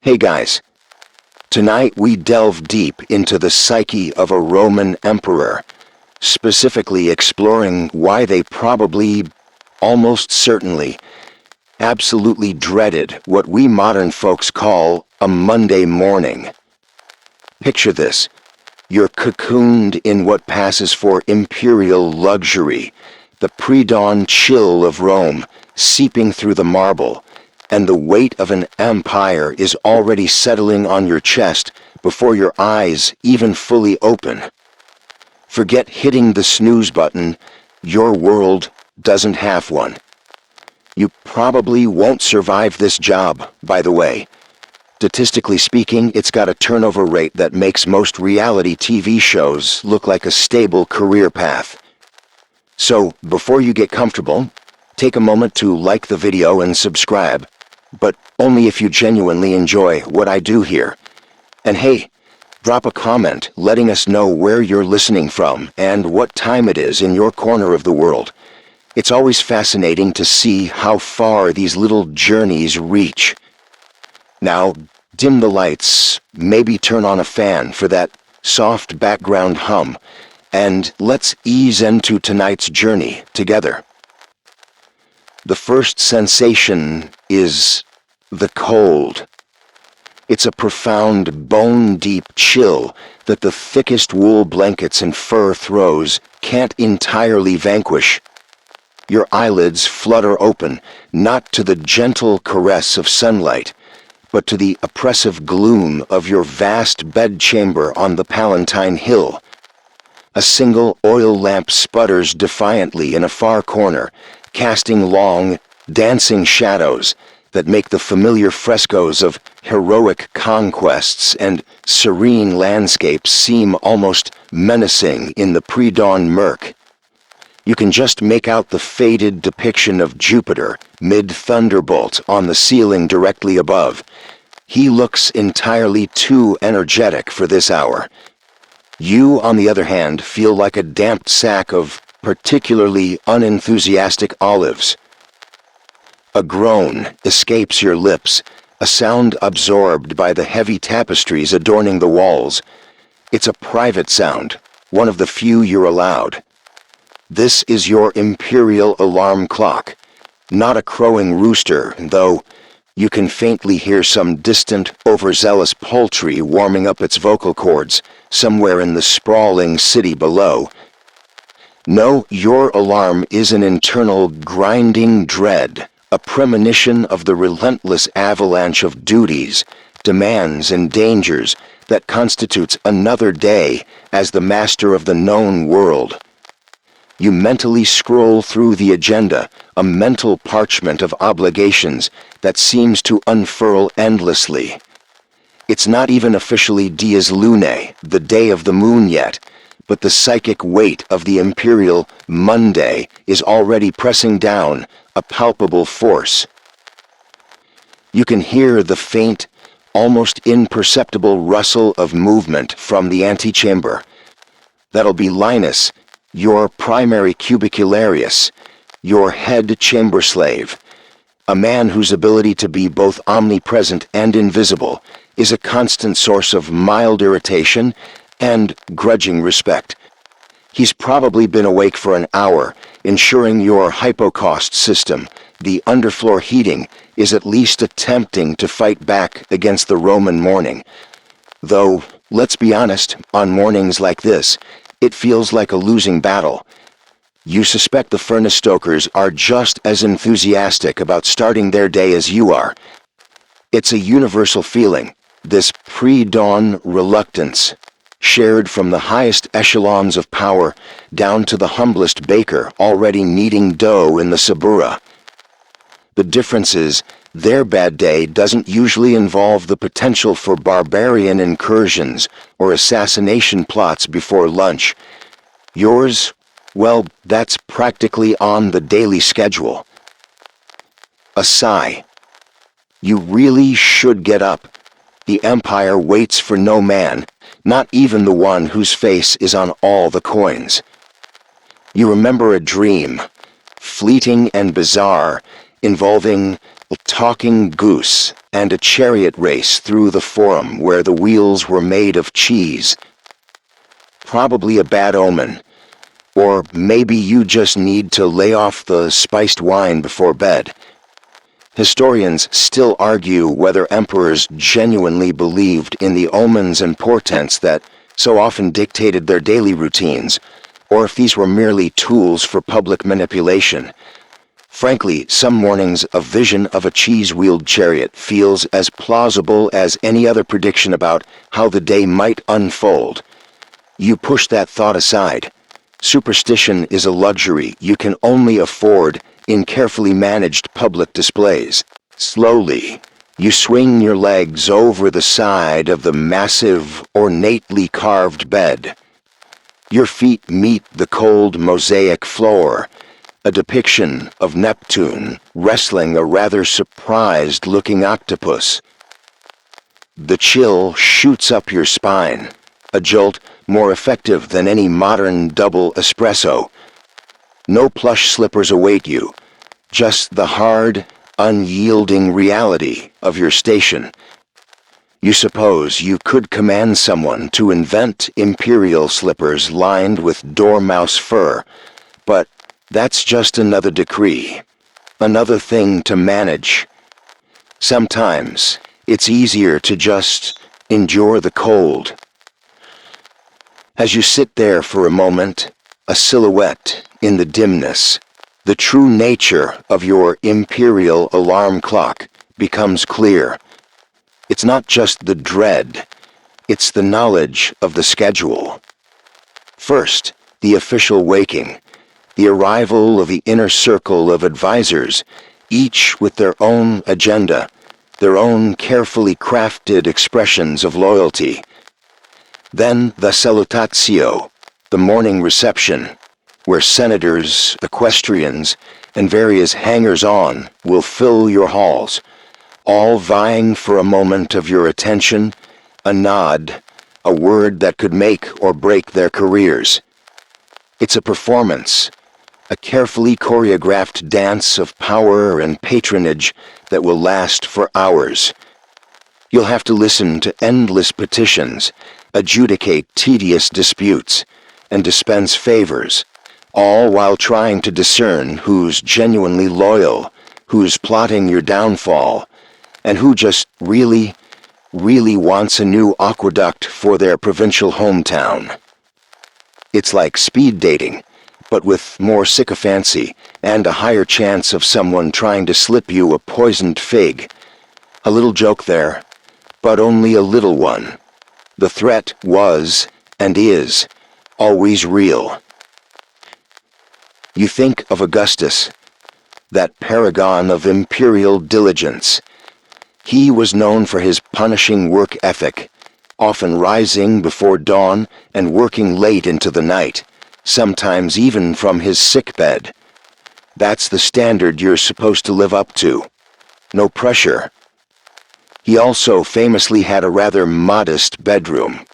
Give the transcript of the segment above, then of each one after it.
Hey guys, tonight we delve deep into the psyche of a Roman emperor, specifically exploring why they probably, almost certainly, absolutely dreaded what we modern folks call a Monday morning. Picture this. You're cocooned in what passes for imperial luxury, the pre-dawn chill of Rome seeping through the marble, and the weight of an empire is already settling on your chest before your eyes even fully open. Forget hitting the snooze button, your world doesn't have one. You probably won't survive this job, by the way. Statistically speaking, it's got a turnover rate that makes most reality TV shows look like a stable career path. So, before you get comfortable, take a moment to like the video and subscribe, but only if you genuinely enjoy what I do here. And hey, drop a comment letting us know where you're listening from and what time it is in your corner of the world. It's always fascinating to see how far these little journeys reach. Now, dim the lights, maybe turn on a fan for that soft background hum, and let's ease into tonight's journey together. The first sensation is the cold. It's a profound, bone-deep chill that the thickest wool blankets and fur throws can't entirely vanquish. Your eyelids flutter open, not to the gentle caress of sunlight, but to the oppressive gloom of your vast bedchamber on the Palatine Hill. A single oil lamp sputters defiantly in a far corner, casting long, dancing shadows that make the familiar frescoes of heroic conquests and serene landscapes seem almost menacing in the pre-dawn murk. You can just make out the faded depiction of Jupiter, mid-thunderbolt, on the ceiling directly above. He looks entirely too energetic for this hour. You, on the other hand, feel like a damped sack of particularly unenthusiastic olives. A groan escapes your lips, a sound absorbed by the heavy tapestries adorning the walls. It's a private sound, one of the few you're allowed. This is your imperial alarm clock, not a crowing rooster, though you can faintly hear some distant, overzealous poultry warming up its vocal cords somewhere in the sprawling city below. No, your alarm is an internal grinding dread, a premonition of the relentless avalanche of duties, demands, and dangers that constitutes another day as the master of the known world. You mentally scroll through the agenda, a mental parchment of obligations that seems to unfurl endlessly. It's not even officially Dies Lunae, the day of the moon yet, but the psychic weight of the imperial Monday is already pressing down, a palpable force. You can hear the faint, almost imperceptible rustle of movement from the antechamber. That'll be Linus, your primary cubicularius, your head chamber slave, a man whose ability to be both omnipresent and invisible is a constant source of mild irritation and grudging respect. He's probably been awake for an hour, ensuring your hypocaust system, the underfloor heating, is at least attempting to fight back against the Roman morning. Though, let's be honest, on mornings like this, it feels like a losing battle. You suspect the furnace stokers are just as enthusiastic about starting their day as you are. It's a universal feeling, this pre-dawn reluctance, shared from the highest echelons of power down to the humblest baker already kneading dough in the sabura. The difference is, their bad day doesn't usually involve the potential for barbarian incursions or assassination plots before lunch. Yours, well, that's practically on the daily schedule. A sigh. You really should get up. The Empire waits for no man, not even the one whose face is on all the coins. You remember a dream, fleeting and bizarre, involving a talking goose, and a chariot race through the forum where the wheels were made of cheese. Probably a bad omen. Or maybe you just need to lay off the spiced wine before bed. Historians still argue whether emperors genuinely believed in the omens and portents that so often dictated their daily routines, or if these were merely tools for public manipulation. Frankly, some mornings a vision of a cheese-wheeled chariot feels as plausible as any other prediction about how the day might unfold. You push that thought aside. Superstition is a luxury you can only afford in carefully managed public displays. Slowly, you swing your legs over the side of the massive, ornately carved bed. Your feet meet the cold mosaic floor, a depiction of Neptune wrestling a rather surprised-looking octopus. The chill shoots up your spine, a jolt more effective than any modern double espresso. No plush slippers await you, just the hard, unyielding reality of your station. You suppose you could command someone to invent imperial slippers lined with dormouse fur, but that's just another decree, another thing to manage. Sometimes it's easier to just endure the cold. As you sit there for a moment, a silhouette in the dimness, the true nature of your imperial alarm clock becomes clear. It's not just the dread, it's the knowledge of the schedule. First, the official waking, the arrival of the inner circle of advisors, each with their own agenda, their own carefully crafted expressions of loyalty. Then the salutatio, the morning reception, where senators, equestrians, and various hangers-on will fill your halls, all vying for a moment of your attention, a nod, a word that could make or break their careers. It's a performance, a carefully choreographed dance of power and patronage that will last for hours. You'll have to listen to endless petitions, adjudicate tedious disputes, and dispense favors, all while trying to discern who's genuinely loyal, who's plotting your downfall, and who just really wants a new aqueduct for their provincial hometown. It's like speed dating, but with more sycophancy and a higher chance of someone trying to slip you a poisoned fig. A little joke there, but only a little one. The threat was, and is, always real. You think of Augustus, that paragon of imperial diligence. He was known for his punishing work ethic, often rising before dawn and working late into the night, sometimes even from his sickbed. That's the standard you're supposed to live up to. No pressure. He also famously had a rather modest bedroom,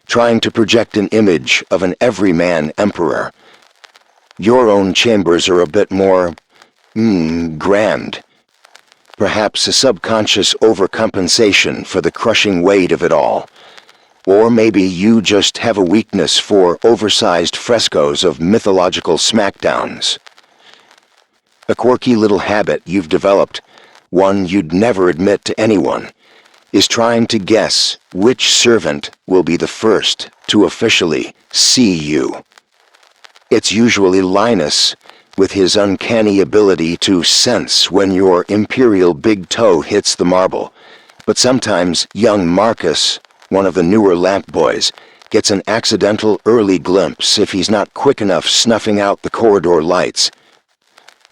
trying to project an image of an everyman emperor. Your own chambers are a bit more, grand. Perhaps a subconscious overcompensation for the crushing weight of it all. Or maybe you just have a weakness for oversized frescoes of mythological smackdowns. A quirky little habit you've developed, one you'd never admit to anyone, is trying to guess which servant will be the first to officially see you. It's usually Linus, with his uncanny ability to sense when your imperial big toe hits the marble, but sometimes young Marcus, one of the newer lamp boys, gets an accidental early glimpse if he's not quick enough snuffing out the corridor lights.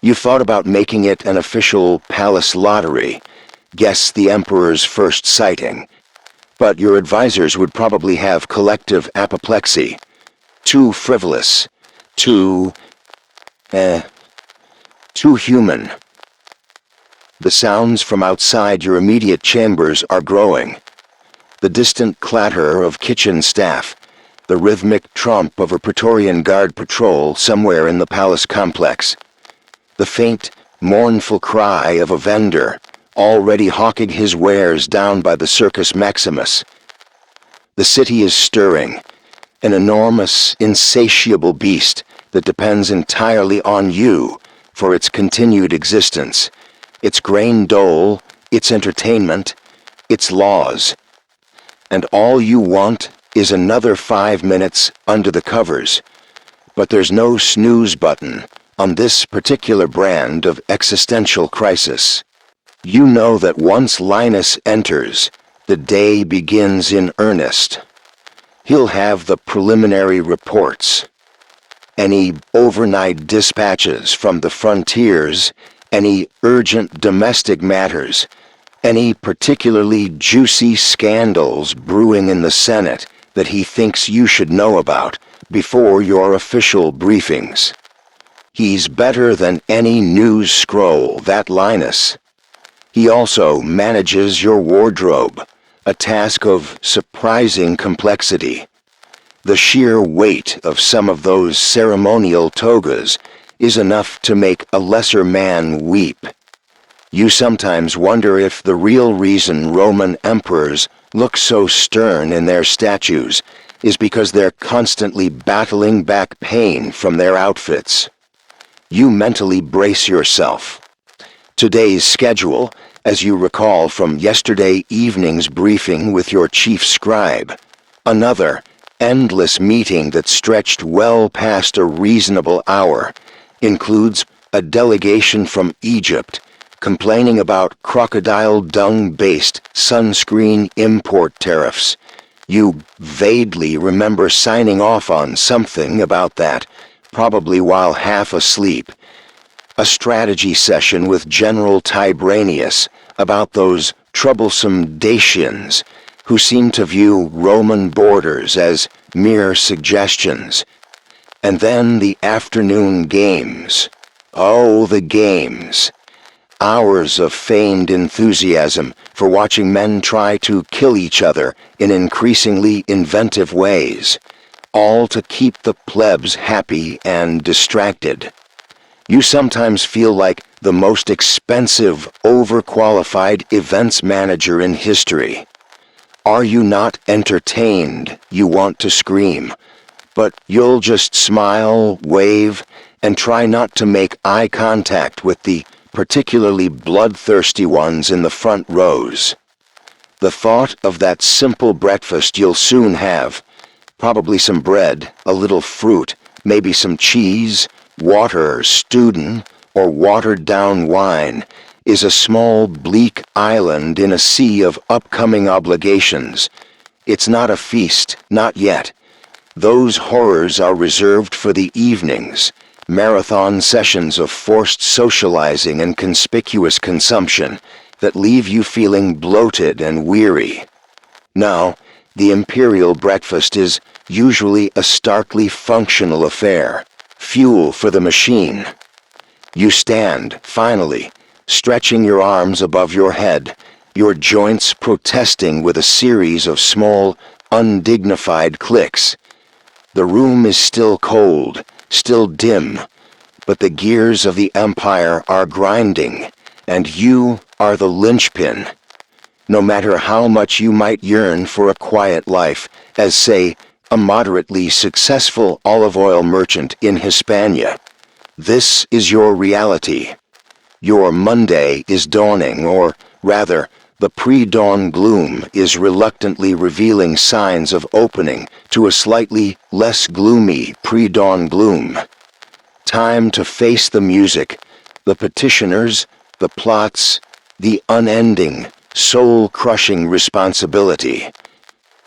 You've thought about making it an official palace lottery, guess the emperor's first sighting, but your advisors would probably have collective apoplexy. Too frivolous, too human. The sounds from outside your immediate chambers are growing. The distant clatter of kitchen staff, the rhythmic trump of a Praetorian Guard patrol somewhere in the palace complex, the faint, mournful cry of a vendor already hawking his wares down by the Circus Maximus. The city is stirring, an enormous, insatiable beast that depends entirely on you for its continued existence, its grain dole, its entertainment, its laws. And all you want is another 5 minutes under the covers. But there's no snooze button on this particular brand of existential crisis. You know that once Linus enters, the day begins in earnest. He'll have the preliminary reports, any overnight dispatches from the frontiers, any urgent domestic matters, any particularly juicy scandals brewing in the Senate that he thinks you should know about before your official briefings. He's better than any news scroll, that Linus. He also manages your wardrobe, a task of surprising complexity. The sheer weight of some of those ceremonial togas is enough to make a lesser man weep. You sometimes wonder if the real reason Roman emperors look so stern in their statues is because they're constantly battling back pain from their outfits. You mentally brace yourself. Today's schedule, as you recall from yesterday evening's briefing with your chief scribe, another endless meeting that stretched well past a reasonable hour, includes a delegation from Egypt complaining about crocodile dung-based sunscreen import tariffs. You vaguely remember signing off on something about that, probably while half asleep. A strategy session with General Tibranius about those troublesome Dacians who seem to view Roman borders as mere suggestions. And then the afternoon games. Oh, the games. Hours of feigned enthusiasm for watching men try to kill each other in increasingly inventive ways, all to keep the plebs happy and distracted. You sometimes feel like the most expensive, overqualified events manager in history. Are you not entertained? You want to scream, but you'll just smile, wave, and try not to make eye contact with the particularly bloodthirsty ones in the front rows. The thought of that simple breakfast you'll soon have, probably some bread, a little fruit, maybe some cheese, water, Studen, or watered-down wine, is a small, bleak island in a sea of upcoming obligations. It's not a feast, not yet. Those horrors are reserved for the evenings, marathon sessions of forced socializing and conspicuous consumption that leave you feeling bloated and weary. Now, the imperial breakfast is usually a starkly functional affair, fuel for the machine. You stand, finally, stretching your arms above your head, your joints protesting with a series of small, undignified clicks. The room is still cold, still dim, but the gears of the empire are grinding, and you are the linchpin. No matter how much you might yearn for a quiet life, as, say, a moderately successful olive oil merchant in Hispania, this is your reality. Your Monday is dawning, or rather, the pre-dawn gloom is reluctantly revealing signs of opening to a slightly less gloomy pre-dawn gloom. Time to face the music, the petitioners, the plots, the unending, soul-crushing responsibility.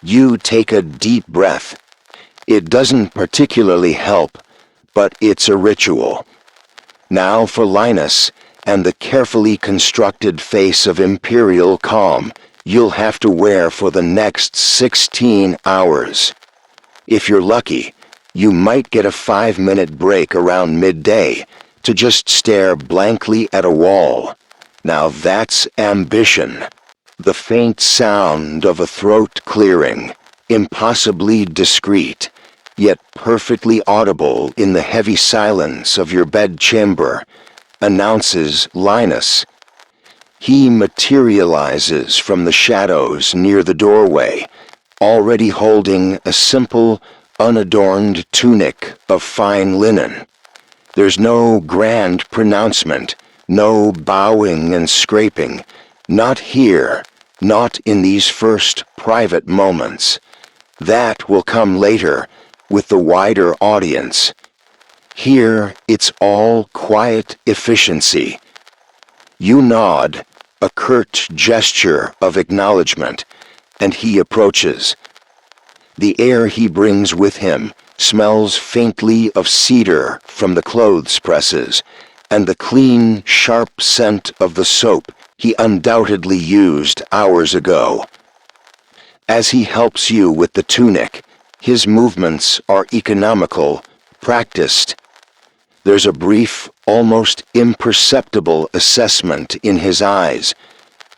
You take a deep breath. It doesn't particularly help, but it's a ritual. Now for Linus and the carefully constructed face of imperial calm you'll have to wear for the next 16 hours. If you're lucky, you might get a 5-minute break around midday to just stare blankly at a wall. Now that's ambition. The faint sound of a throat clearing, impossibly discreet, yet perfectly audible in the heavy silence of your bedchamber, announces Linus. He materializes from the shadows near the doorway, already holding a simple, unadorned tunic of fine linen. There's no grand pronouncement, no bowing and scraping, not here, not in these first private moments. That will come later, with the wider audience. Here, it's all quiet efficiency. You nod, a curt gesture of acknowledgement, and he approaches. The air he brings with him smells faintly of cedar from the clothes presses, and the clean, sharp scent of the soap he undoubtedly used hours ago. As he helps you with the tunic, his movements are economical, practiced. There's a brief, almost imperceptible assessment in his eyes,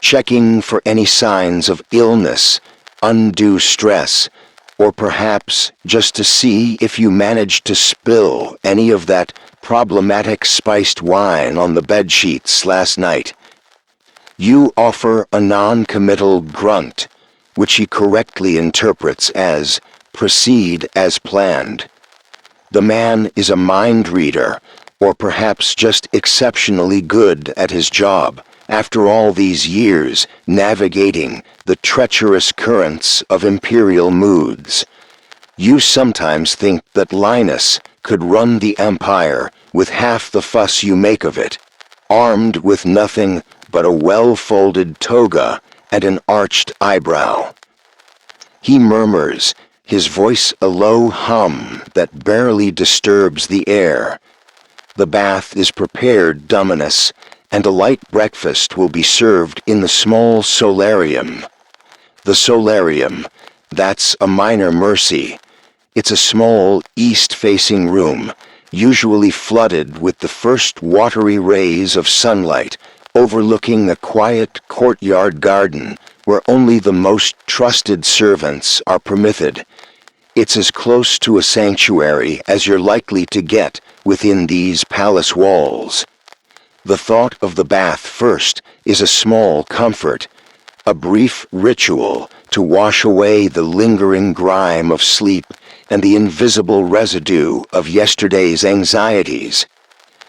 checking for any signs of illness, undue stress, or perhaps just to see if you managed to spill any of that problematic spiced wine on the bedsheets last night. You offer a non-committal grunt, which he correctly interprets as proceed as planned. The man is a mind reader, or perhaps just exceptionally good at his job, after all these years navigating the treacherous currents of imperial moods. You sometimes think that Linus could run the empire with half the fuss you make of it, armed with nothing but a well-folded toga and an arched eyebrow. He murmurs, his voice a low hum that barely disturbs the air. The bath is prepared, Dominus, and a light breakfast will be served in the small solarium. The solarium, that's a minor mercy. It's a small, east-facing room, usually flooded with the first watery rays of sunlight, overlooking a quiet courtyard garden where only the most trusted servants are permitted. It's as close to a sanctuary as you're likely to get within these palace walls. The thought of the bath first is a small comfort, a brief ritual to wash away the lingering grime of sleep and the invisible residue of yesterday's anxieties.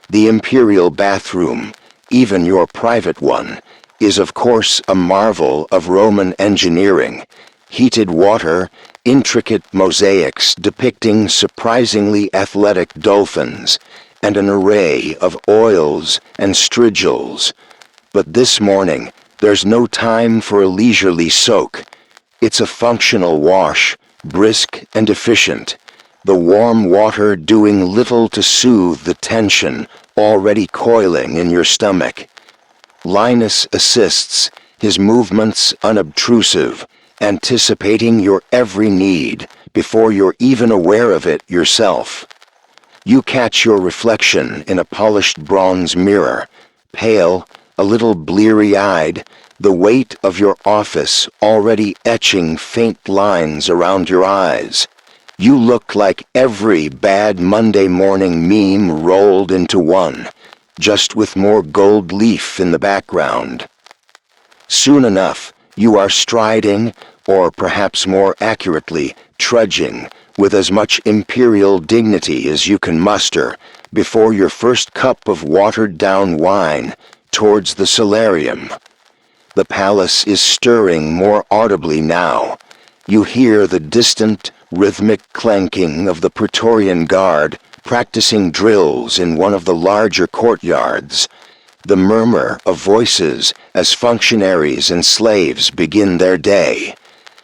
The imperial bathroom, even your private one, is of course a marvel of Roman engineering. Heated water, intricate mosaics depicting surprisingly athletic dolphins, and an array of oils and strigils. But this morning, there's no time for a leisurely soak. It's a functional wash, brisk and efficient, the warm water doing little to soothe the tension already coiling in your stomach. Linus assists, his movements unobtrusive, anticipating your every need before you're even aware of it yourself. You catch your reflection in a polished bronze mirror, pale, a little bleary-eyed, the weight of your office already etching faint lines around your eyes. You look like every bad Monday morning meme rolled into one, just with more gold leaf in the background. Soon enough, you are striding, or perhaps more accurately, trudging, with as imperial imperial dignity as you can muster, before your first cup of watered-down wine, towards the solarium. The palace is stirring more audibly now. You hear the distant, rhythmic clanking of the Praetorian Guard practicing drills in one of the larger courtyards, the murmur of voices as functionaries and slaves begin their day,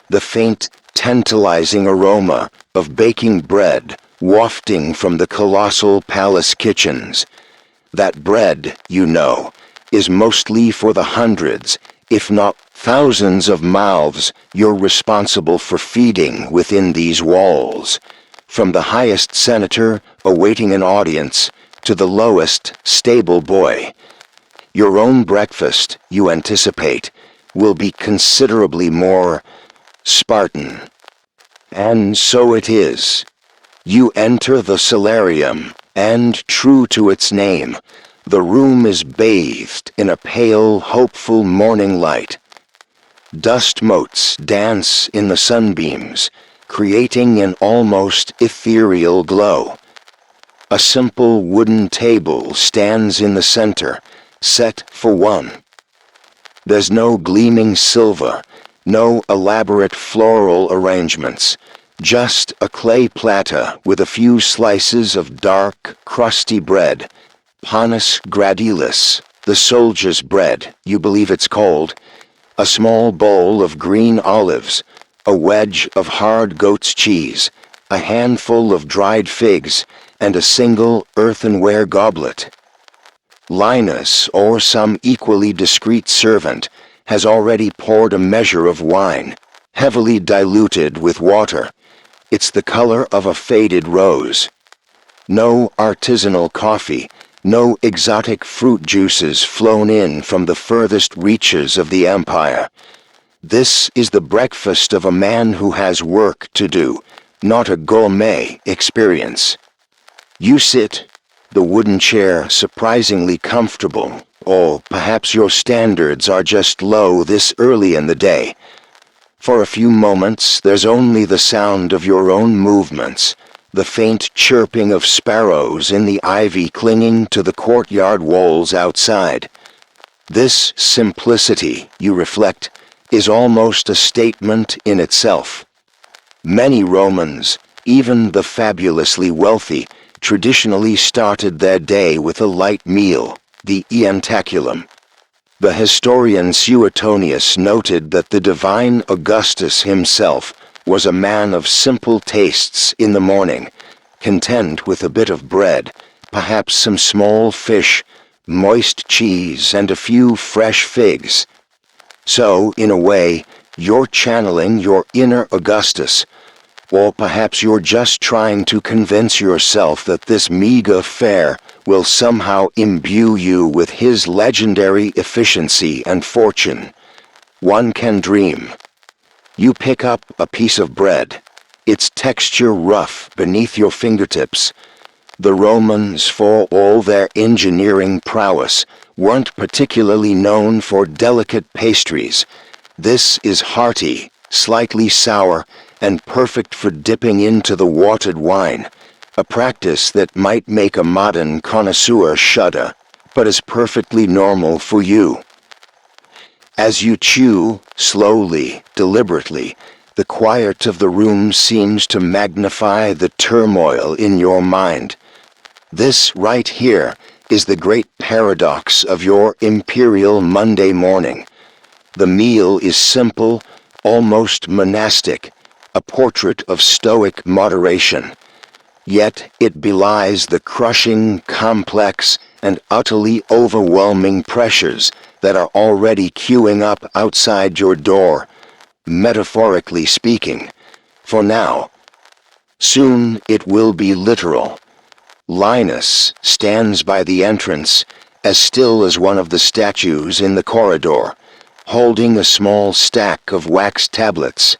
the faint, tantalizing aroma of baking bread wafting from the colossal palace kitchens. That bread, you know, is mostly for the hundreds, if not thousands of mouths you're responsible for feeding within these walls, from the highest senator awaiting an audience to the lowest stable boy. Your own breakfast, you anticipate, will be considerably more Spartan. And so it is. You enter the solarium, and true to its name, The room is bathed in a pale, hopeful morning light. Dust motes dance in the sunbeams, creating an almost ethereal glow. A simple wooden table stands in the center, set for one. There's no gleaming silver, no elaborate floral arrangements, just a clay platter with a few slices of dark, crusty bread, panis gratilis, the soldier's bread, you believe it's called, a small bowl of green olives, a wedge of hard goat's cheese, a handful of dried figs, and a single earthenware goblet. Linus, or some equally discreet servant, has already poured a measure of wine, heavily diluted with water. It's the color of a faded rose. No artisanal coffee, no exotic fruit juices flown in from the furthest reaches of the empire. This is the breakfast of a man who has work to do, not a gourmet experience. You sit, the wooden chair surprisingly comfortable, or perhaps your standards are just low this early in the day. For a few moments, there's only the sound of your own movements, the faint chirping of sparrows in the ivy clinging to the courtyard walls outside. This simplicity, you reflect, is almost a statement in itself. Many Romans, even the fabulously wealthy, traditionally started their day with a light meal, the ientaculum. The historian Suetonius noted that the divine Augustus himself was a man of simple tastes in the morning, content with a bit of bread, perhaps some small fish, moist cheese, and a few fresh figs. So, in a way, you're channeling your inner Augustus, or perhaps you're just trying to convince yourself that this meager fare will somehow imbue you with his legendary efficiency and fortune. One can dream. You pick up a piece of bread, its texture rough beneath your fingertips. The Romans, for all their engineering prowess, weren't particularly known for delicate pastries. This is hearty, slightly sour, and perfect for dipping into the watered wine, a practice that might make a modern connoisseur shudder, but is perfectly normal for you. As you chew, slowly, deliberately, the quiet of the room seems to magnify the turmoil in your mind. This right here is the great paradox of your imperial Monday morning. The meal is simple, almost monastic, a portrait of stoic moderation. Yet it belies the crushing, complex, and utterly overwhelming pressures that are already queuing up outside your door, metaphorically speaking. For now, soon it will be literal. Linus stands by the entrance, as still as one of the statues in the corridor, holding a small stack of wax tablets.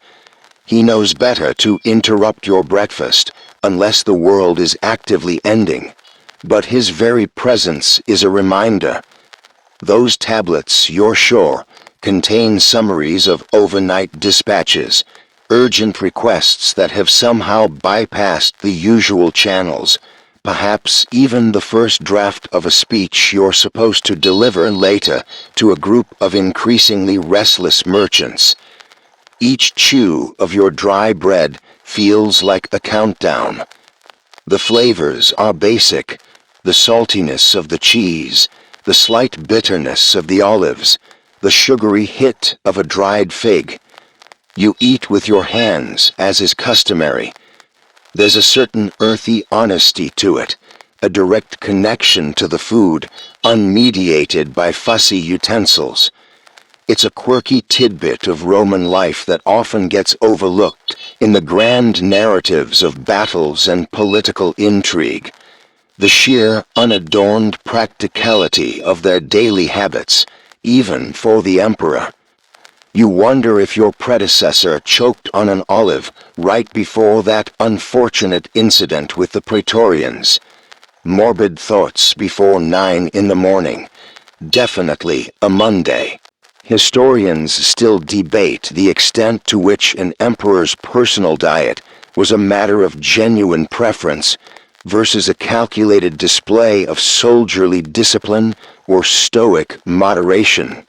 He knows better to interrupt your breakfast unless the world is actively ending, but his very presence is a reminder. Those tablets, you're sure, contain summaries of overnight dispatches, urgent requests that have somehow bypassed the usual channels, perhaps even the first draft of a speech you're supposed to deliver later to a group of increasingly restless merchants. Each chew of your dry bread feels like a countdown. The flavors are basic, the saltiness of the cheese, the slight bitterness of the olives, the sugary hit of a dried fig. You eat with your hands, as is customary. There's a certain earthy honesty to it, a direct connection to the food, unmediated by fussy utensils. It's a quirky tidbit of Roman life that often gets overlooked in the grand narratives of battles and political intrigue. The sheer, unadorned practicality of their daily habits, even for the emperor. You wonder if your predecessor choked on an olive right before that unfortunate incident with the Praetorians. Morbid thoughts before 9 in the morning. Definitely a Monday. Historians still debate the extent to which an emperor's personal diet was a matter of genuine preference versus a calculated display of soldierly discipline or stoic moderation.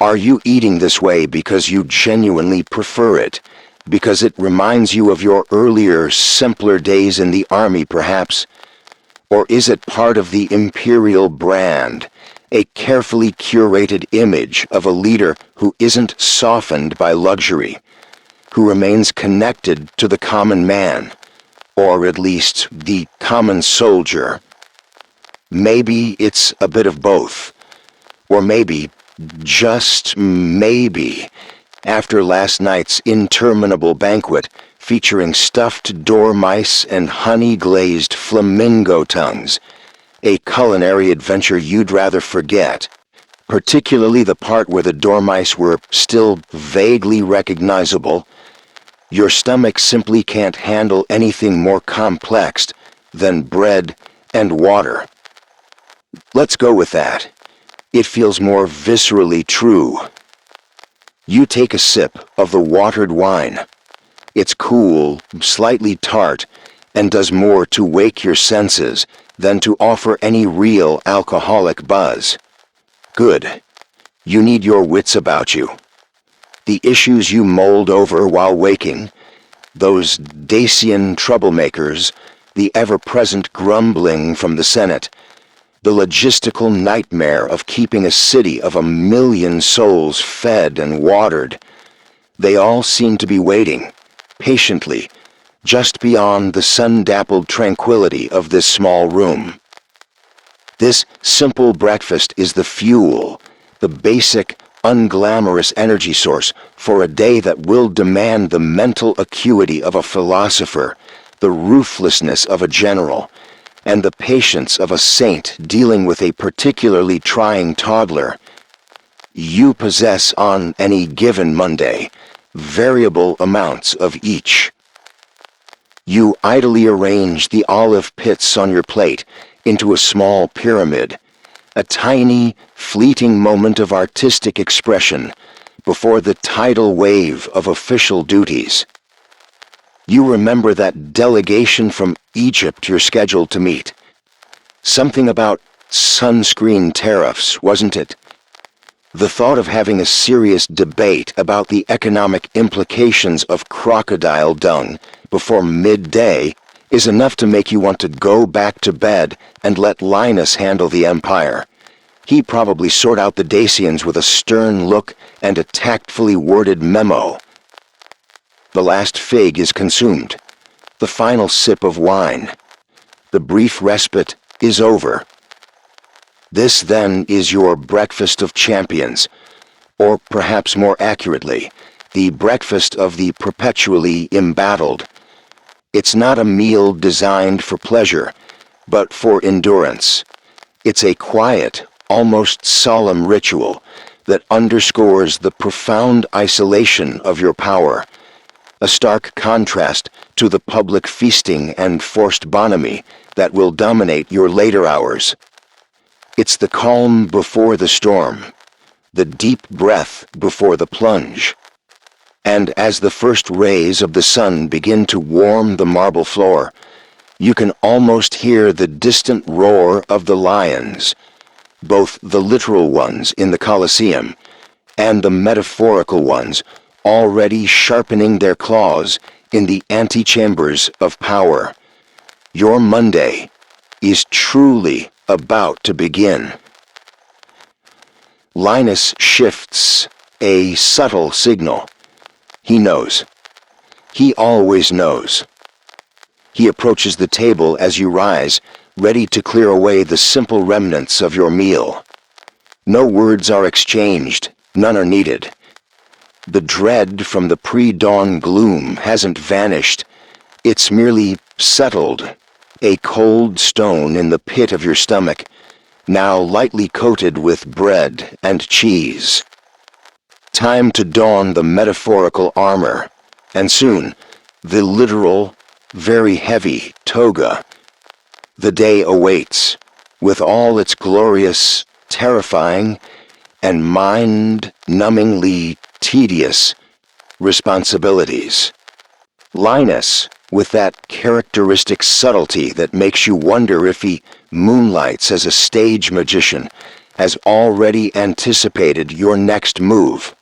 Are you eating this way because you genuinely prefer it? Because it reminds you of your earlier, simpler days in the army, perhaps? Or is it part of the imperial brand, a carefully curated image of a leader who isn't softened by luxury, who remains connected to the common man, or at least the common soldier? Maybe it's a bit of both, or maybe, just maybe, after last night's interminable banquet featuring stuffed dormice and honey-glazed flamingo tongues, a culinary adventure you'd rather forget, particularly the part where the dormice were still vaguely recognizable. Your stomach simply can't handle anything more complex than bread and water. Let's go with that. It feels more viscerally true. You take a sip of the watered wine. It's cool, slightly tart, and does more to wake your senses than to offer any real alcoholic buzz. Good. You need your wits about you. The issues you mulled over while waking, those Dacian troublemakers, the ever-present grumbling from the Senate, the logistical nightmare of keeping a city of 1 million souls fed and watered, they all seem to be waiting, patiently, just beyond the sun-dappled tranquility of this small room. This simple breakfast is the fuel, the basic, unglamorous energy source for a day that will demand the mental acuity of a philosopher, the ruthlessness of a general, and the patience of a saint dealing with a particularly trying toddler. You possess on any given Monday variable amounts of each. You idly arrange the olive pits on your plate into a small pyramid, a tiny, fleeting moment of artistic expression before the tidal wave of official duties. You remember that delegation from Egypt you're scheduled to meet. Something about sunscreen tariffs, wasn't it? The thought of having a serious debate about the economic implications of crocodile dung before midday is enough to make you want to go back to bed and let Linus handle the empire. He'd probably sort out the Dacians with a stern look and a tactfully worded memo. The last fig is consumed. The final sip of wine. The brief respite is over. This then is your breakfast of champions, or perhaps more accurately, the breakfast of the perpetually embattled. It's not a meal designed for pleasure, but for endurance. It's a quiet, almost solemn ritual that underscores the profound isolation of your power, a stark contrast to the public feasting and forced bonhomie that will dominate your later hours. It's the calm before the storm, the deep breath before the plunge. And as the first rays of the sun begin to warm the marble floor, you can almost hear the distant roar of the lions, both the literal ones in the Colosseum and the metaphorical ones already sharpening their claws in the antechambers of power. Your Monday is truly about to begin. Linus shifts a subtle signal. He knows. He always knows. He approaches the table as you rise, ready to clear away the simple remnants of your meal. No words are exchanged, none are needed. The dread from the pre-dawn gloom hasn't vanished. It's merely settled, a cold stone in the pit of your stomach, now lightly coated with bread and cheese. Time to don the metaphorical armor, and soon, the literal, very heavy toga. The day awaits, with all its glorious, terrifying, and mind-numbingly tedious responsibilities. Linus, with that characteristic subtlety that makes you wonder if he moonlights as a stage magician, has already anticipated your next move.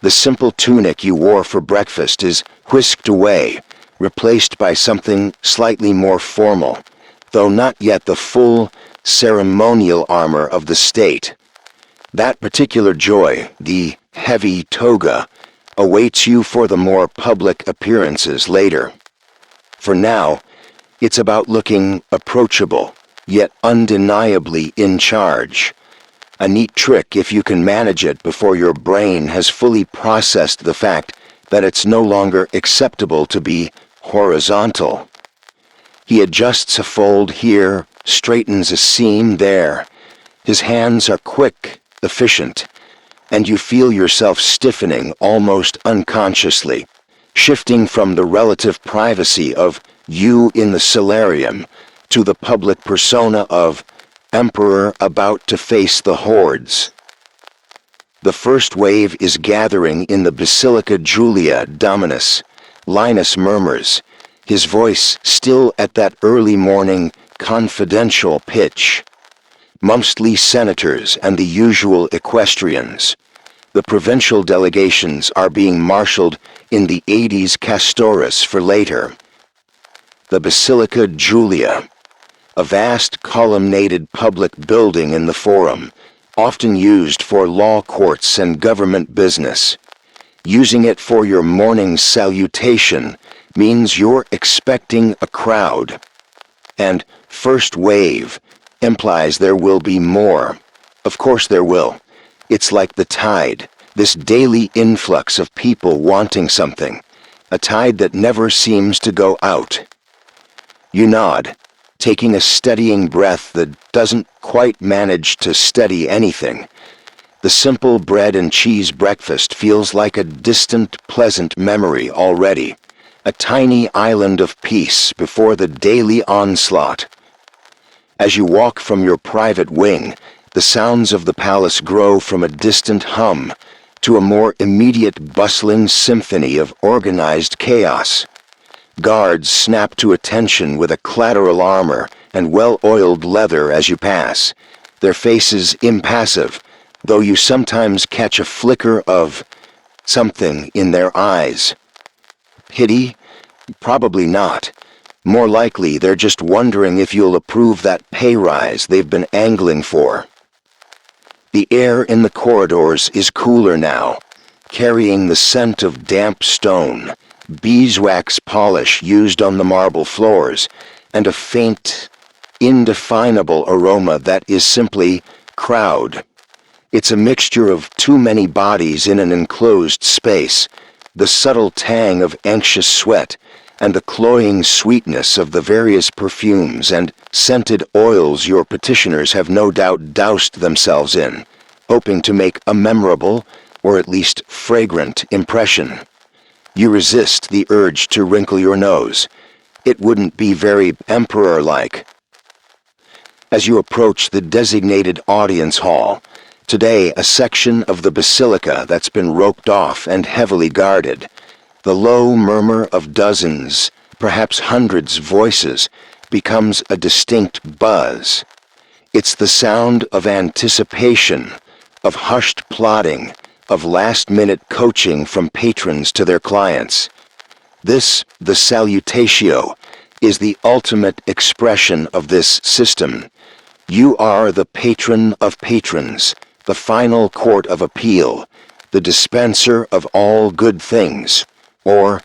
The simple tunic you wore for breakfast is whisked away, replaced by something slightly more formal, though not yet the full ceremonial armor of the state. That particular joy, the heavy toga, awaits you for the more public appearances later. For now, it's about looking approachable, yet undeniably in charge. A neat trick if you can manage it before your brain has fully processed the fact that it's no longer acceptable to be horizontal. He adjusts a fold here, straightens a seam there. His hands are quick, efficient, and you feel yourself stiffening almost unconsciously, shifting from the relative privacy of you in the solarium to the public persona of Emperor about to face the hordes. The first wave is gathering in the Basilica Julia Dominus. Linus murmurs, his voice still at that early morning confidential pitch. Mostly senators and the usual equestrians. The provincial delegations are being marshaled in the 80s Castorus for later. The Basilica Julia, a vast columnated public building in the Forum, often used for law courts and government business. Using it for your morning salutation means you're expecting a crowd. And first wave implies there will be more. Of course there will. It's like the tide, this daily influx of people wanting something, a tide that never seems to go out. You nod, taking a steadying breath that doesn't quite manage to steady anything. The simple bread and cheese breakfast feels like a distant, pleasant memory already, a tiny island of peace before the daily onslaught. As you walk from your private wing, the sounds of the palace grow from a distant hum to a more immediate bustling symphony of organized chaos. Guards snap to attention with a collateral armor and well-oiled leather as you pass, their faces impassive, though you sometimes catch a flicker of something in their eyes. Pity? Probably not. More likely, they're just wondering if you'll approve that pay rise they've been angling for. The air in the corridors is cooler now, carrying the scent of damp stone, beeswax polish used on the marble floors, and a faint, indefinable aroma that is simply crowd. It's a mixture of too many bodies in an enclosed space, the subtle tang of anxious sweat, and the cloying sweetness of the various perfumes and scented oils your petitioners have no doubt doused themselves in, hoping to make a memorable, or at least fragrant, impression. You resist the urge to wrinkle your nose. It wouldn't be very emperor-like. As you approach the designated audience hall, today a section of the basilica that's been roped off and heavily guarded, the low murmur of dozens, perhaps hundreds voices, becomes a distinct buzz. It's the sound of anticipation, of hushed plotting, of last-minute coaching from patrons to their clients. This, the salutatio, is the ultimate expression of this system. You are the patron of patrons, the final court of appeal, the dispenser of all good things, or,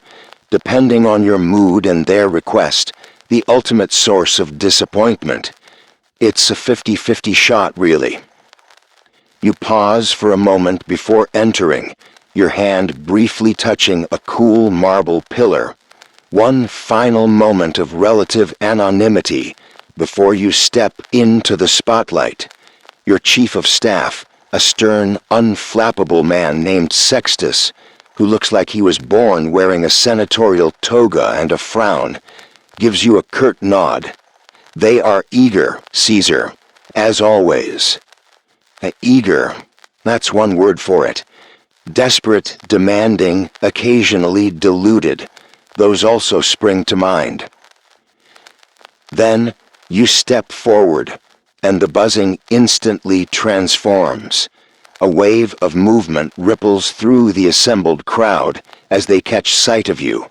depending on your mood and their request, the ultimate source of disappointment. It's a 50-50 shot, really. You pause for a moment before entering, your hand briefly touching a cool marble pillar. One final moment of relative anonymity before you step into the spotlight. Your chief of staff, a stern, unflappable man named Sextus, who looks like he was born wearing a senatorial toga and a frown, gives you a curt nod. They are eager, Caesar, as always. Eager, that's one word for it. Desperate, demanding, occasionally deluded. Those also spring to mind. Then you step forward, and the buzzing instantly transforms. A wave of movement ripples through the assembled crowd as they catch sight of you.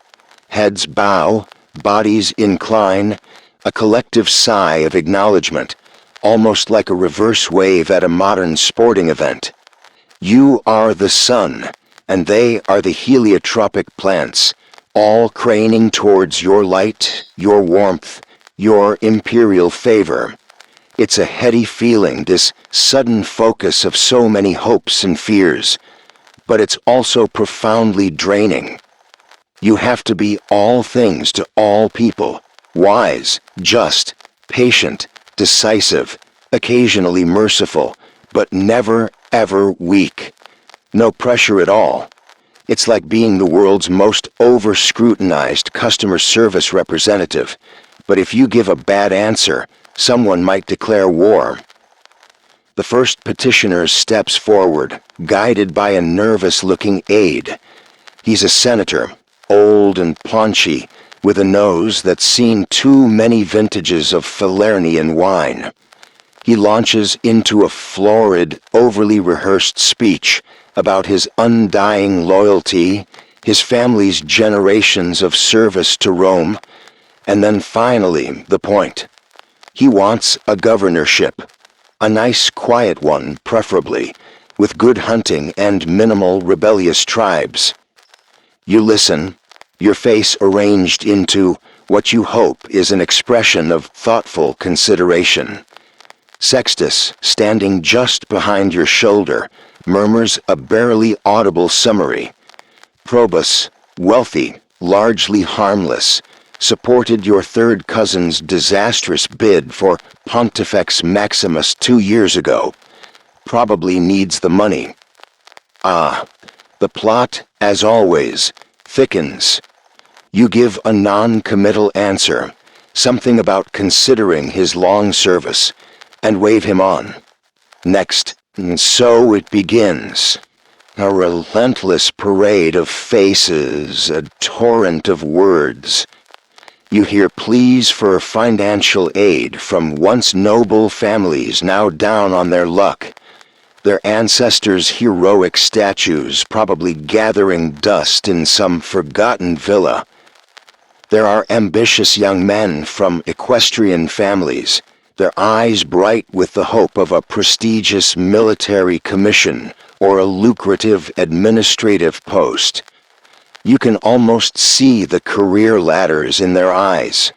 Heads bow, bodies incline, a collective sigh of acknowledgement, almost like a reverse wave at a modern sporting event. You are the sun, and they are the heliotropic plants, all craning towards your light, your warmth, your imperial favor. It's a heady feeling, this sudden focus of so many hopes and fears, but it's also profoundly draining. You have to be all things to all people, wise, just, patient, decisive, occasionally merciful, but never, ever weak. No pressure at all. It's like being the world's most over-scrutinized customer service representative, but if you give a bad answer, someone might declare war. The first petitioner steps forward, guided by a nervous-looking aide. He's a senator, old and paunchy, with a nose that's seen too many vintages of Falernian wine. He launches into a florid, overly rehearsed speech about his undying loyalty, his family's generations of service to Rome, and then finally, the point. He wants a governorship, a nice quiet one preferably, with good hunting and minimal rebellious tribes. You listen, your face arranged into what you hope is an expression of thoughtful consideration. Sextus, standing just behind your shoulder, murmurs a barely audible summary. Probus, wealthy, largely harmless, supported your third cousin's disastrous bid for Pontifex Maximus 2 years ago. Probably needs the money. The plot, as always, thickens. You give a non-committal answer, something about considering his long service, and wave him on. Next, and so it begins. A relentless parade of faces, a torrent of words. You hear pleas for financial aid from once noble families now down on their luck. Their ancestors' heroic statues probably gathering dust in some forgotten villa. There are ambitious young men from equestrian families, their eyes bright with the hope of a prestigious military commission or a lucrative administrative post. You can almost see the career ladders in their eyes.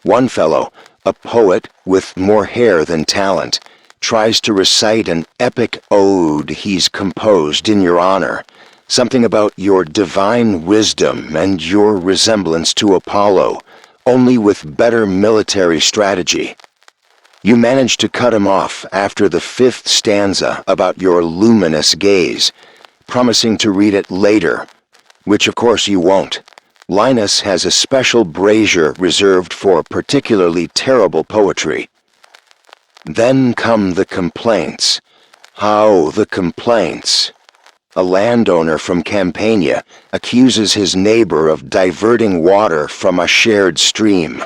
One fellow, a poet with more hair than talent, tries to recite an epic ode he's composed in your honor, something about your divine wisdom and your resemblance to Apollo, only with better military strategy. You manage to cut him off after the 5th stanza about your luminous gaze, promising to read it later, which of course you won't. Linus has a special brazier reserved for particularly terrible poetry. Then come the complaints. How the complaints. A landowner from Campania accuses his neighbor of diverting water from a shared stream.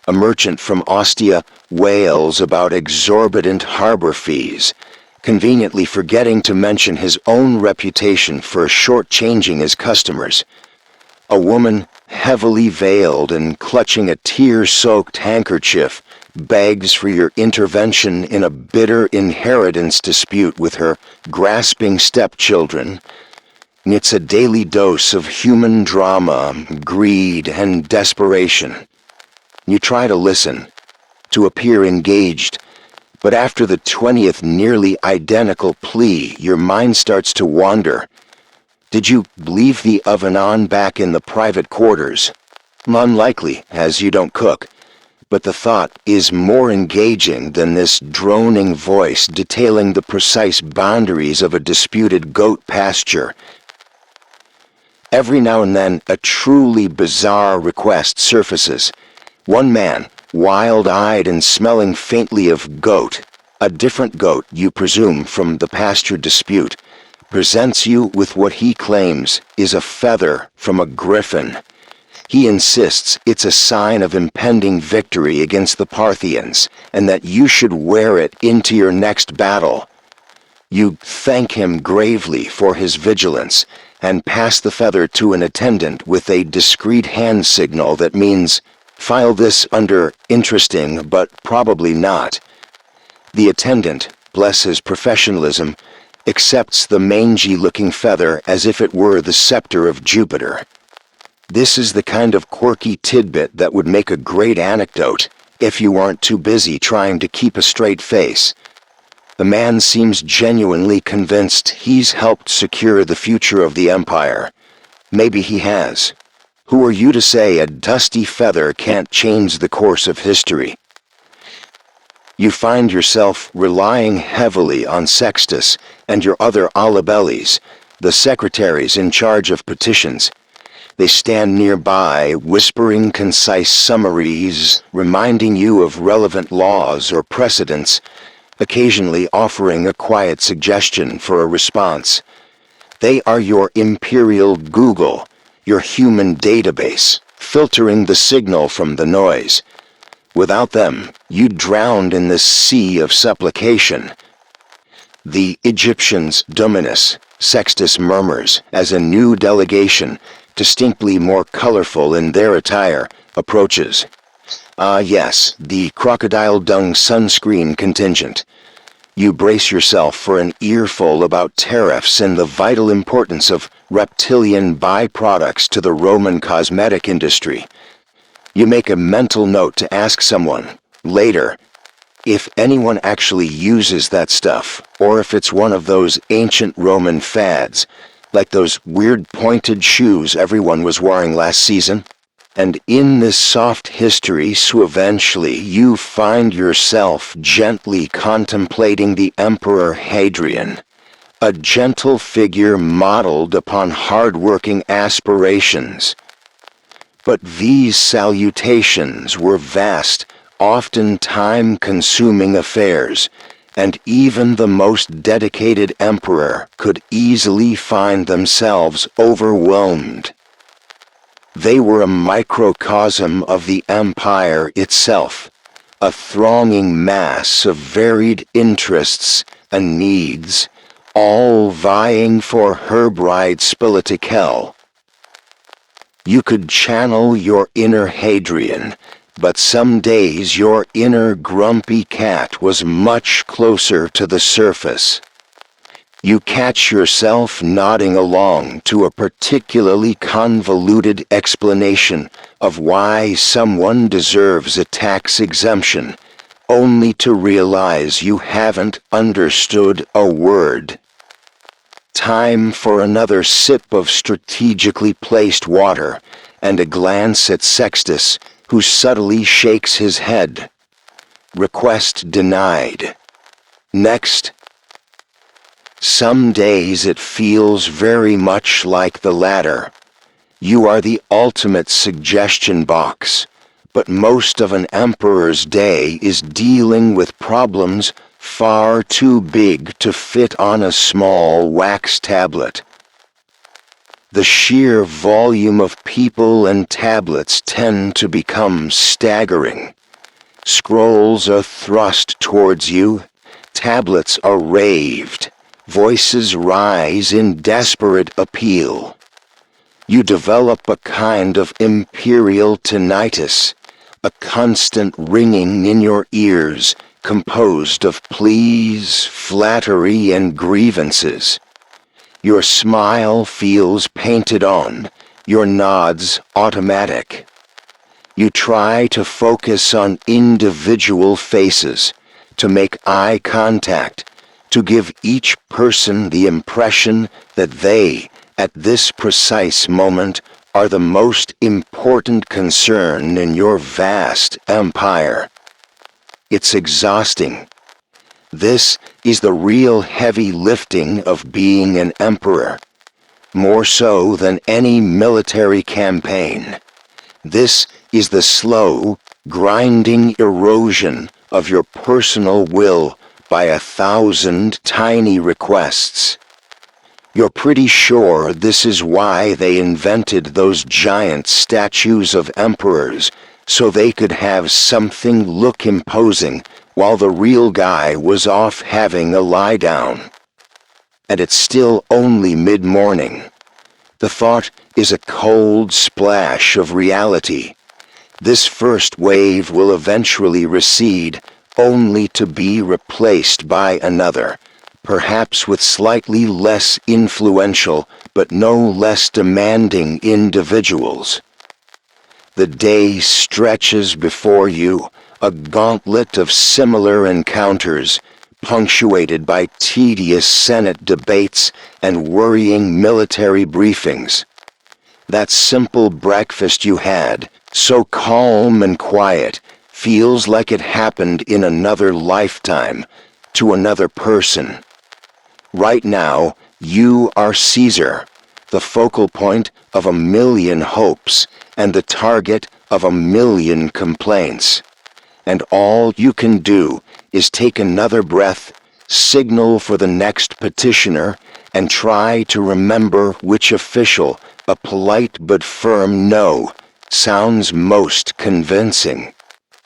A merchant from Ostia wails about exorbitant harbor fees, conveniently forgetting to mention his own reputation for shortchanging his customers. A woman, heavily veiled and clutching a tear-soaked handkerchief, begs for your intervention in a bitter inheritance dispute with her grasping stepchildren. It's a daily dose of human drama, greed, and desperation. You try to listen, to appear engaged, but after the 20th nearly identical plea, your mind starts to wander. Did you leave the oven on back in the private quarters? Unlikely, as you don't cook. But the thought is more engaging than this droning voice detailing the precise boundaries of a disputed goat pasture. Every now and then, a truly bizarre request surfaces. One man, wild-eyed and smelling faintly of goat, a different goat you presume from the pasture dispute, presents you with what he claims is a feather from a griffin. He insists it's a sign of impending victory against the Parthians, and that you should wear it into your next battle. You thank him gravely for his vigilance, and pass the feather to an attendant with a discreet hand signal that means, "File this under interesting, but probably not." The attendant, bless his professionalism, accepts the mangy-looking feather as if it were the scepter of Jupiter. This is the kind of quirky tidbit that would make a great anecdote if you weren't too busy trying to keep a straight face. The man seems genuinely convinced he's helped secure the future of the empire. Maybe he has. Who are you to say a dusty feather can't change the course of history? You find yourself relying heavily on Sextus and your other alibellis, the secretaries in charge of petitions. They stand nearby, whispering concise summaries, reminding you of relevant laws or precedents, occasionally offering a quiet suggestion for a response. They are your imperial Google, your human database, filtering the signal from the noise. Without them, you'd drown in this sea of supplication. The Egyptians dominus, Sextus murmurs, as a new delegation, distinctly more colorful in their attire, approaches. Ah yes, the crocodile dung sunscreen contingent. You brace yourself for an earful about tariffs and the vital importance of reptilian byproducts to the Roman cosmetic industry. You make a mental note to ask someone, later, if anyone actually uses that stuff, or if it's one of those ancient Roman fads, like those weird pointed shoes everyone was wearing last season. And in this soft history, so eventually you find yourself gently contemplating the Emperor Hadrian, a gentle figure modeled upon hard-working aspirations. But these salutations were vast, often time-consuming affairs, and even the most dedicated emperor could easily find themselves overwhelmed. They were a microcosm of the empire itself, a thronging mass of varied interests and needs, all vying for Herbride Spilatikel. You could channel your inner Hadrian, but some days your inner grumpy cat was much closer to the surface. You catch yourself nodding along to a particularly convoluted explanation of why someone deserves a tax exemption, only to realize you haven't understood a word. Time for another sip of strategically placed water, and a glance at Sextus, who subtly shakes his head. Request denied. Next. Some days it feels very much like the latter. You are the ultimate suggestion box, but most of an emperor's day is dealing with problems far too big to fit on a small wax tablet. The sheer volume of people and tablets tend to become staggering. Scrolls are thrust towards you, tablets are raved, voices rise in desperate appeal. You develop a kind of imperial tinnitus, a constant ringing in your ears, composed of pleas, flattery, and grievances. Your smile feels painted on, your nods automatic. You try to focus on individual faces, to make eye contact, to give each person the impression that they, at this precise moment, are the most important concern in your vast empire. It's exhausting. This is the real heavy lifting of being an emperor, more so than any military campaign. This is the slow, grinding erosion of your personal will by 1,000 tiny requests. You're pretty sure this is why they invented those giant statues of emperors, so they could have something look imposing while the real guy was off having a lie down. And it's still only mid-morning. The thought is a cold splash of reality. This first wave will eventually recede, only to be replaced by another, perhaps with slightly less influential but no less demanding individuals. The day stretches before you, a gauntlet of similar encounters, punctuated by tedious Senate debates and worrying military briefings. That simple breakfast you had, so calm and quiet, feels like it happened in another lifetime, to another person. Right now, you are Caesar, the focal point of 1,000,000 hopes and the target of 1,000,000 complaints. And all you can do is take another breath, signal for the next petitioner, and try to remember which official a polite but firm no sounds most convincing.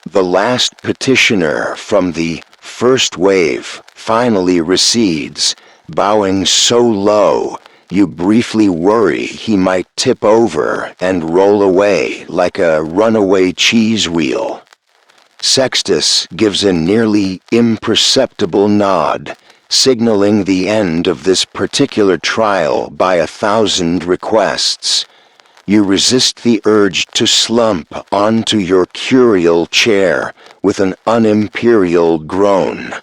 The last petitioner from the first wave finally recedes, bowing so low you briefly worry he might tip over and roll away like a runaway cheese wheel. Sextus gives a nearly imperceptible nod, signaling the end of this particular trial by 1,000 requests. You resist the urge to slump onto your curial chair with an unimperial groan.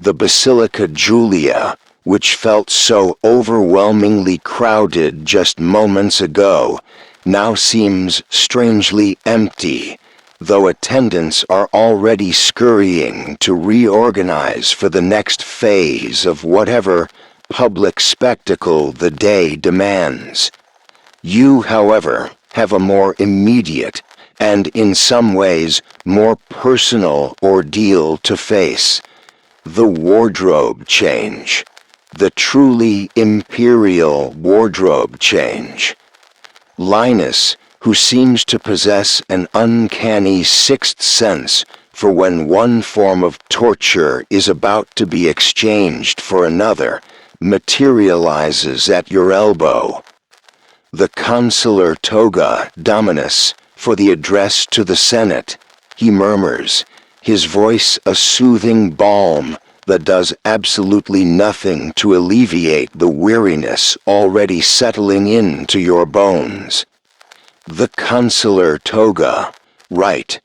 The Basilica Julia, which felt so overwhelmingly crowded just moments ago, now seems strangely empty, though attendants are already scurrying to reorganize for the next phase of whatever public spectacle the day demands. You, however, have a more immediate and, in some ways, more personal ordeal to face: the wardrobe change. The truly imperial wardrobe change. Linus, who seems to possess an uncanny sixth sense for when one form of torture is about to be exchanged for another, materializes at your elbow. The consular toga, Dominus, for the address to the Senate, he murmurs, his voice a soothing balm that does absolutely nothing to alleviate the weariness already settling into your bones. The consular toga, right,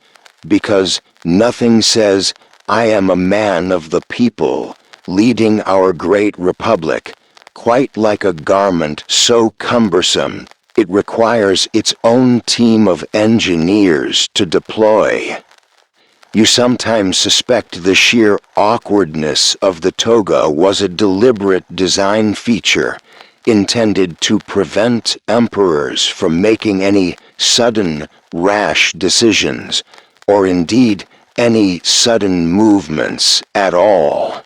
because nothing says, I am a man of the people, leading our great republic, quite like a garment so cumbersome it requires its own team of engineers to deploy. You sometimes suspect the sheer awkwardness of the toga was a deliberate design feature intended to prevent emperors from making any sudden, rash decisions, or indeed any sudden movements at all.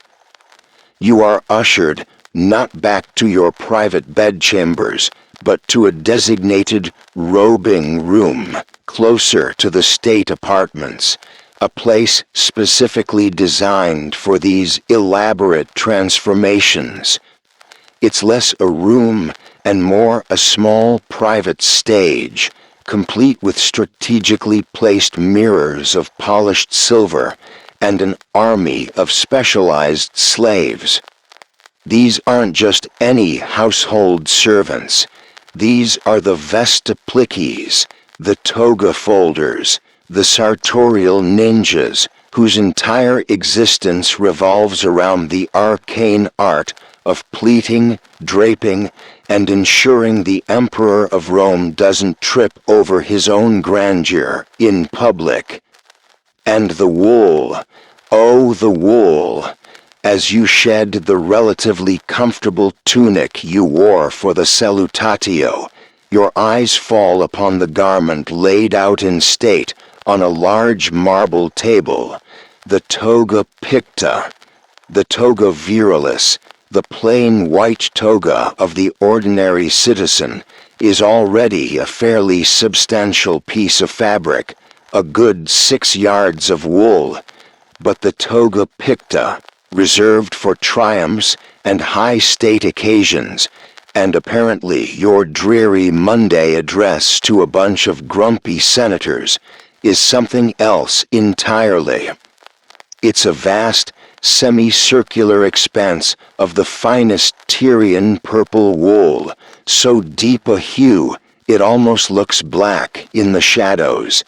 You are ushered not back to your private bedchambers, but to a designated robing room closer to the state apartments, a place specifically designed for these elaborate transformations. It's less a room and more a small private stage, complete with strategically placed mirrors of polished silver and an army of specialized slaves. These aren't just any household servants. These are the Vestaplices, the toga folders, the sartorial ninjas, whose entire existence revolves around the arcane art of pleating, draping, and ensuring the Emperor of Rome doesn't trip over his own grandeur in public. And the wool, oh the wool, as you shed the relatively comfortable tunic you wore for the salutatio, your eyes fall upon the garment laid out in state on a large marble table, the toga picta, the toga virilis, the plain white toga of the ordinary citizen, is already a fairly substantial piece of fabric, a good 6 yards of wool, but the toga picta, reserved for triumphs and high state occasions, and apparently your dreary Monday address to a bunch of grumpy senators, is something else entirely. It's a vast, semicircular expanse of the finest Tyrian purple wool, so deep a hue it almost looks black in the shadows,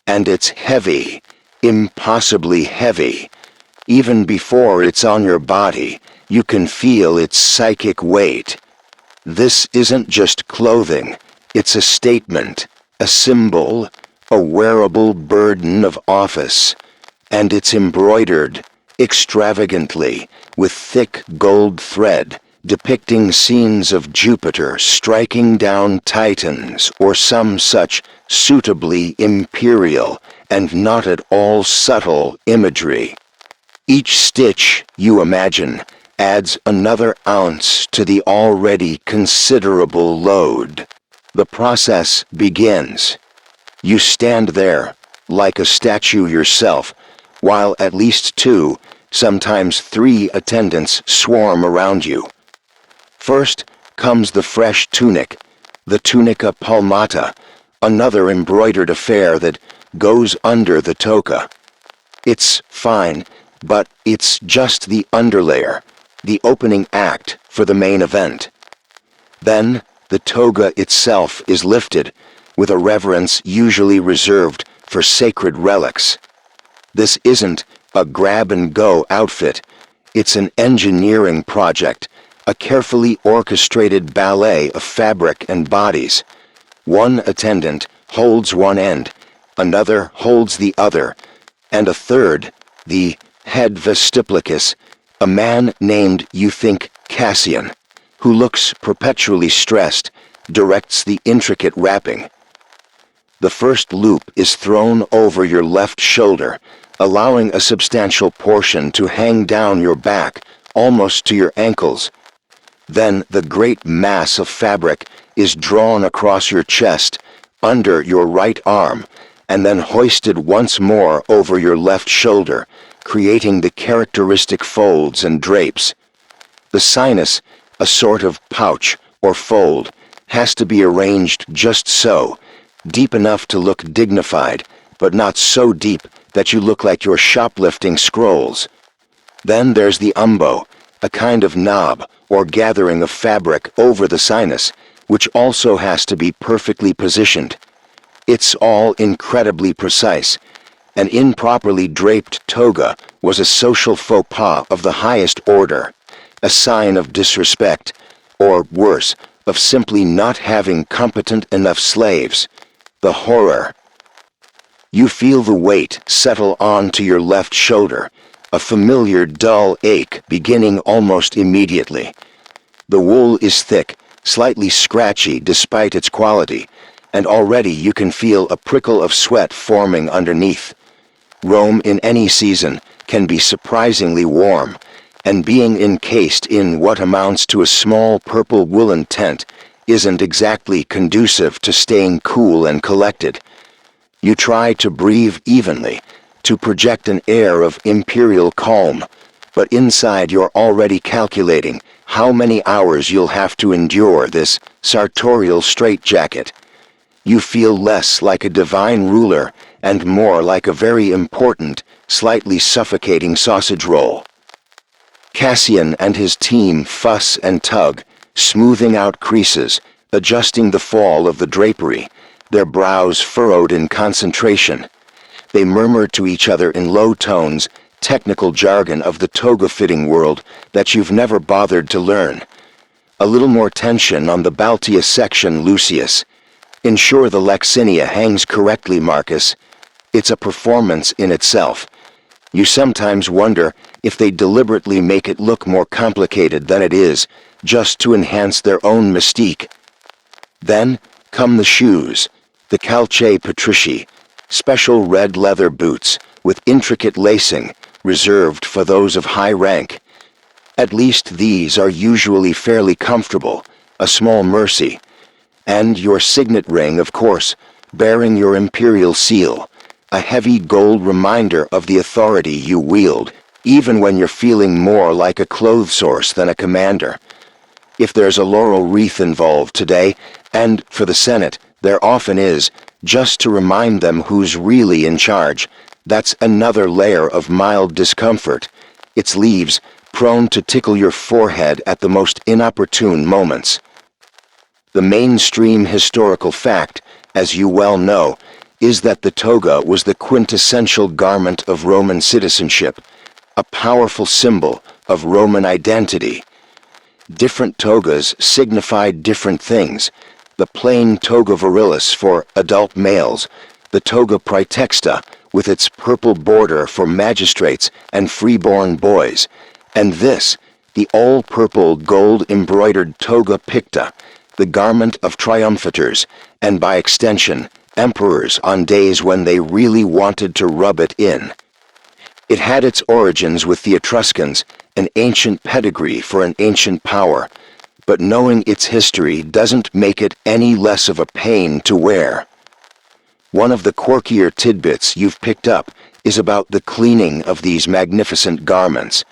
and it's heavy, impossibly heavy. Even before it's on your body, you can feel its psychic weight. This isn't just clothing, it's a statement, a symbol, a wearable burden of office, and it's embroidered, extravagantly, with thick gold thread, depicting scenes of Jupiter striking down Titans or some such suitably imperial and not at all subtle imagery. Each stitch, you imagine, adds another ounce to the already considerable load. The process begins. You stand there, like a statue yourself, while at least 2, sometimes 3 attendants swarm around you. First comes the fresh tunic, the tunica palmata, another embroidered affair that goes under the toga. It's fine, but it's just the underlayer, the opening act for the main event. Then the toga itself is lifted, with a reverence usually reserved for sacred relics. This isn't a grab-and-go outfit. It's an engineering project, a carefully orchestrated ballet of fabric and bodies. One attendant holds one end, another holds the other, and a third, the head vestiplicus, a man named, you think, Cassian, who looks perpetually stressed, directs the intricate wrapping. The first loop is thrown over your left shoulder, allowing a substantial portion to hang down your back, almost to your ankles. Then the great mass of fabric is drawn across your chest, under your right arm, and then hoisted once more over your left shoulder, creating the characteristic folds and drapes. The sinus, a sort of pouch or fold, has to be arranged just so, deep enough to look dignified, but not so deep that you look like you're shoplifting scrolls. Then there's the umbo, a kind of knob or gathering of fabric over the sinus, which also has to be perfectly positioned. It's all incredibly precise. An improperly draped toga was a social faux pas of the highest order, a sign of disrespect, or worse, of simply not having competent enough slaves. The horror. You feel the weight settle onto your left shoulder, a familiar dull ache beginning almost immediately. The wool is thick, slightly scratchy despite its quality, and already you can feel a prickle of sweat forming underneath. Rome in any season can be surprisingly warm, and being encased in what amounts to a small purple woolen tent isn't exactly conducive to staying cool and collected. You try to breathe evenly, to project an air of imperial calm, but inside you're already calculating how many hours you'll have to endure this sartorial straitjacket. You feel less like a divine ruler and more like a very important, slightly suffocating sausage roll. Cassian and his team fuss and tug, smoothing out creases, adjusting the fall of the drapery, their brows furrowed in concentration. They murmur to each other in low tones, technical jargon of the toga-fitting world that you've never bothered to learn. A little more tension on the Baltea section, Lucius. Ensure the Lexinia hangs correctly, Marcus. It's a performance in itself. You sometimes wonder if they deliberately make it look more complicated than it is, just to enhance their own mystique. Then come the shoes, the calce patrici, special red leather boots with intricate lacing reserved for those of high rank. At least these are usually fairly comfortable, a small mercy. And your signet ring, of course, bearing your imperial seal, a heavy gold reminder of the authority you wield, even when you're feeling more like a clothes horse than a commander. If there's a laurel wreath involved today, and for the Senate, there often is, just to remind them who's really in charge, that's another layer of mild discomfort. Its leaves, prone to tickle your forehead at the most inopportune moments. The mainstream historical fact, as you well know, is that the toga was the quintessential garment of Roman citizenship, a powerful symbol of Roman identity. Different togas signified different things. The plain toga virilis for adult males, the toga praetexta with its purple border for magistrates and freeborn boys, and this, the all-purple gold-embroidered toga picta, the garment of triumphators, and by extension, emperors on days when they really wanted to rub it in. It had its origins with the Etruscans, an ancient pedigree for an ancient power, but knowing its history doesn't make it any less of a pain to wear. One of the quirkier tidbits you've picked up is about the cleaning of these magnificent garments.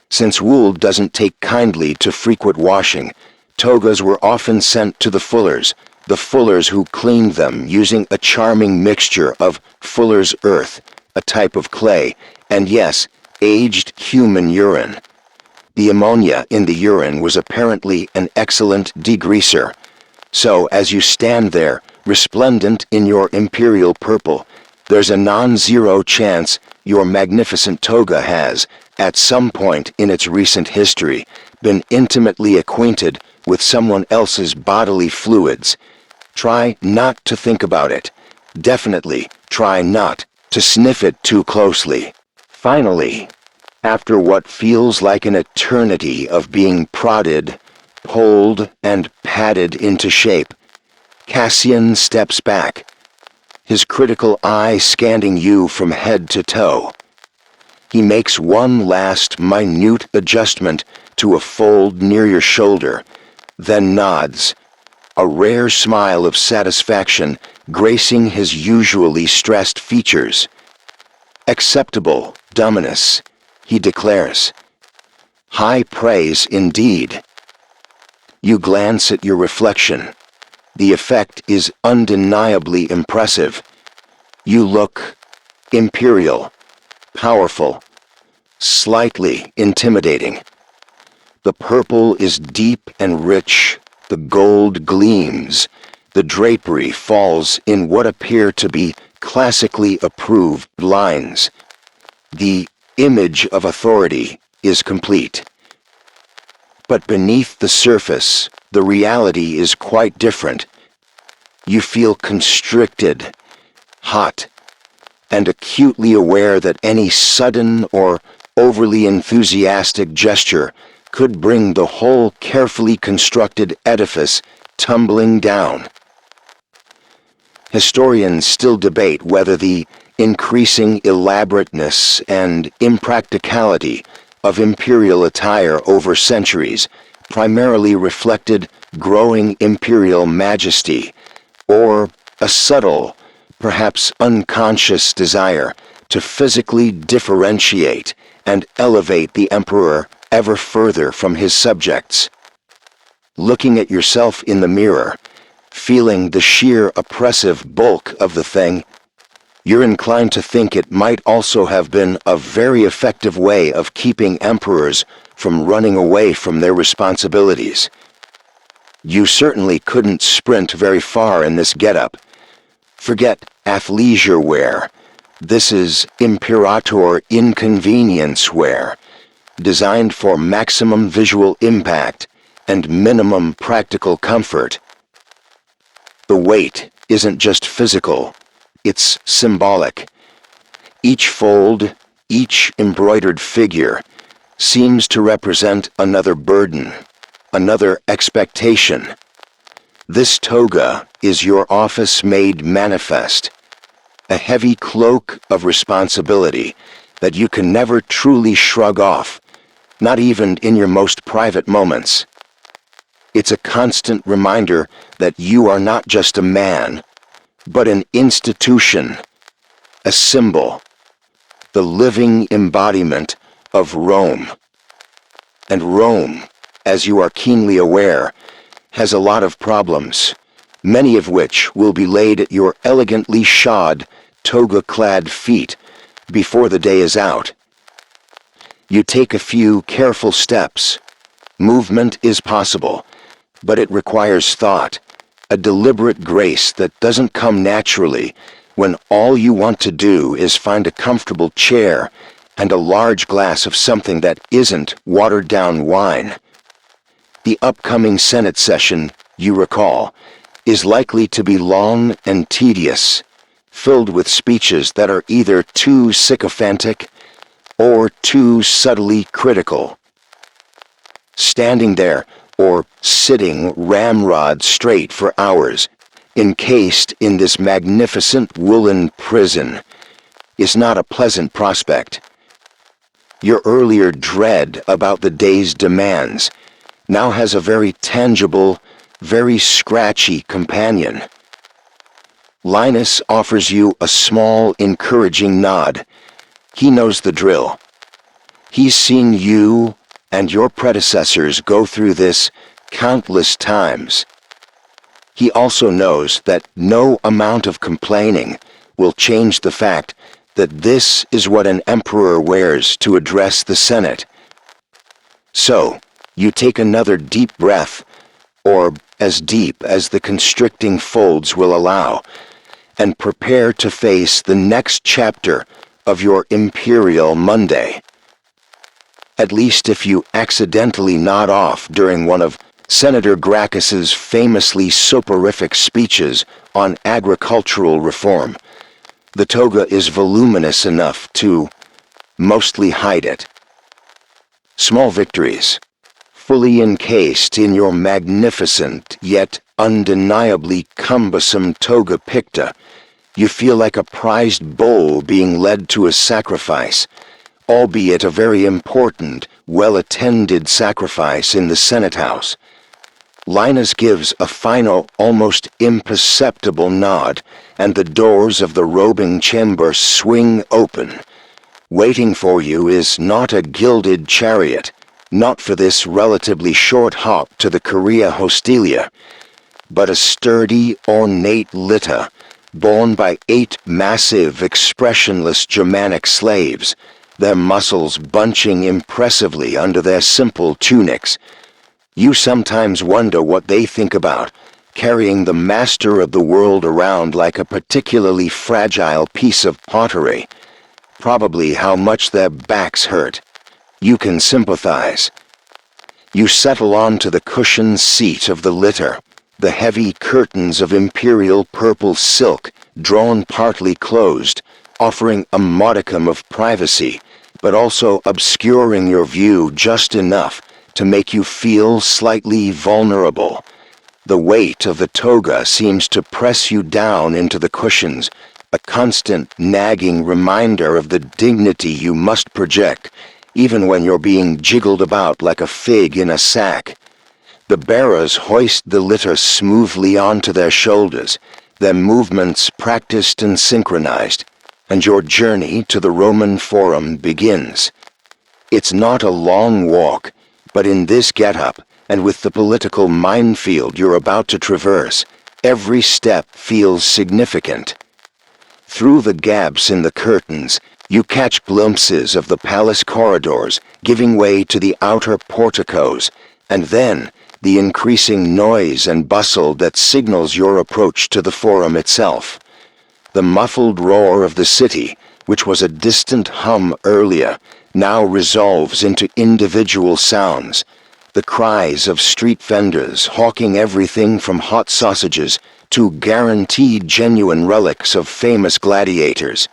Since wool doesn't take kindly to frequent washing, togas were often sent to the fullers who cleaned them using a charming mixture of fuller's earth, a type of clay, and yes, aged human urine. The ammonia in the urine was apparently an excellent degreaser. So as you stand there, resplendent in your imperial purple, there's a non-zero chance your magnificent toga has, at some point in its recent history, been intimately acquainted with someone else's bodily fluids. Try not to think about it. Definitely try not to sniff it too closely. Finally, after what feels like an eternity of being prodded, pulled, and patted into shape, Cassian steps back, his critical eye scanning you from head to toe. He makes one last minute adjustment to a fold near your shoulder, then nods, a rare smile of satisfaction gracing his usually stressed features. "Acceptable, Dominus," he declares. "High praise indeed." You glance at your reflection. The effect is undeniably impressive. You look imperial, powerful, slightly intimidating. The purple is deep and rich, the gold gleams, the drapery falls in what appear to be classically approved lines. The image of authority is complete. But beneath the surface, the reality is quite different. You feel constricted, hot, and acutely aware that any sudden or overly enthusiastic gesture could bring the whole carefully constructed edifice tumbling down. Historians still debate whether the increasing elaborateness and impracticality of imperial attire over centuries primarily reflected growing imperial majesty, or a subtle, perhaps unconscious desire to physically differentiate and elevate the emperor ever further from his subjects. Looking at yourself in the mirror, feeling the sheer oppressive bulk of the thing, you're inclined to think it might also have been a very effective way of keeping emperors from running away from their responsibilities. You certainly couldn't sprint very far in this getup. Forget athleisure wear. This is imperator inconvenience wear, designed for maximum visual impact and minimum practical comfort. The weight isn't just physical, it's symbolic. Each fold, each embroidered figure, seems to represent another burden, another expectation. This toga is your office made manifest. a heavy cloak of responsibility that you can never truly shrug off, not even in your most private moments. It's a constant reminder that you are not just a man, but an institution, a symbol, the living embodiment of Rome. And Rome, as you are keenly aware, has a lot of problems, many of which will be laid at your elegantly shod, toga-clad feet before the day is out. You take a few careful steps. Movement is possible, but it requires thought, a deliberate grace that doesn't come naturally when all you want to do is find a comfortable chair and a large glass of something that isn't watered-down wine. The upcoming Senate session, you recall, is likely to be long and tedious, filled with speeches that are either too sycophantic or too subtly critical. Standing there, or sitting ramrod straight for hours, encased in this magnificent woolen prison, is not a pleasant prospect. Your earlier dread about the day's demands now has a very tangible, very scratchy companion. Linus offers you a small, encouraging nod. He knows the drill. He's seen you and your predecessors go through this countless times. He also knows that no amount of complaining will change the fact that this is what an emperor wears to address the Senate. So, you take another deep breath, or as deep as the constricting folds will allow, and prepare to face the next chapter of your Imperial Monday. At least if you accidentally nod off during one of Senator Gracchus's famously soporific speeches on agricultural reform, the toga is voluminous enough to mostly hide it. Small victories, fully encased in your magnificent yet undeniably cumbersome toga picta, you feel like a prized bull being led to a sacrifice, albeit a very important, well-attended sacrifice in the Senate House. Linus gives a final, almost imperceptible nod, and the doors of the robing chamber swing open. Waiting for you is not a gilded chariot, not for this relatively short hop to the Curia Hostilia, but a sturdy, ornate litter, borne by 8 massive, expressionless Germanic slaves, their muscles bunching impressively under their simple tunics. You sometimes wonder what they think about, carrying the master of the world around like a particularly fragile piece of pottery. Probably how much their backs hurt. You can sympathize. You settle onto the cushioned seat of the litter, the heavy curtains of imperial purple silk drawn partly closed, offering a modicum of privacy, but also obscuring your view just enough to make you feel slightly vulnerable. The weight of the toga seems to press you down into the cushions, a constant nagging reminder of the dignity you must project, even when you're being jiggled about like a fig in a sack. The bearers hoist the litter smoothly onto their shoulders, their movements practiced and synchronized, and your journey to the Roman Forum begins. It's not a long walk, but in this get-up, and with the political minefield you're about to traverse, every step feels significant. Through the gaps in the curtains, you catch glimpses of the palace corridors giving way to the outer porticos, and then the increasing noise and bustle that signals your approach to the Forum itself. The muffled roar of the city, which was a distant hum earlier, now resolves into individual sounds. The cries of street vendors hawking everything from hot sausages to guaranteed genuine relics of famous gladiators.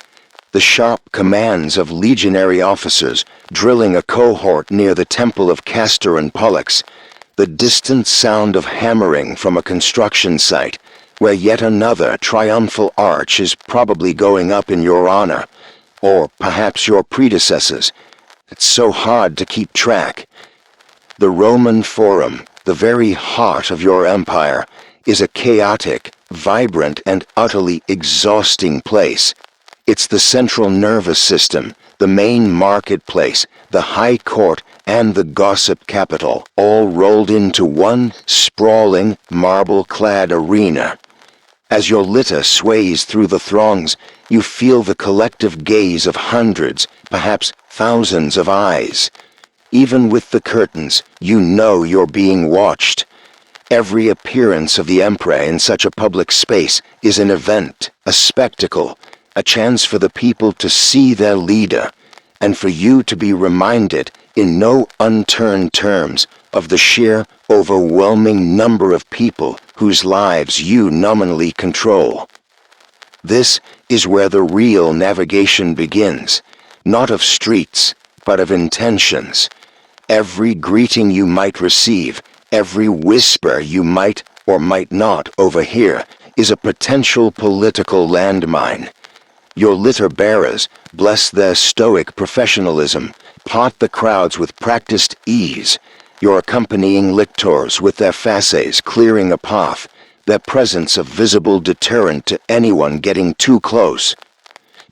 The sharp commands of legionary officers drilling a cohort near the temple of Castor and Pollux. The distant sound of hammering from a construction site, where yet another triumphal arch is probably going up in your honor, or perhaps your predecessors. It's so hard to keep track. The Roman Forum, the very heart of your empire, is a chaotic, vibrant, and utterly exhausting place. It's the central nervous system, the main marketplace, the high court, and the gossip capital, all rolled into one sprawling, marble-clad arena. As your litter sways through the throngs, you feel the collective gaze of hundreds, perhaps thousands of eyes. Even with the curtains, you know you're being watched. Every appearance of the emperor in such a public space is an event, a spectacle, a chance for the people to see their leader, and for you to be reminded in no unturned terms of the sheer, overwhelming number of people whose lives you nominally control. This is where the real navigation begins, not of streets, but of intentions. Every greeting you might receive, every whisper you might or might not overhear, is a potential political landmine. Your litter bearers, bless their stoic professionalism, part the crowds with practiced ease, your accompanying lictors with their fasces clearing a path, their presence a visible deterrent to anyone getting too close.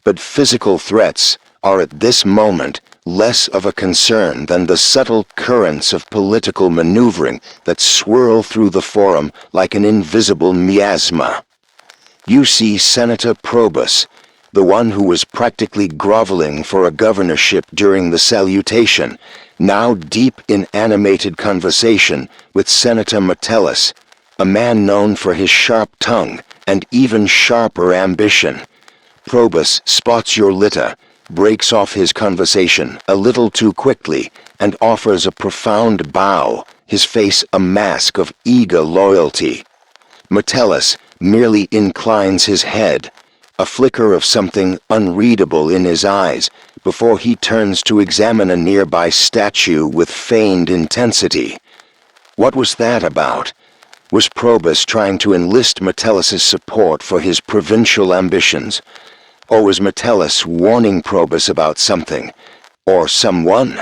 But physical threats are at this moment less of a concern than the subtle currents of political maneuvering that swirl through the forum like an invisible miasma. You see Senator Probus, the one who was practically groveling for a governorship during the salutation, now deep in animated conversation with Senator Metellus, a man known for his sharp tongue and even sharper ambition. Probus spots your litter, breaks off his conversation a little too quickly, and offers a profound bow, his face a mask of eager loyalty. Metellus merely inclines his head, a flicker of something unreadable in his eyes, before he turns to examine a nearby statue with feigned intensity. What was that about? Was Probus trying to enlist Metellus's support for his provincial ambitions? Or was Metellus warning Probus about something, or someone?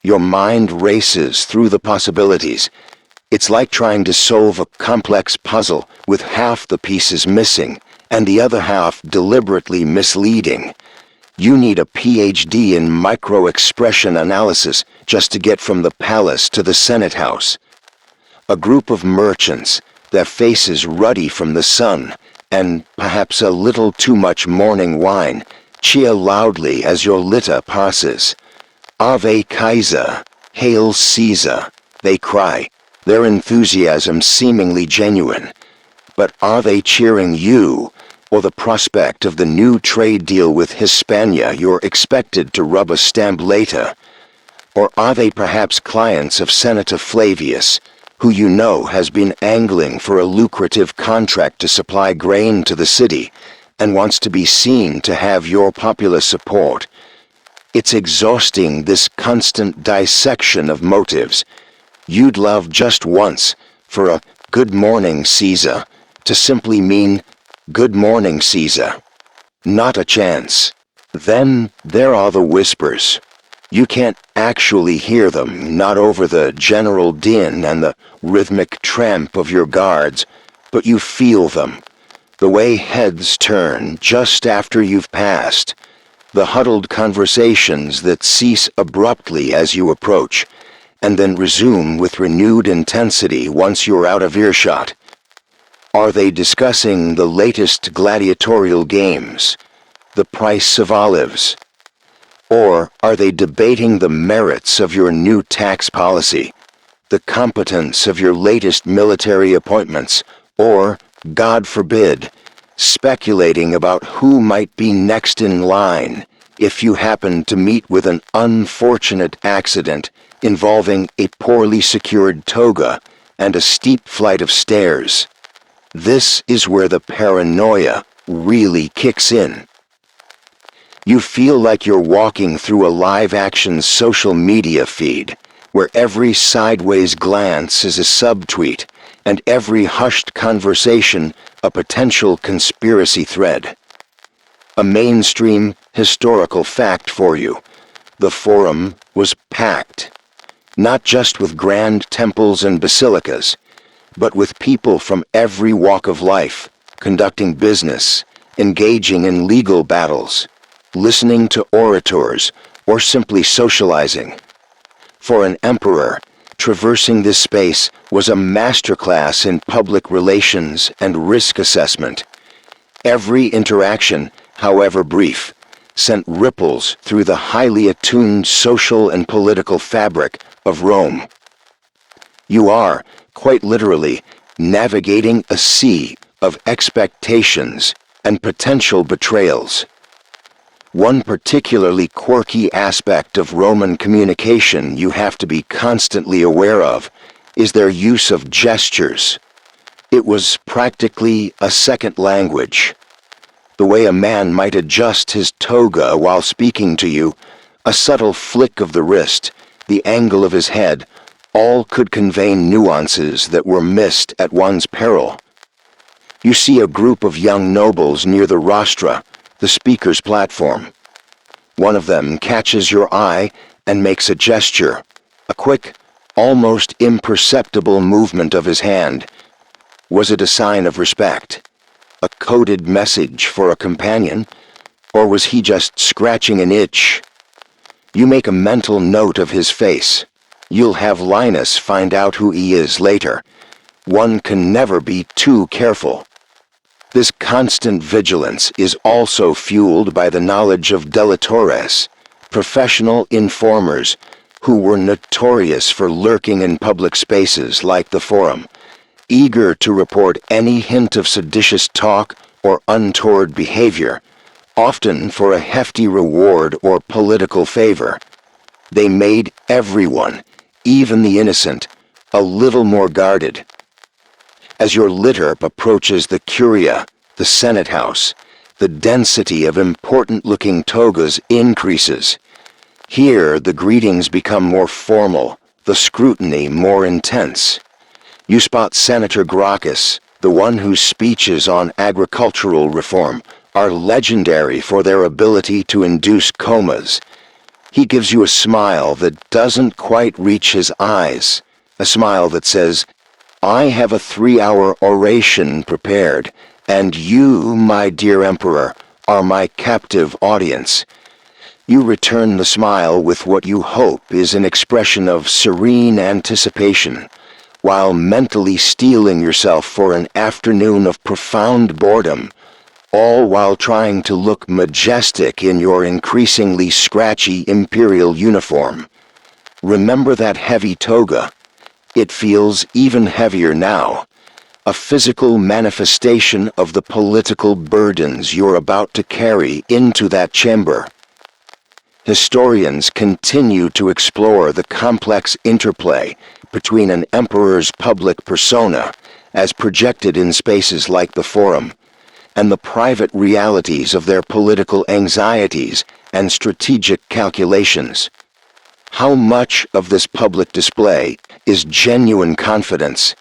Your mind races through the possibilities. It's like trying to solve a complex puzzle with half the pieces missing, and the other half deliberately misleading. You need a PhD in micro-expression analysis just to get from the palace to the Senate House. A group of merchants, their faces ruddy from the sun, and perhaps a little too much morning wine, cheer loudly as your litter passes. Ave Kaiser, Hail Caesar, they cry, their enthusiasm seemingly genuine. But are they cheering you, or the prospect of the new trade deal with Hispania you're expected to rub a stamp later? Or are they perhaps clients of Senator Flavius, who you know has been angling for a lucrative contract to supply grain to the city, and wants to be seen to have your popular support? It's exhausting, this constant dissection of motives. You'd love just once for a "Good morning, Caesar" to simply mean "Good morning, Caesar." Not a chance. Then there are the whispers. You can't actually hear them, not over the general din and the rhythmic tramp of your guards, but you feel them. The way heads turn just after you've passed. The huddled conversations that cease abruptly as you approach, and then resume with renewed intensity once you're out of earshot. Are they discussing the latest gladiatorial games, the price of olives? Or are they debating the merits of your new tax policy, the competence of your latest military appointments, or, God forbid, speculating about who might be next in line if you happen to meet with an unfortunate accident involving a poorly secured toga and a steep flight of stairs? This is where the paranoia really kicks in. You feel like you're walking through a live-action social media feed, where every sideways glance is a subtweet, and every hushed conversation a potential conspiracy thread. A mainstream historical fact for you: the Forum was packed, not just with grand temples and basilicas, but with people from every walk of life, conducting business, engaging in legal battles, listening to orators, or simply socializing. For an emperor, traversing this space was a masterclass in public relations and risk assessment. Every interaction, however brief, sent ripples through the highly attuned social and political fabric of Rome. You are, quite literally, navigating a sea of expectations and potential betrayals. One particularly quirky aspect of Roman communication you have to be constantly aware of is their use of gestures. It was practically a second language. The way a man might adjust his toga while speaking to you, a subtle flick of the wrist, the angle of his head, all could convey nuances that were missed at one's peril. You see a group of young nobles near the rostra, the speaker's platform. One of them catches your eye and makes a gesture, a quick, almost imperceptible movement of his hand. Was it a sign of respect? A coded message for a companion? Or was he just scratching an itch? You make a mental note of his face. You'll have Linus find out who he is later. One can never be too careful. This constant vigilance is also fueled by the knowledge of delatores, professional informers who were notorious for lurking in public spaces like the Forum, eager to report any hint of seditious talk or untoward behavior, often for a hefty reward or political favor. They made everyone, even the innocent, a little more guarded. As your litter approaches the Curia, the Senate House, the density of important-looking togas increases. Here, the greetings become more formal, the scrutiny more intense. You spot Senator Gracchus, the one whose speeches on agricultural reform are legendary for their ability to induce comas. He gives you a smile that doesn't quite reach his eyes, a smile that says, "I have a 3-hour oration prepared, and you, my dear Emperor, are my captive audience." You return the smile with what you hope is an expression of serene anticipation, while mentally steeling yourself for an afternoon of profound boredom, all while trying to look majestic in your increasingly scratchy imperial uniform. Remember that heavy toga? It feels even heavier now, a physical manifestation of the political burdens you're about to carry into that chamber. Historians continue to explore the complex interplay between an emperor's public persona, as projected in spaces like the Forum, and the private realities of their political anxieties and strategic calculations. How much of this public display is genuine confidence,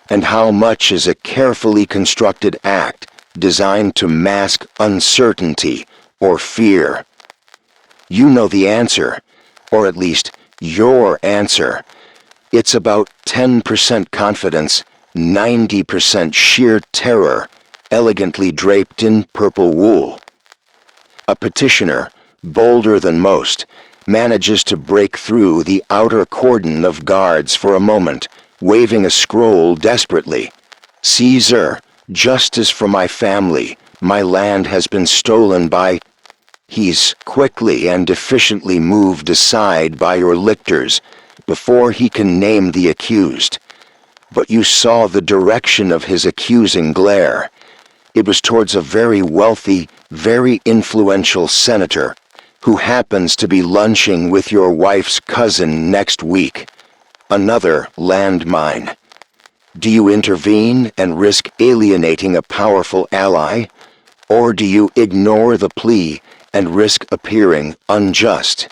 and how much is a carefully constructed act designed to mask uncertainty or fear? You know the answer, or at least your answer. It's about 10% confidence, 90% sheer terror, elegantly draped in purple wool. A petitioner, bolder than most, manages to break through the outer cordon of guards for a moment, waving a scroll desperately. "Caesar, justice for my family. My land has been stolen by..." He's quickly and efficiently moved aside by your lictors before he can name the accused. But you saw the direction of his accusing glare. It was towards a very wealthy, very influential senator who happens to be lunching with your wife's cousin next week. Another landmine. Do you intervene and risk alienating a powerful ally? Or do you ignore the plea and risk appearing unjust?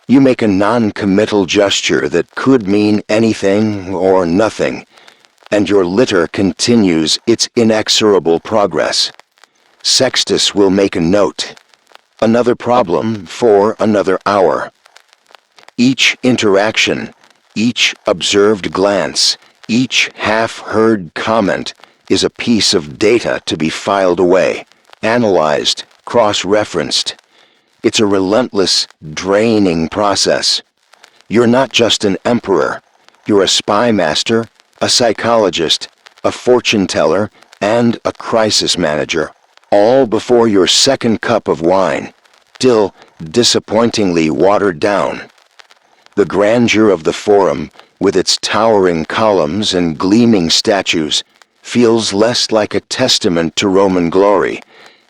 You make a non-committal gesture that could mean anything or nothing. and your litter continues its inexorable progress. Sextus will make a note. Another problem for another hour. Each interaction, each observed glance, each half-heard comment is a piece of data to be filed away, analyzed, cross-referenced. It's a relentless, draining process. You're not just an emperor. You're a spy master, a psychologist, a fortune teller, and a crisis manager, all before your second cup of wine, still disappointingly watered down. The grandeur of the Forum, with its towering columns and gleaming statues, feels less like a testament to Roman glory,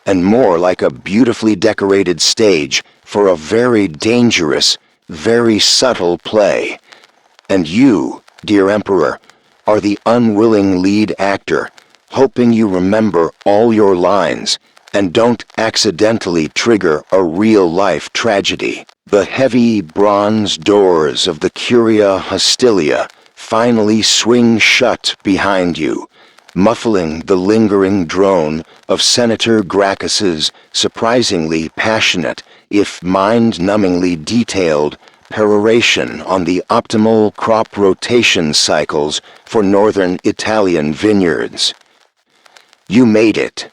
and more like a beautifully decorated stage for a very dangerous, very subtle play. And you, dear Emperor, are the unwilling lead actor, hoping you remember all your lines and don't accidentally trigger a real-life tragedy. The heavy bronze doors of the Curia Hostilia finally swing shut behind you, muffling the lingering drone of Senator Gracchus's surprisingly passionate, if mind-numbingly detailed, peroration on the optimal crop rotation cycles for northern Italian vineyards. You made it.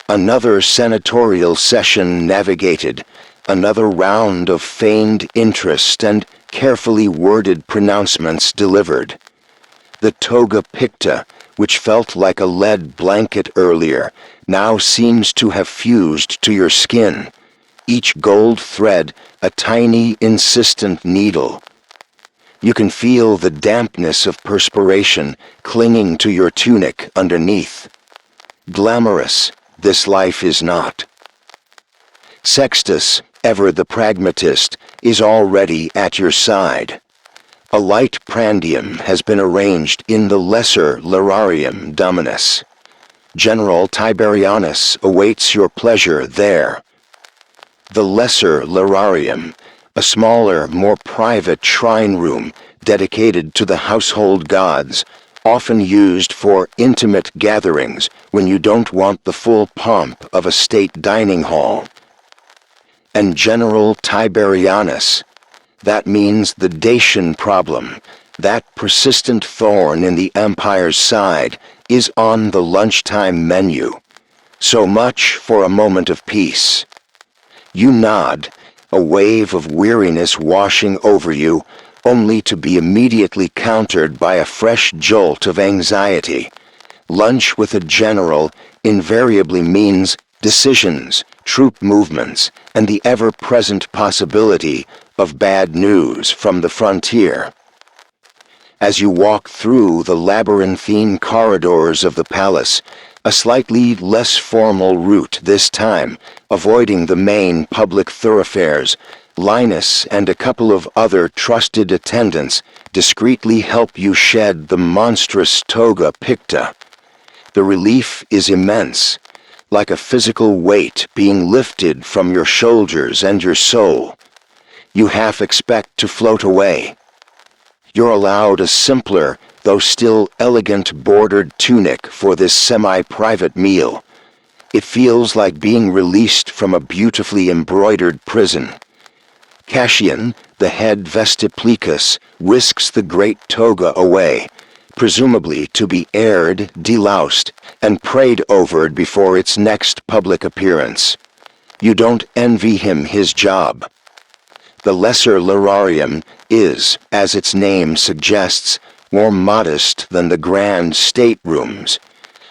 Another senatorial session navigated, another round of feigned interest and carefully worded pronouncements delivered. The toga picta, which felt like a lead blanket earlier, now seems to have fused to your skin, each gold thread a tiny, insistent needle. You can feel the dampness of perspiration clinging to your tunic underneath. Glamorous, this life is not. Sextus, ever the pragmatist, is already at your side. A light prandium has been arranged in the lesser Lararium Dominus. General Tiberianus awaits your pleasure there. The lesser Lararium, a smaller, more private shrine room dedicated to the household gods, often used for intimate gatherings when you don't want the full pomp of a state dining hall. And General Tiberianus, that means the Dacian problem, that persistent thorn in the empire's side, is on the lunchtime menu. So much for a moment of peace. You nod, a wave of weariness washing over you, only to be immediately countered by a fresh jolt of anxiety. Lunch with a general invariably means decisions, troop movements, and the ever-present possibility of bad news from the frontier. As you walk through the labyrinthine corridors of the palace, a slightly less formal route this time, avoiding the main public thoroughfares, Linus and a couple of other trusted attendants discreetly help you shed the monstrous toga picta. The relief is immense, like a physical weight being lifted from your shoulders and your soul. You half expect to float away. You're allowed a simpler, though still elegant bordered tunic for this semi-private meal. It feels like being released from a beautifully embroidered prison. Cassian, the head Vestiplicus, whisks the great toga away, presumably to be aired, deloused, and prayed over before its next public appearance. You don't envy him his job. The lesser Lararium is, as its name suggests, more modest than the grand staterooms.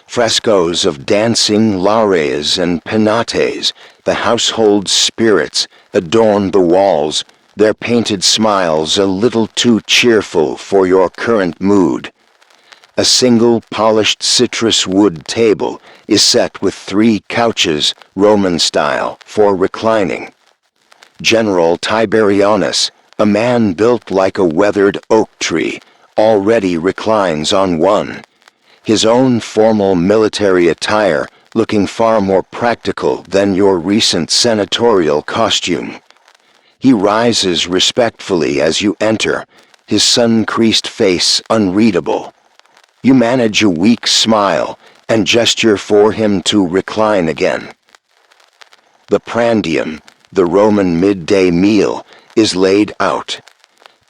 Frescoes of dancing lares and penates, the household spirits, adorn the walls, their painted smiles a little too cheerful for your current mood. A single polished citrus wood table is set with 3 couches, Roman style, for reclining. General Tiberianus, a man built like a weathered oak tree, already reclines on one. His own formal military attire looking far more practical than your recent senatorial costume. He rises respectfully as you enter, his sun-creased face unreadable. You manage a weak smile and gesture for him to recline again. The prandium, the Roman midday meal, is laid out.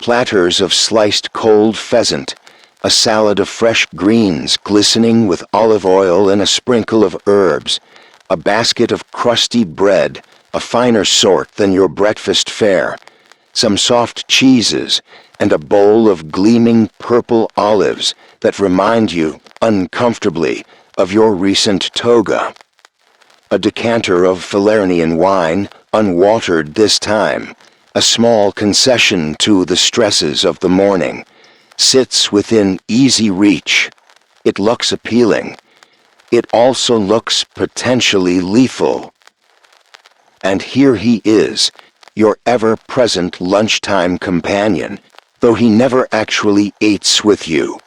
Platters of sliced cold pheasant, a salad of fresh greens glistening with olive oil and a sprinkle of herbs, a basket of crusty bread, a finer sort than your breakfast fare, some soft cheeses, and a bowl of gleaming purple olives that remind you, uncomfortably, of your recent toga. A decanter of Falernian wine, unwatered this time, a small concession to the stresses of the morning, sits within easy reach. It looks appealing. It also looks potentially lethal. And here he is, your ever-present lunchtime companion, though he never actually eats with you.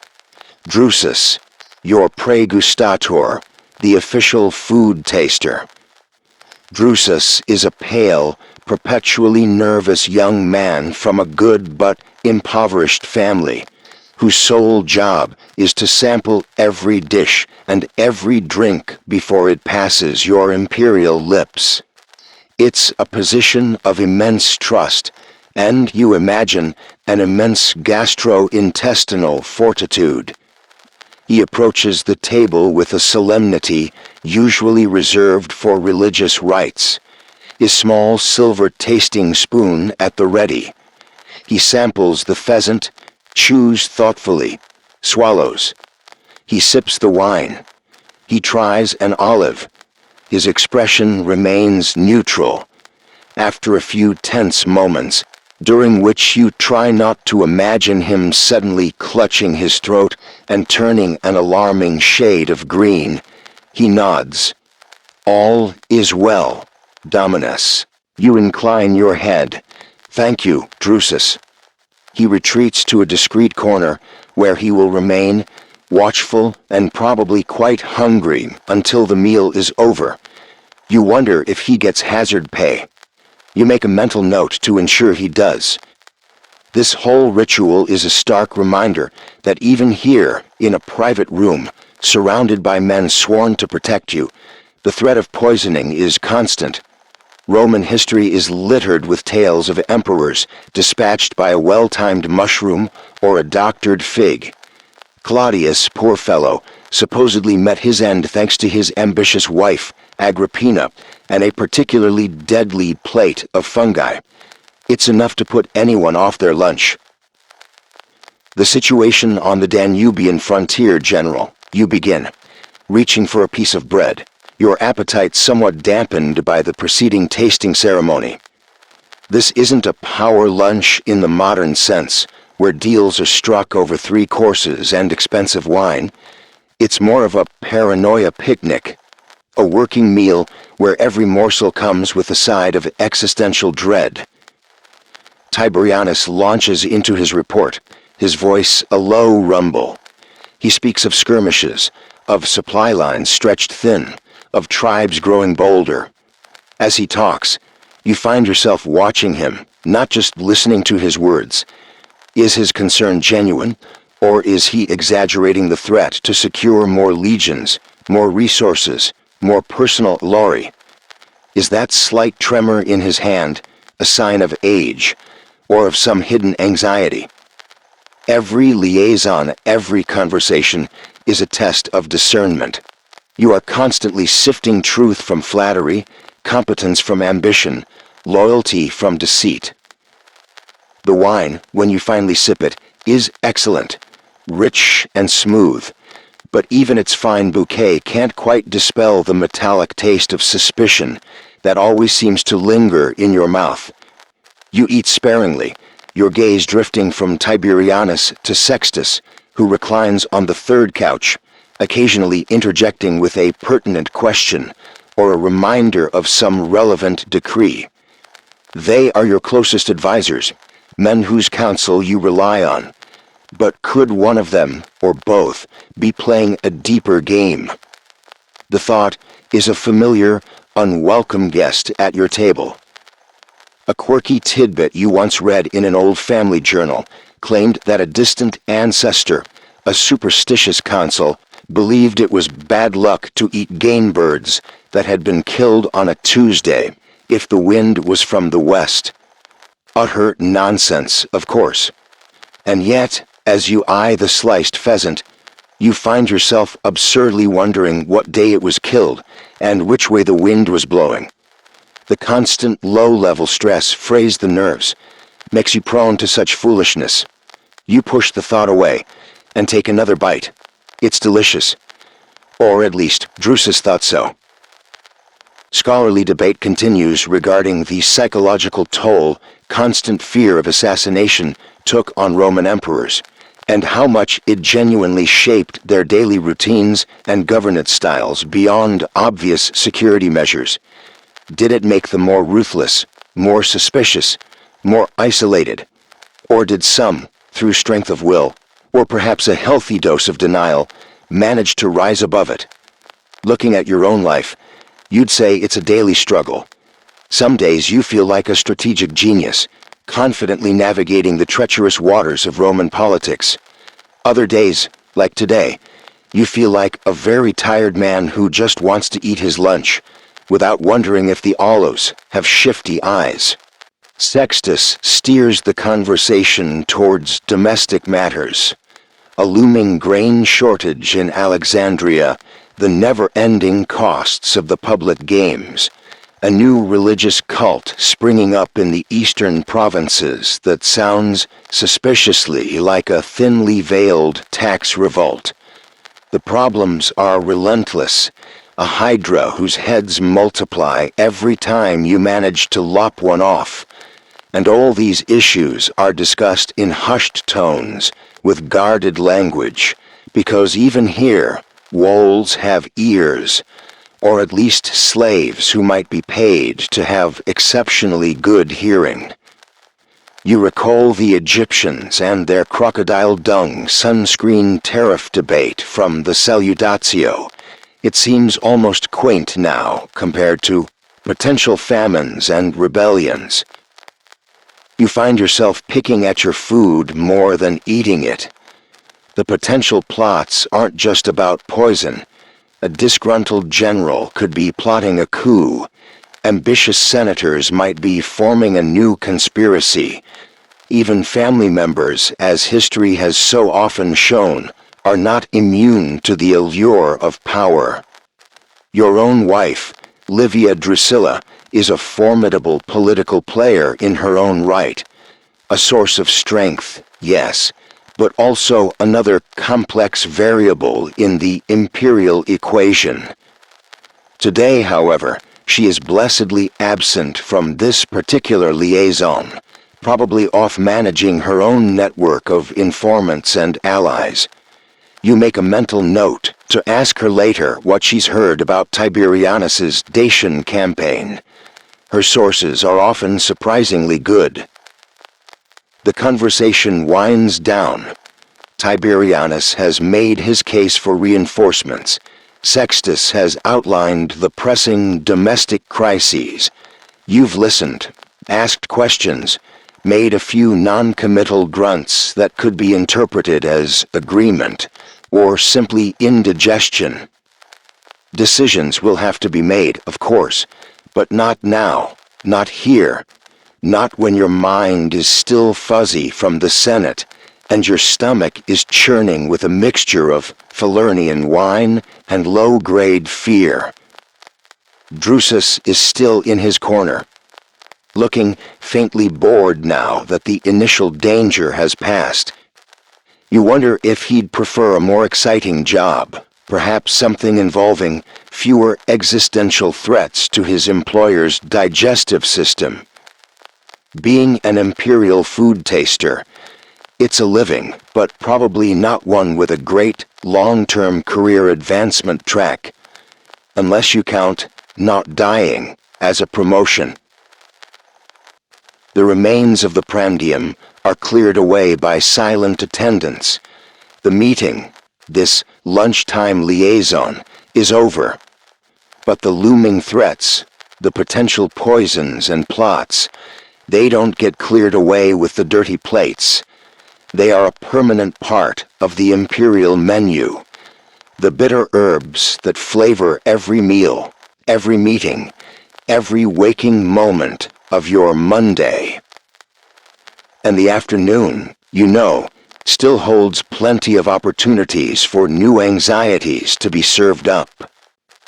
Drusus, your pregustator, the official food taster. Drusus is a pale, perpetually nervous young man from a good but impoverished family, whose sole job is to sample every dish and every drink before it passes your imperial lips. It's a position of immense trust, and, you imagine, an immense gastrointestinal fortitude. He approaches the table with a solemnity usually reserved for religious rites, his small silver tasting spoon at the ready. He samples the pheasant, chews thoughtfully, swallows. He sips the wine. He tries an olive. His expression remains neutral. After a few tense moments, during which you try not to imagine him suddenly clutching his throat and turning an alarming shade of green, he nods. All is well, Dominus. You incline your head. Thank you, Drusus. He retreats to a discreet corner, where he will remain, watchful and probably quite hungry until the meal is over. You wonder if he gets hazard pay. You make a mental note to ensure he does. This whole ritual is a stark reminder that even here, in a private room, surrounded by men sworn to protect you, the threat of poisoning is constant. Roman history is littered with tales of emperors dispatched by a well-timed mushroom or a doctored fig. Claudius, poor fellow, supposedly met his end thanks to his ambitious wife, Agrippina, and a particularly deadly plate of fungi. It's enough to put anyone off their lunch. The situation on the Danubian frontier, General. You begin, reaching for a piece of bread, your appetite somewhat dampened by the preceding tasting ceremony. This isn't a power lunch in the modern sense, where deals are struck over 3 courses and expensive wine. It's more of a paranoia picnic, a working meal where every morsel comes with a side of existential dread. Tiberianus launches into his report, his voice a low rumble. He speaks of skirmishes, of supply lines stretched thin, of tribes growing bolder. As he talks, you find yourself watching him, not just listening to his words. Is his concern genuine, or is he exaggerating the threat to secure more legions, more resources, more personal glory? Is that slight tremor in his hand a sign of age, or of some hidden anxiety? Every liaison, every conversation is a test of discernment. You are constantly sifting truth from flattery, competence from ambition, loyalty from deceit. The wine, when you finally sip it, is excellent, rich and smooth, but even its fine bouquet can't quite dispel the metallic taste of suspicion that always seems to linger in your mouth. You eat sparingly, your gaze drifting from Tiberianus to Sextus, who reclines on the third couch, occasionally interjecting with a pertinent question or a reminder of some relevant decree. They are your closest advisors, men whose counsel you rely on. But could one of them, or both, be playing a deeper game? The thought is a familiar, unwelcome guest at your table. A quirky tidbit you once read in an old family journal claimed that a distant ancestor, a superstitious consul, believed it was bad luck to eat game birds that had been killed on a Tuesday if the wind was from the west. Utter nonsense, of course. And yet, as you eye the sliced pheasant, you find yourself absurdly wondering what day it was killed and which way the wind was blowing. The constant low-level stress frays the nerves, makes you prone to such foolishness. You push the thought away and take another bite. It's delicious. Or at least, Drusus thought so. Scholarly debate continues regarding the psychological toll constant fear of assassination took on Roman emperors, and how much it genuinely shaped their daily routines and governance styles beyond obvious security measures. Did it make them more ruthless, more suspicious, more isolated? Or did some, through strength of will, or perhaps a healthy dose of denial, manage to rise above it? Looking at your own life, you'd say it's a daily struggle. Some days you feel like a strategic genius, confidently navigating the treacherous waters of Roman politics. Other days, like today, you feel like a very tired man who just wants to eat his lunch, without wondering if the Aulos have shifty eyes. Sextus steers the conversation towards domestic matters. A looming grain shortage in Alexandria, the never-ending costs of the public games, a new religious cult springing up in the eastern provinces that sounds suspiciously like a thinly veiled tax revolt. The problems are relentless, a hydra whose heads multiply every time you manage to lop one off. And all these issues are discussed in hushed tones, with guarded language, because even here, walls have ears, or at least slaves who might be paid to have exceptionally good hearing. You recall the Egyptians and their crocodile dung sunscreen tariff debate from the Saludatio. It seems almost quaint now compared to potential famines and rebellions. You find yourself picking at your food more than eating it. The potential plots aren't just about poison. A disgruntled general could be plotting a coup. Ambitious senators might be forming a new conspiracy. Even family members, as history has so often shown, are not immune to the allure of power. Your own wife, Livia Drusilla, is a formidable political player in her own right. A source of strength, yes, but also another complex variable in the imperial equation. Today, however, she is blessedly absent from this particular liaison, probably off managing her own network of informants and allies. You make a mental note to ask her later what she's heard about Tiberianus's Dacian campaign. Her sources are often surprisingly good. The conversation winds down. Tiberianus has made his case for reinforcements. Sextus has outlined the pressing domestic crises. You've listened, asked questions, made a few non-committal grunts that could be interpreted as agreement or simply indigestion. Decisions will have to be made, of course, but not now, not here, not when your mind is still fuzzy from the Senate and your stomach is churning with a mixture of Falernian wine and low-grade fear. Drusus is still in his corner, looking faintly bored now that the initial danger has passed. You wonder if he'd prefer a more exciting job, perhaps something involving fewer existential threats to his employer's digestive system. Being an imperial food taster, it's a living, but probably not one with a great long-term career advancement track, unless you count not dying as a promotion. The remains of the prandium are cleared away by silent attendants. The meeting, this lunchtime liaison, is over. But the looming threats, the potential poisons and plots, they don't get cleared away with the dirty plates. They are a permanent part of the imperial menu, the bitter herbs that flavor every meal, every meeting, every waking moment of your Monday. And the afternoon, still holds plenty of opportunities for new anxieties to be served up.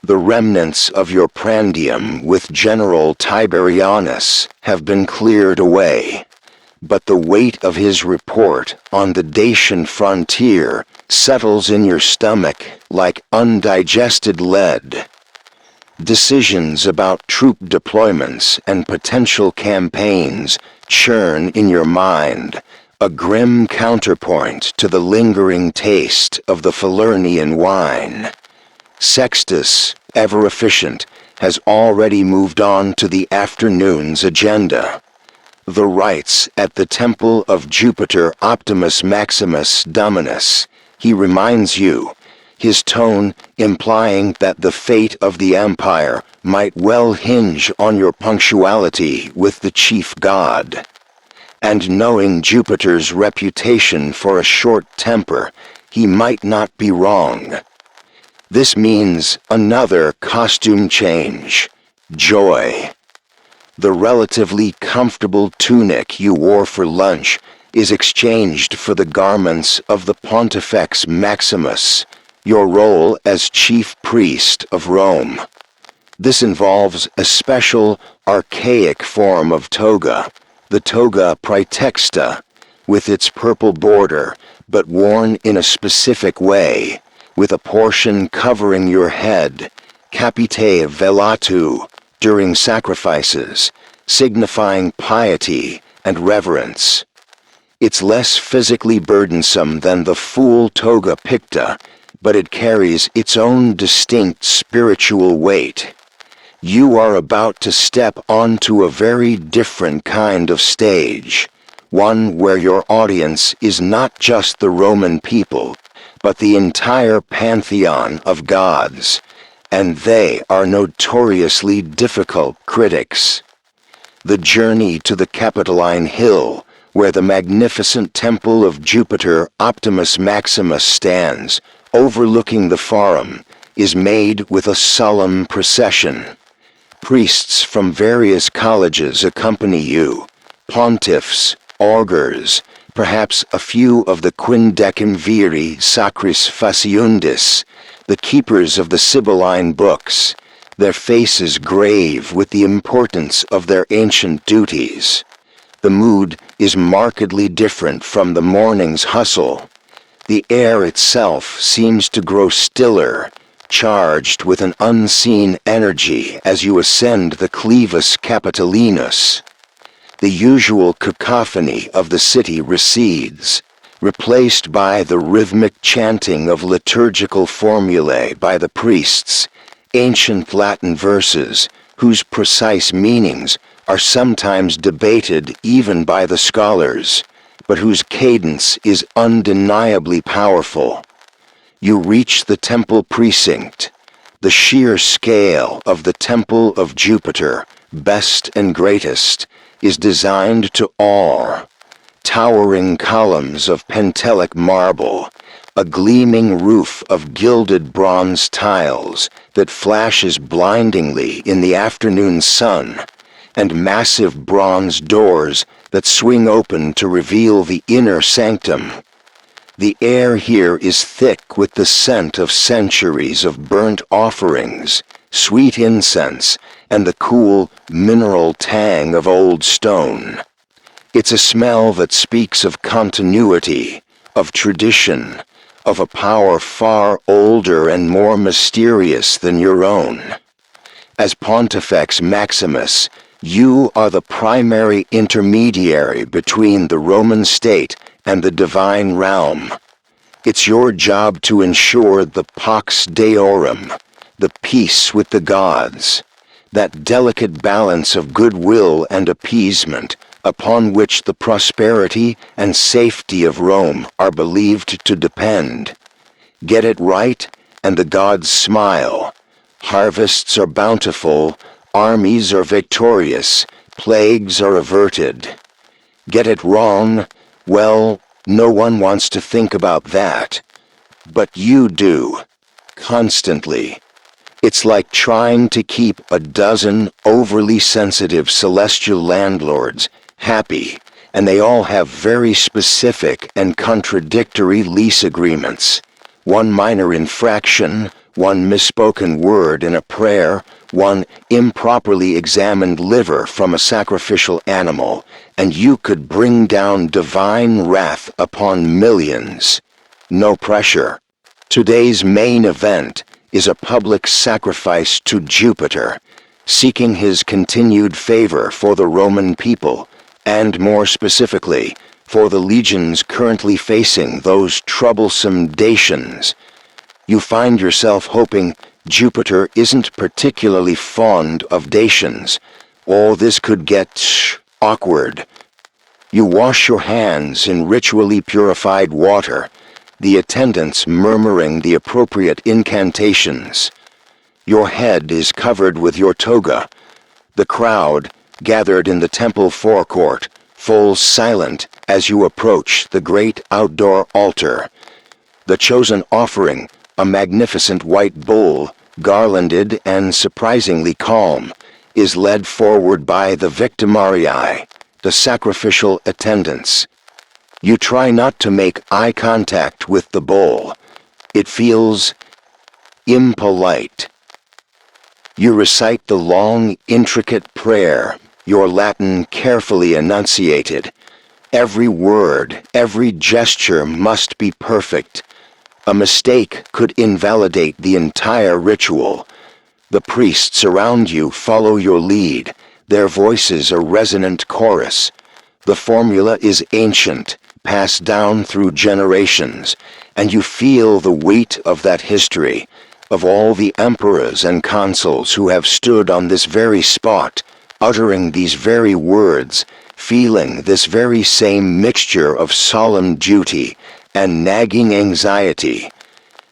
The remnants of your prandium with General Tiberianus have been cleared away, but the weight of his report on the Dacian frontier settles in your stomach like undigested lead. Decisions about troop deployments and potential campaigns churn in your mind, a grim counterpoint to the lingering taste of the Falernian wine. Sextus, ever efficient, has already moved on to the afternoon's agenda. The rites at the temple of Jupiter Optimus Maximus Dominus, he reminds you, his tone implying that the fate of the empire might well hinge on your punctuality with the chief god. And knowing Jupiter's reputation for a short temper, he might not be wrong. This means another costume change, joy. The relatively comfortable tunic you wore for lunch is exchanged for the garments of the Pontifex Maximus, your role as chief priest of Rome. This involves a special, archaic form of toga, the toga praetexta, with its purple border, but worn in a specific way, with a portion covering your head, capite velatu, during sacrifices, signifying piety and reverence. It's less physically burdensome than the full toga picta, but it carries its own distinct spiritual weight. You are about to step onto a very different kind of stage, one where your audience is not just the Roman people, but the entire pantheon of gods, and they are notoriously difficult critics. The journey to the Capitoline Hill, where the magnificent temple of Jupiter Optimus Maximus stands, overlooking the Forum, is made with a solemn procession. Priests from various colleges accompany you, pontiffs, augurs, perhaps a few of the Quindecimviri Sacris Faciundis, the keepers of the Sibylline books, their faces grave with the importance of their ancient duties. The mood is markedly different from the morning's hustle. The air itself seems to grow stiller, charged with an unseen energy as you ascend the Clivus Capitolinus. The usual cacophony of the city recedes, replaced by the rhythmic chanting of liturgical formulae by the priests, ancient Latin verses whose precise meanings are sometimes debated even by the scholars, but whose cadence is undeniably powerful. You reach the temple precinct. The sheer scale of the Temple of Jupiter, best and greatest, is designed to awe. Towering columns of Pentelic marble, a gleaming roof of gilded bronze tiles that flashes blindingly in the afternoon sun, and massive bronze doors that swing open to reveal the inner sanctum. The air here is thick with the scent of centuries of burnt offerings, sweet incense, and the cool, mineral tang of old stone. It's a smell that speaks of continuity, of tradition, of a power far older and more mysterious than your own. As Pontifex Maximus, you are the primary intermediary between the Roman state and the divine realm. It's your job to ensure the Pax Deorum, the peace with the gods, that delicate balance of goodwill and appeasement upon which the prosperity and safety of Rome are believed to depend. Get it right, and the gods smile. Harvests are bountiful, armies are victorious, plagues are averted. Get it wrong, well, No one wants to think about that. But you do. Constantly. It's like trying to keep a dozen overly sensitive celestial landlords happy, and they all have very specific and contradictory lease agreements. One minor infraction, one misspoken word in a prayer, one improperly examined liver from a sacrificial animal, and you could bring down divine wrath upon millions. No pressure. Today's main event is a public sacrifice to Jupiter, seeking his continued favor for the Roman people, and more specifically, for the legions currently facing those troublesome Dacians. You find yourself hoping Jupiter isn't particularly fond of Dacians, or this could get awkward. You wash your hands in ritually purified water, the attendants murmuring the appropriate incantations. Your head is covered with your toga. The crowd, gathered in the temple forecourt, falls silent as you approach the great outdoor altar. The chosen offering, a magnificent white bull, garlanded and surprisingly calm, is led forward by the victimarii, the sacrificial attendants. You try not to make eye contact with the bull. It feels impolite. You recite the long, intricate prayer, your Latin carefully enunciated. Every word, every gesture must be perfect. A mistake could invalidate the entire ritual. The priests around you follow your lead, their voices a resonant chorus. The formula is ancient, passed down through generations, and you feel the weight of that history, of all the emperors and consuls who have stood on this very spot, uttering these very words, feeling this very same mixture of solemn duty and nagging anxiety.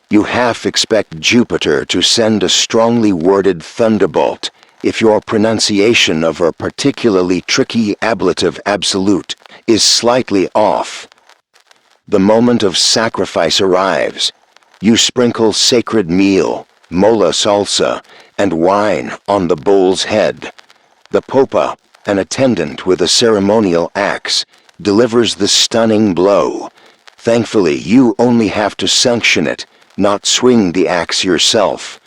You half expect Jupiter to send a strongly worded thunderbolt if your pronunciation of a particularly tricky ablative absolute is slightly off. The moment of sacrifice arrives. You sprinkle sacred meal, mola salsa, and wine on the bull's head. The popa, an attendant with a ceremonial axe, delivers the stunning blow. Thankfully, you only have to sanction it, not swing the axe yourself.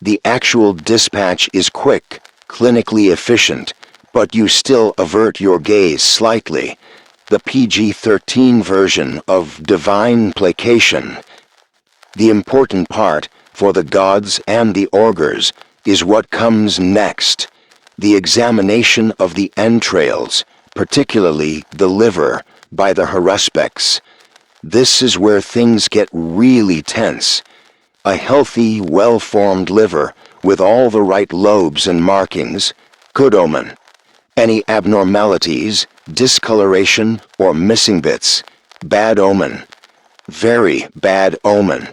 The actual dispatch is quick, clinically efficient, but you still avert your gaze slightly. The PG-13 version of divine placation. The important part, for the gods and the augurs, is what comes next. The examination of the entrails, particularly the liver, by the haruspex. This is where things get really tense. A healthy, well-formed liver, with all the right lobes and markings, good omen. Any abnormalities, discoloration, or missing bits, bad omen. Very bad omen.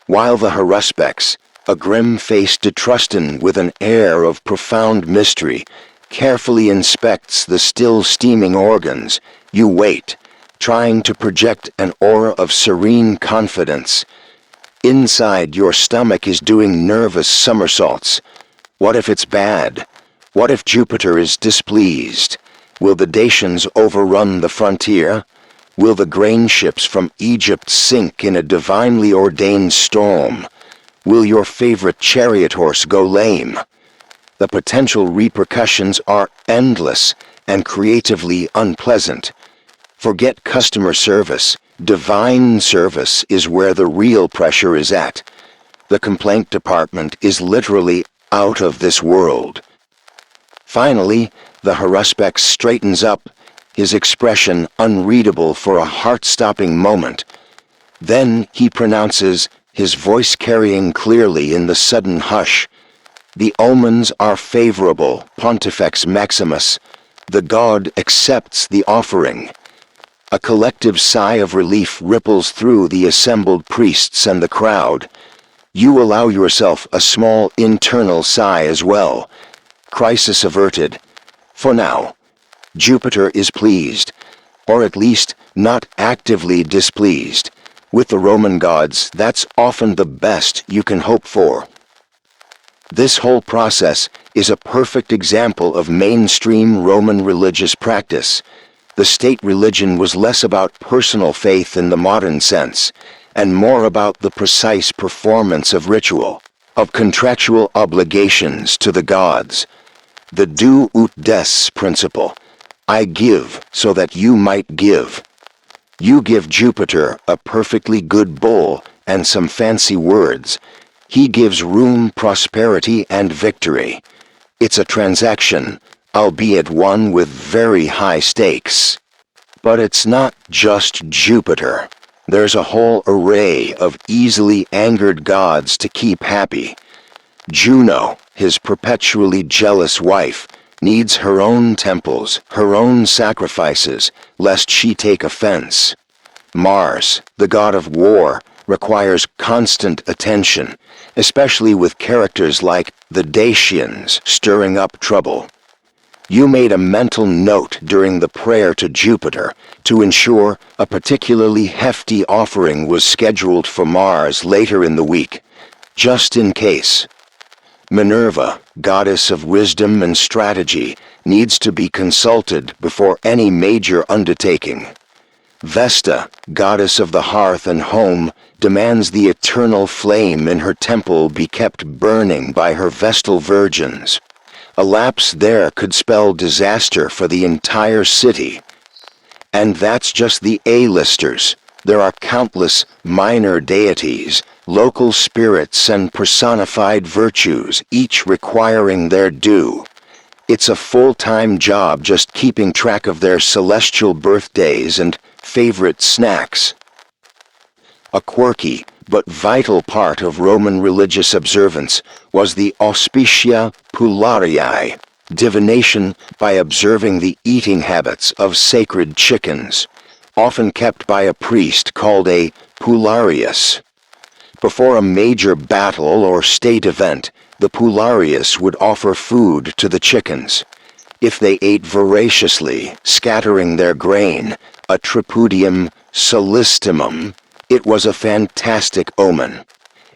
While the haruspex, a grim-faced Etruscan with an air of profound mystery, carefully inspects the still steaming organs, you wait, trying to project an aura of serene confidence. Inside, your stomach is doing nervous somersaults. What if it's bad? What if Jupiter is displeased? Will the Dacians overrun the frontier? Will the grain ships from Egypt sink in a divinely ordained storm? Will your favorite chariot horse go lame? The potential repercussions are endless and creatively unpleasant. Forget customer service. Divine service is where the real pressure is at. The complaint department is literally out of this world. Finally, the haruspex straightens up, his expression unreadable for a heart-stopping moment. Then he pronounces, his voice carrying clearly in the sudden hush, "The omens are favorable, Pontifex Maximus. The god accepts the offering." A collective sigh of relief ripples through the assembled priests and the crowd. You allow yourself a small internal sigh as well. Crisis averted. For now. Jupiter is pleased. or at least not actively displeased. With the Roman gods, that's often the best you can hope for. This whole process is a perfect example of mainstream Roman religious practice. The state religion was less about personal faith in the modern sense, and more about the precise performance of ritual, of contractual obligations to the gods. The do ut des principle. I give so that you might give. You give Jupiter a perfectly good bull and some fancy words. He gives room, prosperity, and victory. It's a transaction, albeit one with very high stakes. But it's not just Jupiter. There's a whole array of easily angered gods to keep happy. Juno, his perpetually jealous wife, needs her own temples, her own sacrifices, lest she take offense. Mars, the god of war, requires constant attention, especially with characters like the Dacians stirring up trouble. You made a mental note during the prayer to Jupiter to ensure a particularly hefty offering was scheduled for Mars later in the week, just in case. Minerva, goddess of wisdom and strategy, needs to be consulted before any major undertaking. Vesta, goddess of the hearth and home, demands the eternal flame in her temple be kept burning by her Vestal virgins. A lapse there could spell disaster for the entire city. And that's just the A-listers. There are countless minor deities, local spirits and personified virtues, each requiring their due. It's a full-time job just keeping track of their celestial birthdays and favorite snacks. A quirky but vital part of Roman religious observance was the auspicia pulariae, divination by observing the eating habits of sacred chickens, often kept by a priest called a pularius. Before a major battle or state event, the pularius would offer food to the chickens. If they ate voraciously, scattering their grain, a tripudium solistimum, it was a fantastic omen.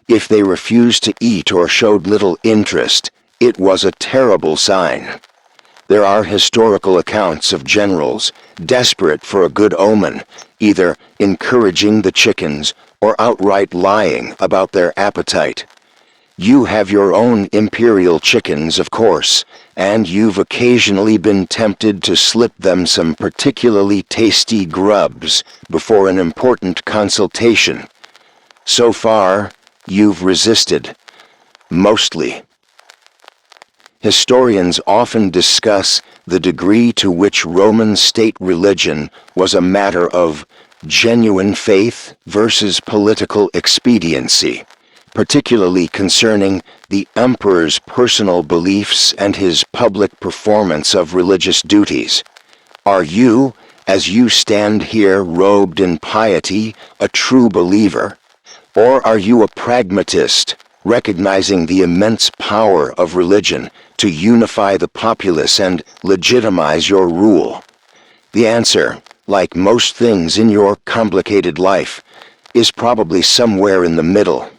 If they refused to eat or showed little interest, it was a terrible sign. There are historical accounts of generals, desperate for a good omen, either encouraging the chickens or outright lying about their appetite. You have your own imperial chickens, of course, and you've occasionally been tempted to slip them some particularly tasty grubs before an important consultation. So far, you've resisted. Mostly. Historians often discuss the degree to which Roman state religion was a matter of genuine faith versus political expediency, particularly concerning the emperor's personal beliefs and his public performance of religious duties. Are you, as you stand here robed in piety, a true believer? Or are you a pragmatist, recognizing the immense power of religion to unify the populace and legitimize your rule? The answer, like most things in your complicated life, is probably somewhere in the middle.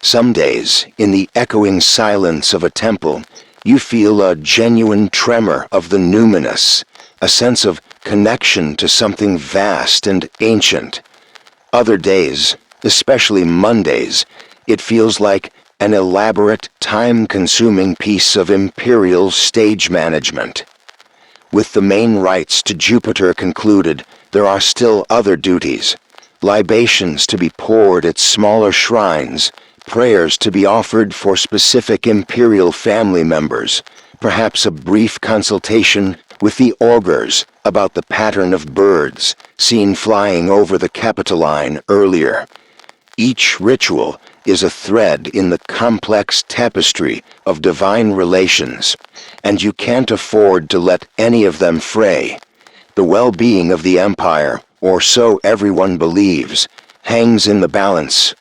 Some days, in the echoing silence of a temple, you feel a genuine tremor of the numinous, a sense of connection to something vast and ancient. Other days, especially Mondays, it feels like an elaborate, time-consuming piece of imperial stage management. With the main rites to Jupiter concluded, there are still other duties, libations to be poured at smaller shrines, prayers to be offered for specific imperial family members, perhaps a brief consultation with the augurs about the pattern of birds seen flying over the Capitoline earlier. Each ritual is a thread in the complex tapestry of divine relations, and you can't afford to let any of them fray. The well-being of the empire, or so everyone believes, hangs in the balance.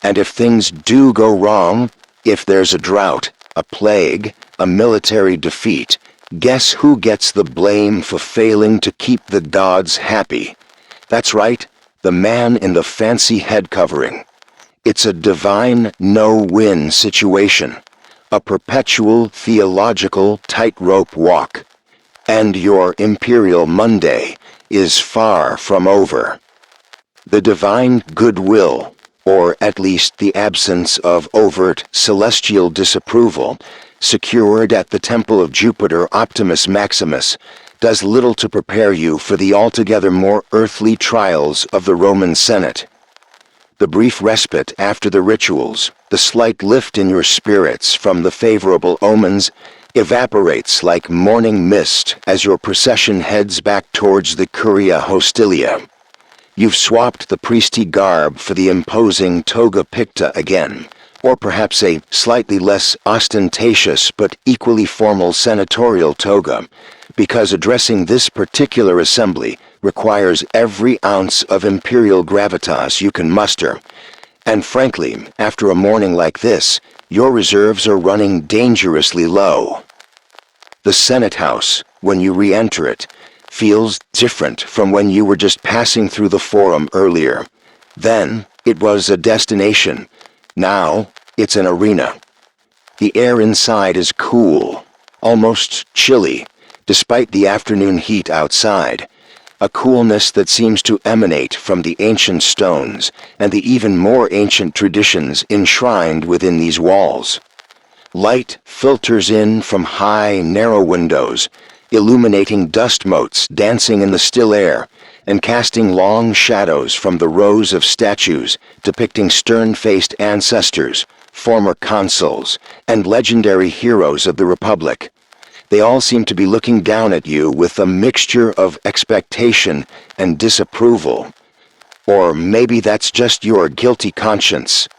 And if things do go wrong, if there's a drought, a plague, a military defeat, Guess who gets the blame for failing to keep the gods happy? That's right, the man in the fancy head covering. It's a divine no-win situation, a perpetual theological tightrope walk. And your Imperial Monday is far from over. The divine goodwill, or at least the absence of overt celestial disapproval, secured at the temple of Jupiter Optimus Maximus, does little to prepare you for the altogether more earthly trials of the Roman Senate. The brief respite after the rituals, the slight lift in your spirits from the favorable omens, evaporates like morning mist as your procession heads back towards the Curia Hostilia. You've swapped the priestly garb for the imposing toga picta again, or perhaps a slightly less ostentatious but equally formal senatorial toga, because addressing this particular assembly requires every ounce of imperial gravitas you can muster. And frankly, after a morning like this, your reserves are running dangerously low. The Senate House, when you re-enter it, feels different from when you were just passing through the Forum earlier. Then, it was a destination. Now, it's an arena. The air inside is cool, almost chilly, despite the afternoon heat outside. A coolness that seems to emanate from the ancient stones and the even more ancient traditions enshrined within these walls. Light filters in from high, narrow windows, illuminating dust motes dancing in the still air and casting long shadows from the rows of statues depicting stern-faced ancestors, former consuls, and legendary heroes of the Republic. They all seem to be looking down at you with a mixture of expectation and disapproval. Or maybe that's just your guilty conscience.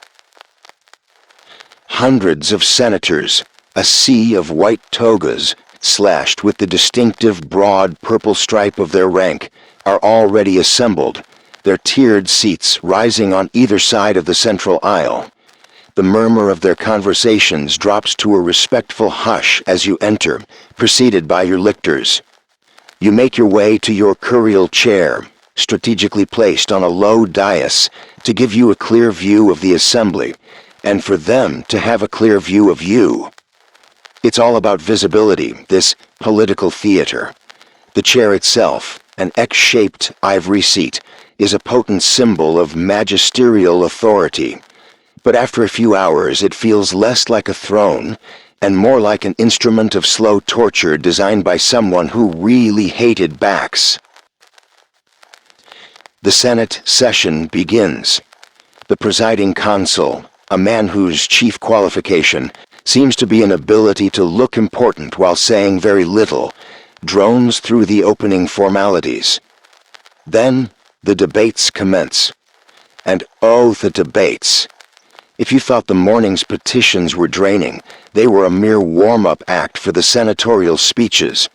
Hundreds of senators, a sea of white togas, slashed with the distinctive broad purple stripe of their rank, are already assembled, their tiered seats rising on either side of the central aisle. The murmur of their conversations drops to a respectful hush as you enter, preceded by your lictors. You make your way to your curial chair, strategically placed on a low dais to give you a clear view of the assembly, and for them to have a clear view of you. It's all about visibility, this political theater. The chair itself, an X-shaped ivory seat, is a potent symbol of magisterial authority. But after a few hours, it feels less like a throne and more like an instrument of slow torture designed by someone who really hated backs. The Senate session begins. The presiding consul, a man whose chief qualification seems to be an ability to look important while saying very little, drones through the opening formalities. Then, the debates commence. And oh, the debates! If you thought the morning's petitions were draining, they were a mere warm-up act for the senatorial speeches.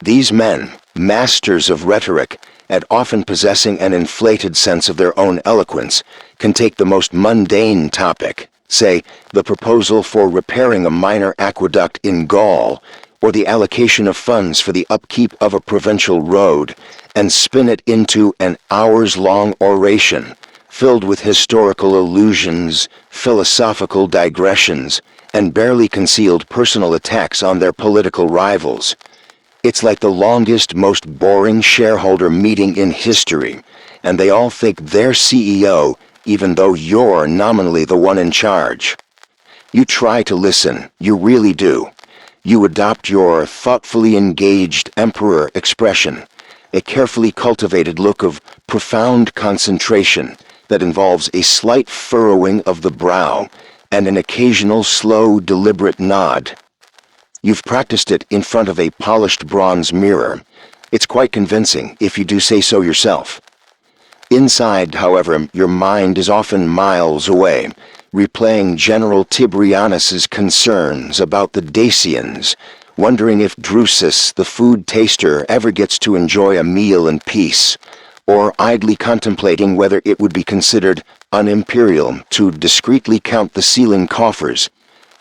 These men, masters of rhetoric, and often possessing an inflated sense of their own eloquence, can take the most mundane topic, say, the proposal for repairing a minor aqueduct in Gaul, or the allocation of funds for the upkeep of a provincial road, and spin it into an hours-long oration, filled with historical allusions, philosophical digressions, and barely concealed personal attacks on their political rivals. It's like the longest, most boring shareholder meeting in history, and they all think they're CEO, even though you're nominally the one in charge. You try to listen, you really do. You adopt your thoughtfully engaged emperor expression, a carefully cultivated look of profound concentration that involves a slight furrowing of the brow and an occasional slow, deliberate nod. You've practiced it in front of a polished bronze mirror. It's quite convincing, if you do say so yourself. Inside, however, your mind is often miles away, replaying General Tiberianus's concerns about the Dacians, wondering if Drusus, the food taster, ever gets to enjoy a meal in peace, or idly contemplating whether it would be considered un-imperial to discreetly count the ceiling coffers.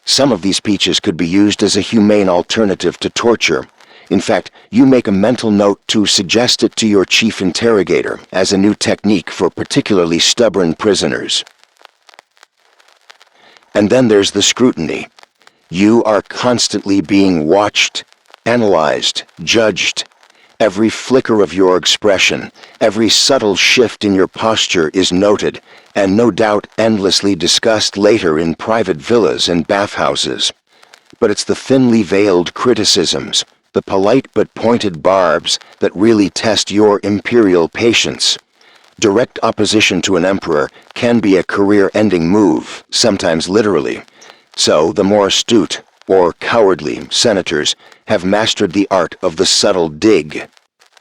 Some of these speeches could be used as a humane alternative to torture, In fact, you make a mental note to suggest it to your chief interrogator as a new technique for particularly stubborn prisoners. And then there's the scrutiny. You are constantly being watched, analyzed, judged. Every flicker of your expression, every subtle shift in your posture is noted, and no doubt endlessly discussed later in private villas and bathhouses. But it's the thinly veiled criticisms, the polite but pointed barbs, that really test your imperial patience. Direct opposition to an emperor can be a career-ending move, sometimes literally. So the more astute, or cowardly, senators have mastered the art of the subtle dig.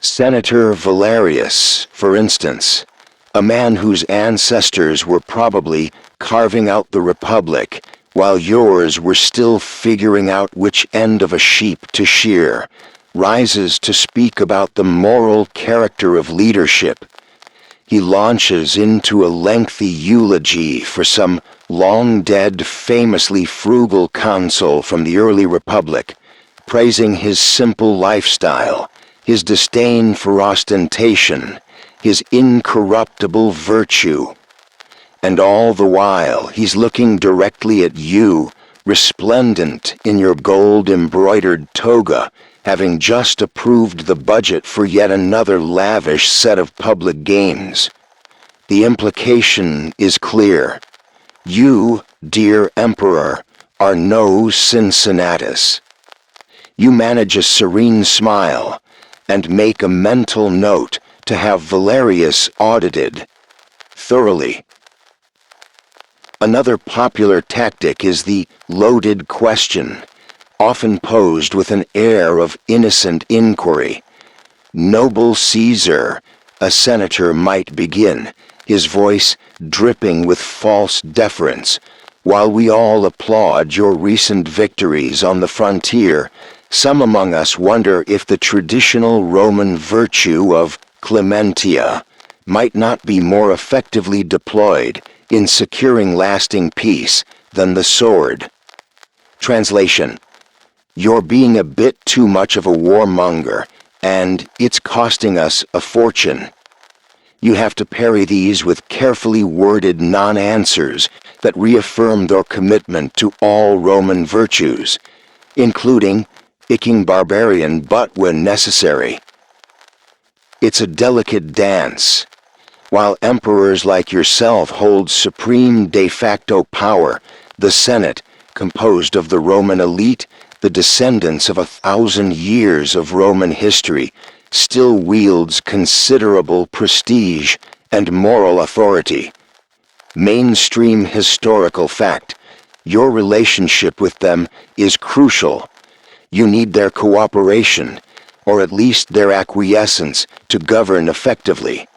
Senator Valerius, for instance, a man whose ancestors were probably carving out the Republic, while yours were still figuring out which end of a sheep to shear, rises to speak about the moral character of leadership. He launches into a lengthy eulogy for some long-dead, famously frugal consul from the early Republic, praising his simple lifestyle, his disdain for ostentation, his incorruptible virtue. And all the while, he's looking directly at you, resplendent in your gold-embroidered toga, having just approved the budget for yet another lavish set of public games. The implication is clear. You, dear Emperor, are no Cincinnatus. You manage a serene smile and make a mental note to have Valerius audited thoroughly. Another popular tactic is the loaded question, often posed with an air of innocent inquiry. "Noble Caesar," a senator might begin, his voice dripping with false deference. "While we all applaud your recent victories on the frontier, some among us wonder if the traditional Roman virtue of clementia might not be more effectively deployed in securing lasting peace than the sword." Translation: You're being a bit too much of a warmonger, and it's costing us a fortune. You have to parry these with carefully worded non-answers that reaffirm their commitment to all Roman virtues, including icking barbarian but when necessary. It's a delicate dance. While emperors like yourself hold supreme de facto power, the Senate, composed of the Roman elite, the descendants of 1,000 years of Roman history, still wields considerable prestige and moral authority. Mainstream historical fact: your relationship with them is crucial. You need their cooperation, or at least their acquiescence, to govern effectively.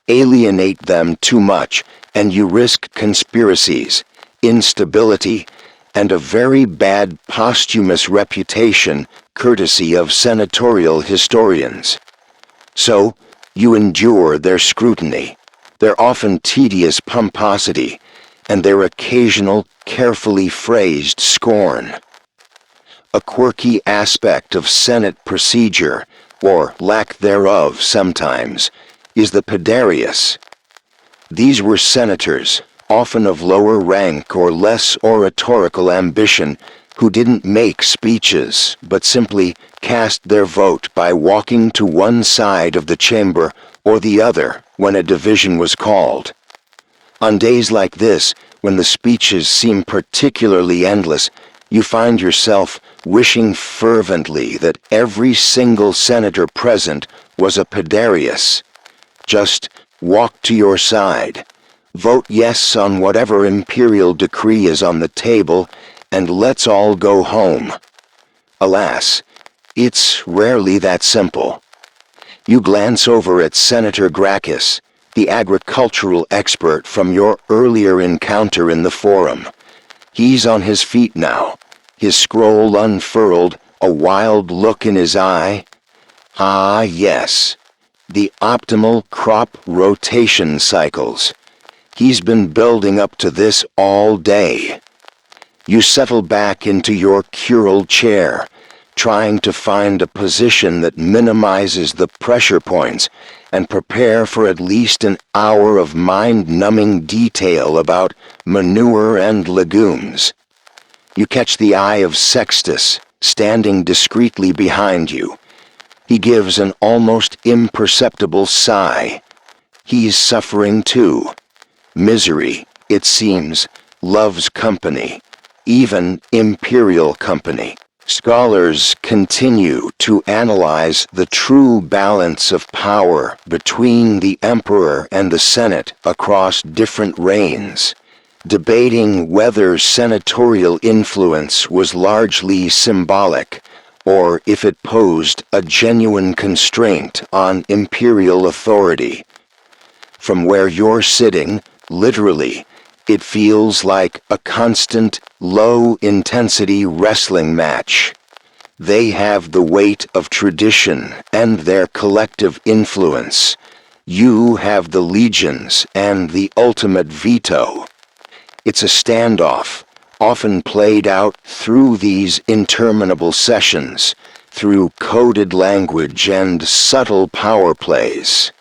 Alienate them too much, and you risk conspiracies, instability, and a very bad posthumous reputation courtesy of senatorial historians. So, you endure their scrutiny, their often tedious pomposity, and their occasional, carefully phrased scorn. A quirky aspect of Senate procedure, or lack thereof sometimes, is the pedarius. These were senators, often of lower rank or less oratorical ambition, who didn't make speeches, but simply cast their vote by walking to one side of the chamber or the other when a division was called. On days like this, when the speeches seem particularly endless, you find yourself wishing fervently that every single senator present was a pedarius. Just walk to your side, vote yes on whatever imperial decree is on the table, and let's all go home. Alas, it's rarely that simple. You glance over at Senator Gracchus, the agricultural expert from your earlier encounter in the forum. He's on his feet now, his scroll unfurled, a wild look in his eye. Ah, yes, the optimal crop rotation cycles. He's been building up to this all day. You settle back into your curule chair, trying to find a position that minimizes the pressure points and prepare for at least an hour of mind-numbing detail about manure and legumes. You catch the eye of Sextus, standing discreetly behind you. He gives an almost imperceptible sigh. He's suffering too. Misery, it seems, loves company, even imperial company. Scholars continue to analyze the true balance of power between the emperor and the Senate across different reigns, debating whether senatorial influence was largely symbolic or if it posed a genuine constraint on imperial authority. From where you're sitting, literally, it feels like a constant, low-intensity wrestling match. They have the weight of tradition and their collective influence. You have the legions and the ultimate veto. It's a standoff, often played out through these interminable sessions, through coded language and subtle power plays.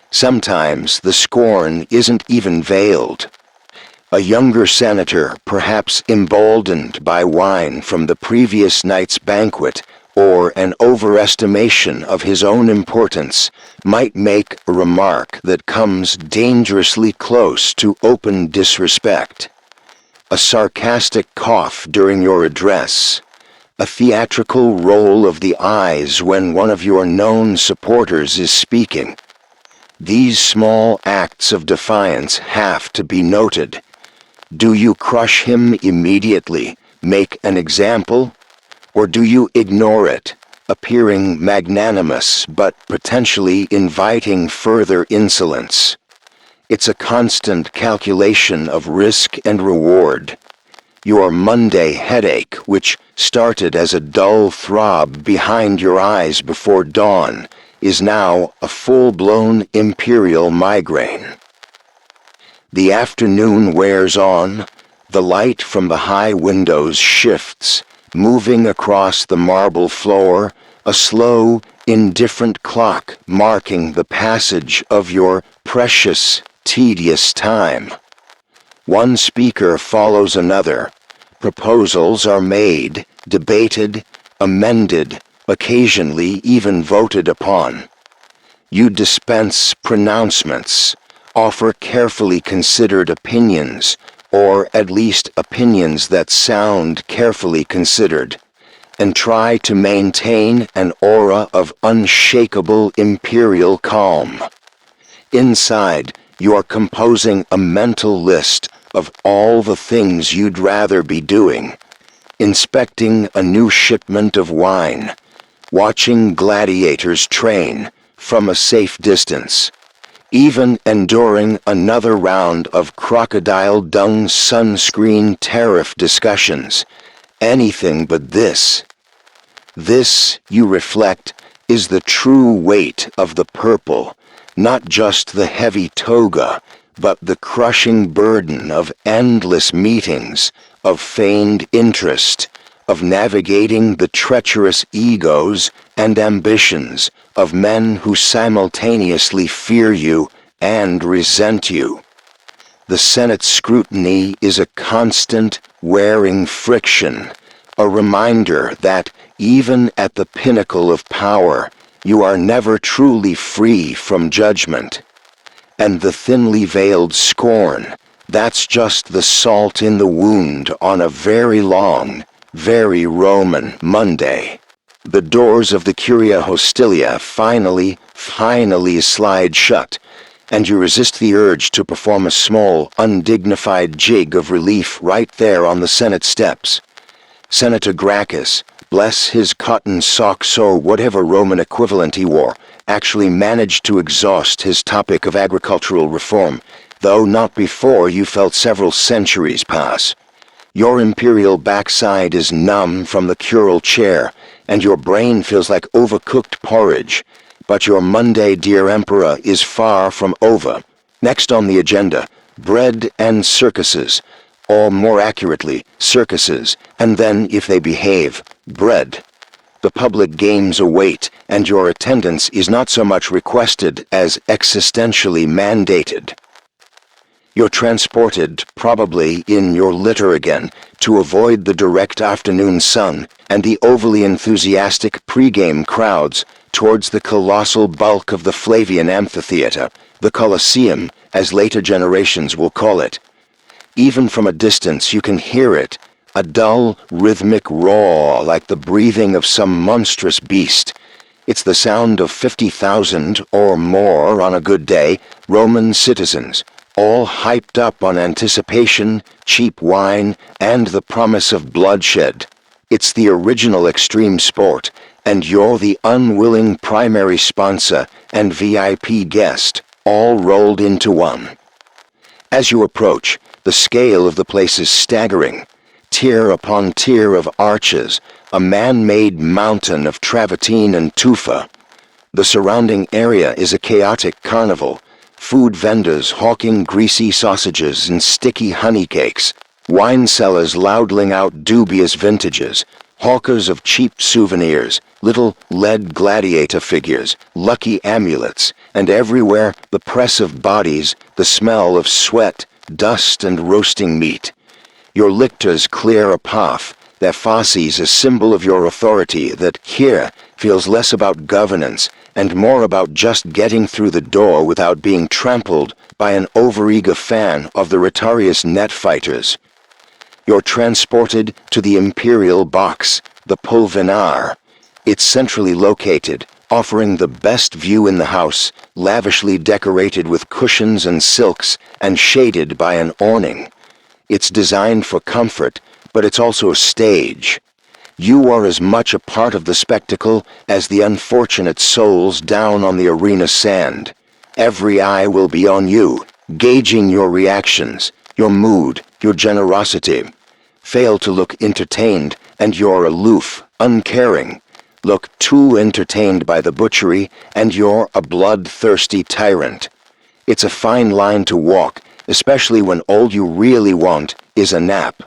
Sometimes the scorn isn't even veiled. A younger senator, perhaps emboldened by wine from the previous night's banquet, or an overestimation of his own importance, might make a remark that comes dangerously close to open disrespect. A sarcastic cough during your address, a theatrical roll of the eyes when one of your known supporters is speaking. These small acts of defiance have to be noted. Do you crush him immediately, make an example, or do you ignore it, appearing magnanimous but potentially inviting further insolence? It's a constant calculation of risk and reward. Your Monday headache, which started as a dull throb behind your eyes before dawn, is now a full-blown imperial migraine. The afternoon wears on, the light from the high windows shifts, moving across the marble floor, a slow, indifferent clock marking the passage of your precious, tedious time. One speaker follows another. Proposals are made, debated, amended, occasionally even voted upon. You dispense pronouncements, offer carefully considered opinions, or at least opinions that sound carefully considered, and try to maintain an aura of unshakable imperial calm. Inside, you're composing a mental list of all the things you'd rather be doing, inspecting a new shipment of wine, watching gladiators train from a safe distance, even enduring another round of crocodile dung sunscreen tariff discussions. Anything but this. This, you reflect, is the true weight of the purple, not just the heavy toga, but the crushing burden of endless meetings, of feigned interest, of navigating the treacherous egos and ambitions of men who simultaneously fear you and resent you. The Senate's scrutiny is a constant, wearing friction, a reminder that, even at the pinnacle of power, you are never truly free from judgment. And the thinly veiled scorn, that's just the salt in the wound on a very long, very Roman Monday. The doors of the Curia Hostilia finally slide shut, and you resist the urge to perform a small, undignified jig of relief right there on the Senate steps. Senator Gracchus, bless his cotton socks or whatever Roman equivalent he wore, actually managed to exhaust his topic of agricultural reform, though not before you felt several centuries pass. Your imperial backside is numb from the curule chair, and your brain feels like overcooked porridge. But your Monday, dear Emperor, is far from over. Next on the agenda, bread and circuses, or more accurately, circuses, and then, if they behave, bread. The public games await, and your attendance is not so much requested as existentially mandated. You're transported, probably in your litter again, to avoid the direct afternoon sun and the overly enthusiastic pre-game crowds towards the colossal bulk of the Flavian Amphitheater, the Colosseum, as later generations will call it. Even from a distance you can hear it, a dull, rhythmic roar like the breathing of some monstrous beast. It's the sound of 50,000 or more on a good day, Roman citizens, all hyped up on anticipation, cheap wine, and the promise of bloodshed. It's the original extreme sport, and you're the unwilling primary sponsor and VIP guest, all rolled into one. As you approach, the scale of the place is staggering. Tier upon tier of arches, a man-made mountain of travertine and tufa. The surrounding area is a chaotic carnival. Food vendors hawking greasy sausages and sticky honey cakes, wine sellers loudeling out dubious vintages, hawkers of cheap souvenirs, little lead gladiator figures, lucky amulets, and everywhere the press of bodies, the smell of sweat, dust, and roasting meat. Your lictors clear a path, their fasces a symbol of your authority that here feels less about governance and more about just getting through the door without being trampled by an overeager fan of the Rotarius net fighters. You're transported to the imperial box, the Pulvinar. It's centrally located, offering the best view in the house, lavishly decorated with cushions and silks and shaded by an awning. It's designed for comfort, but it's also a stage. You are as much a part of the spectacle as the unfortunate souls down on the arena sand. Every eye will be on you, gauging your reactions, your mood, your generosity. Fail to look entertained, and you're aloof, uncaring. Look too entertained by the butchery, and you're a bloodthirsty tyrant. It's a fine line to walk, especially when all you really want is a nap.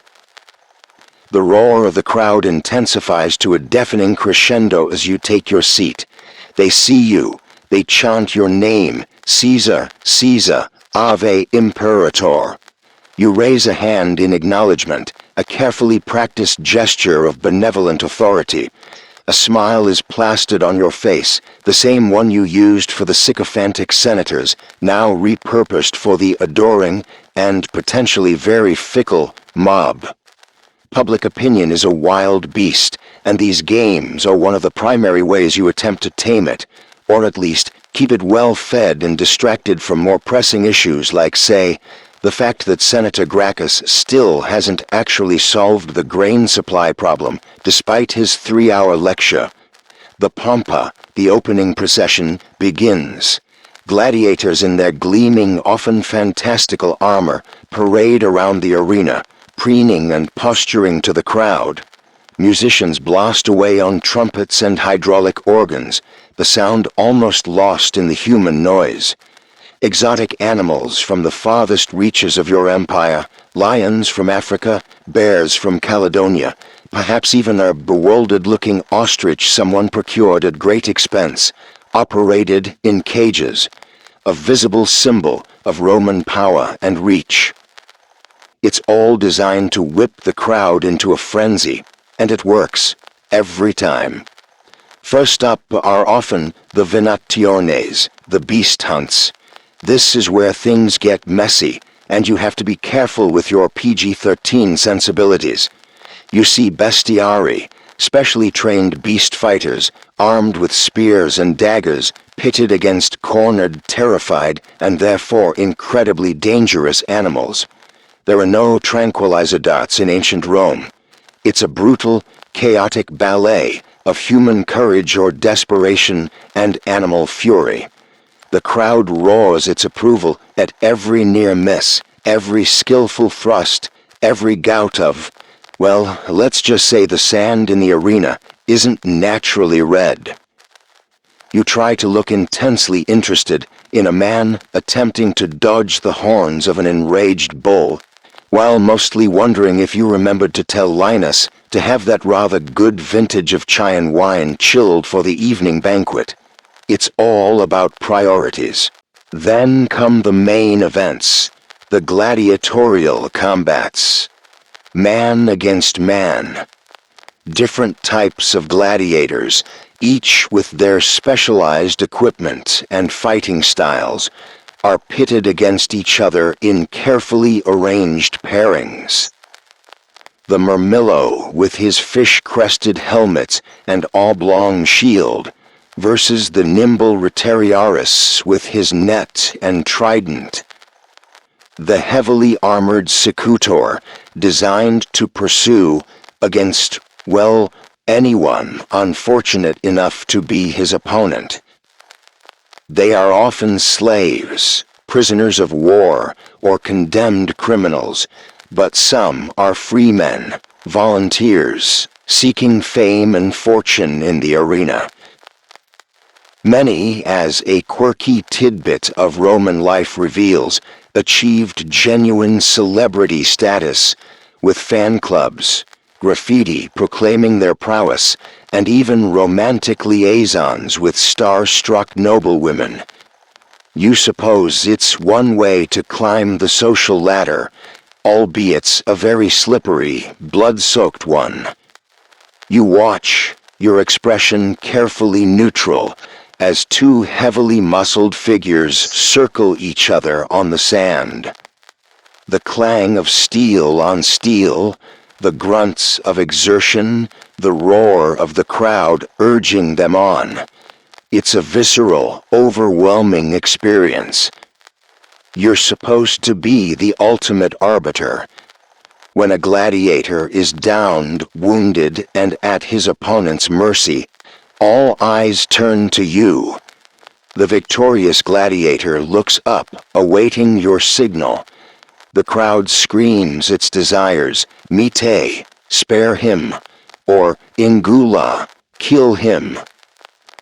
The roar of the crowd intensifies to a deafening crescendo as you take your seat. They see you. They chant your name, Caesar, Caesar, Ave Imperator. You raise a hand in acknowledgement, a carefully practiced gesture of benevolent authority. A smile is plastered on your face, the same one you used for the sycophantic senators, now repurposed for the adoring and potentially very fickle mob. Public opinion is a wild beast, and these games are one of the primary ways you attempt to tame it, or at least keep it well fed and distracted from more pressing issues like, say, the fact that Senator Gracchus still hasn't actually solved the grain supply problem, despite his 3-hour lecture. The Pompa, the opening procession, begins. Gladiators in their gleaming, often fantastical armor parade around the arena, preening and posturing to the crowd. Musicians blast away on trumpets and hydraulic organs, the sound almost lost in the human noise. Exotic animals from the farthest reaches of your empire, lions from Africa, bears from Caledonia, perhaps even a bewildered-looking ostrich someone procured at great expense, operated in cages, a visible symbol of Roman power and reach. It's all designed to whip the crowd into a frenzy, and it works, every time. First up are often the venationes, the beast hunts. This is where things get messy, and you have to be careful with your PG-13 sensibilities. You see bestiari, specially trained beast fighters, armed with spears and daggers, pitted against cornered, terrified, and therefore incredibly dangerous animals. There are no tranquilizer darts in ancient Rome. It's a brutal, chaotic ballet of human courage or desperation and animal fury. The crowd roars its approval at every near miss, every skillful thrust, every gout of, well, let's just say the sand in the arena isn't naturally red. You try to look intensely interested in a man attempting to dodge the horns of an enraged bull, while mostly wondering if you remembered to tell Linus to have that rather good vintage of Chian wine chilled for the evening banquet. It's all about priorities. Then come the main events, the gladiatorial combats. Man against man. Different types of gladiators, each with their specialized equipment and fighting styles, are pitted against each other in carefully arranged pairings. The Murmillo with his fish-crested helmet and oblong shield versus the nimble Retiarius with his net and trident. The heavily armored Secutor, designed to pursue against, well, anyone unfortunate enough to be his opponent. They are often slaves, prisoners of war, or condemned criminals, but some are free men, volunteers, seeking fame and fortune in the arena. Many, as a quirky tidbit of Roman life reveals, achieved genuine celebrity status, with fan clubs, graffiti proclaiming their prowess, and even romantic liaisons with star-struck noblewomen. You suppose it's one way to climb the social ladder, albeit a very slippery, blood-soaked one. You watch, your expression carefully neutral, as two heavily muscled figures circle each other on the sand. The clang of steel on steel, the grunts of exertion, the roar of the crowd urging them on. It's a visceral, overwhelming experience. You're supposed to be the ultimate arbiter. When a gladiator is downed, wounded, and at his opponent's mercy, all eyes turn to you. The victorious gladiator looks up, awaiting your signal. The crowd screams its desires, "Mite, spare him," or "Ingula, kill him."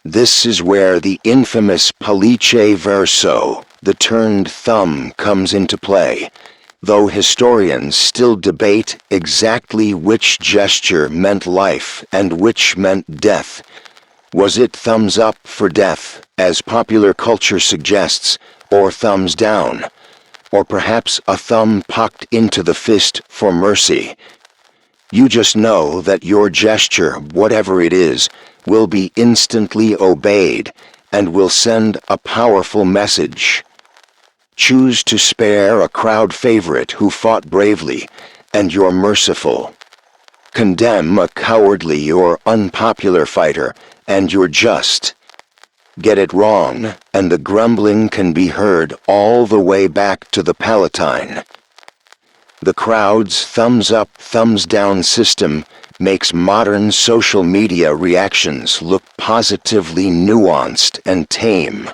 This is where the infamous pollice verso, the turned thumb, comes into play, though historians still debate exactly which gesture meant life and which meant death. Was it thumbs up for death, as popular culture suggests, or thumbs down? Or perhaps a thumb pucked into the fist for mercy? You just know that your gesture, whatever it is, will be instantly obeyed and will send a powerful message. Choose to spare a crowd favorite who fought bravely, and you're merciful. Condemn a cowardly or unpopular fighter, and you're just. Get it wrong, and the grumbling can be heard all the way back to the Palatine. The crowd's thumbs-up, thumbs-down system makes modern social media reactions look positively nuanced and tame.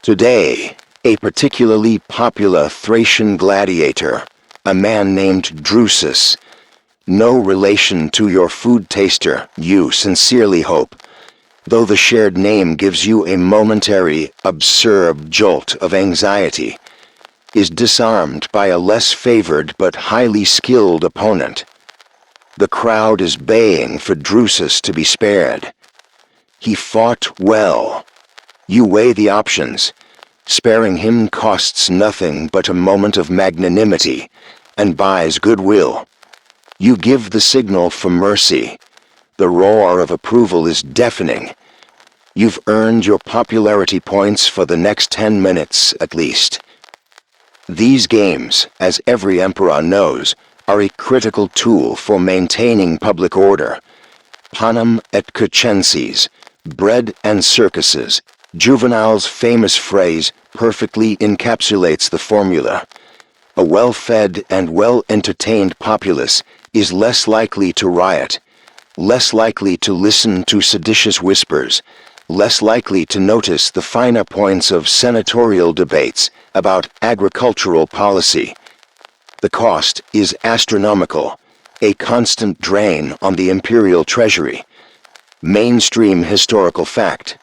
Today, a particularly popular Thracian gladiator, a man named Drusus, no relation to your food taster, you sincerely hope, though the shared name gives you a momentary, absurd jolt of anxiety, is disarmed by a less favored but highly skilled opponent. The crowd is baying for Drusus to be spared. He fought well. You weigh the options. Sparing him costs nothing but a moment of magnanimity, and buys goodwill. You give the signal for mercy. The roar of approval is deafening. You've earned your popularity points for the next 10 minutes at least. These games, as every emperor knows, are a critical tool for maintaining public order. Panem et circenses, bread and circuses. Juvenal's famous phrase perfectly encapsulates the formula. A well-fed and well-entertained populace is less likely to riot, less likely to listen to seditious whispers, less likely to notice the finer points of senatorial debates about agricultural policy. The cost is astronomical, a constant drain on the imperial treasury. Mainstream historical fact: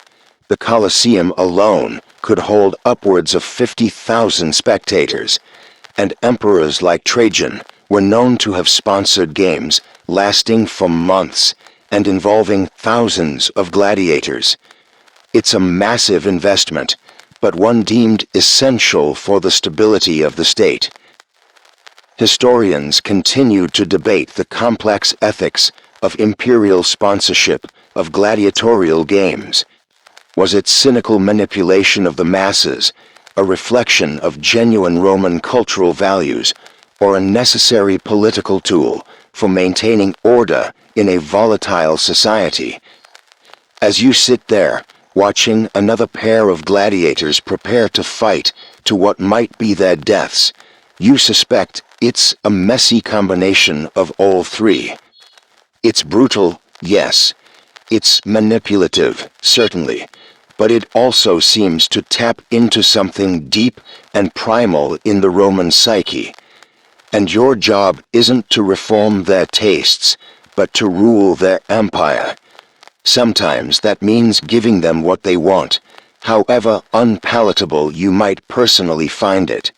the Colosseum alone could hold upwards of 50,000 spectators, and emperors like Trajan were known to have sponsored games lasting for months and involving thousands of gladiators. It's a massive investment, but one deemed essential for the stability of the state. Historians continue to debate the complex ethics of imperial sponsorship of gladiatorial games. Was it cynical manipulation of the masses, a reflection of genuine Roman cultural values, or a necessary political tool for maintaining order in a volatile society? As you sit there, watching another pair of gladiators prepare to fight to what might be their deaths, you suspect it's a messy combination of all three. It's brutal, yes. It's manipulative, certainly. But it also seems to tap into something deep and primal in the Roman psyche. And your job isn't to reform their tastes, but to rule their empire. Sometimes that means giving them what they want, however unpalatable you might personally find it.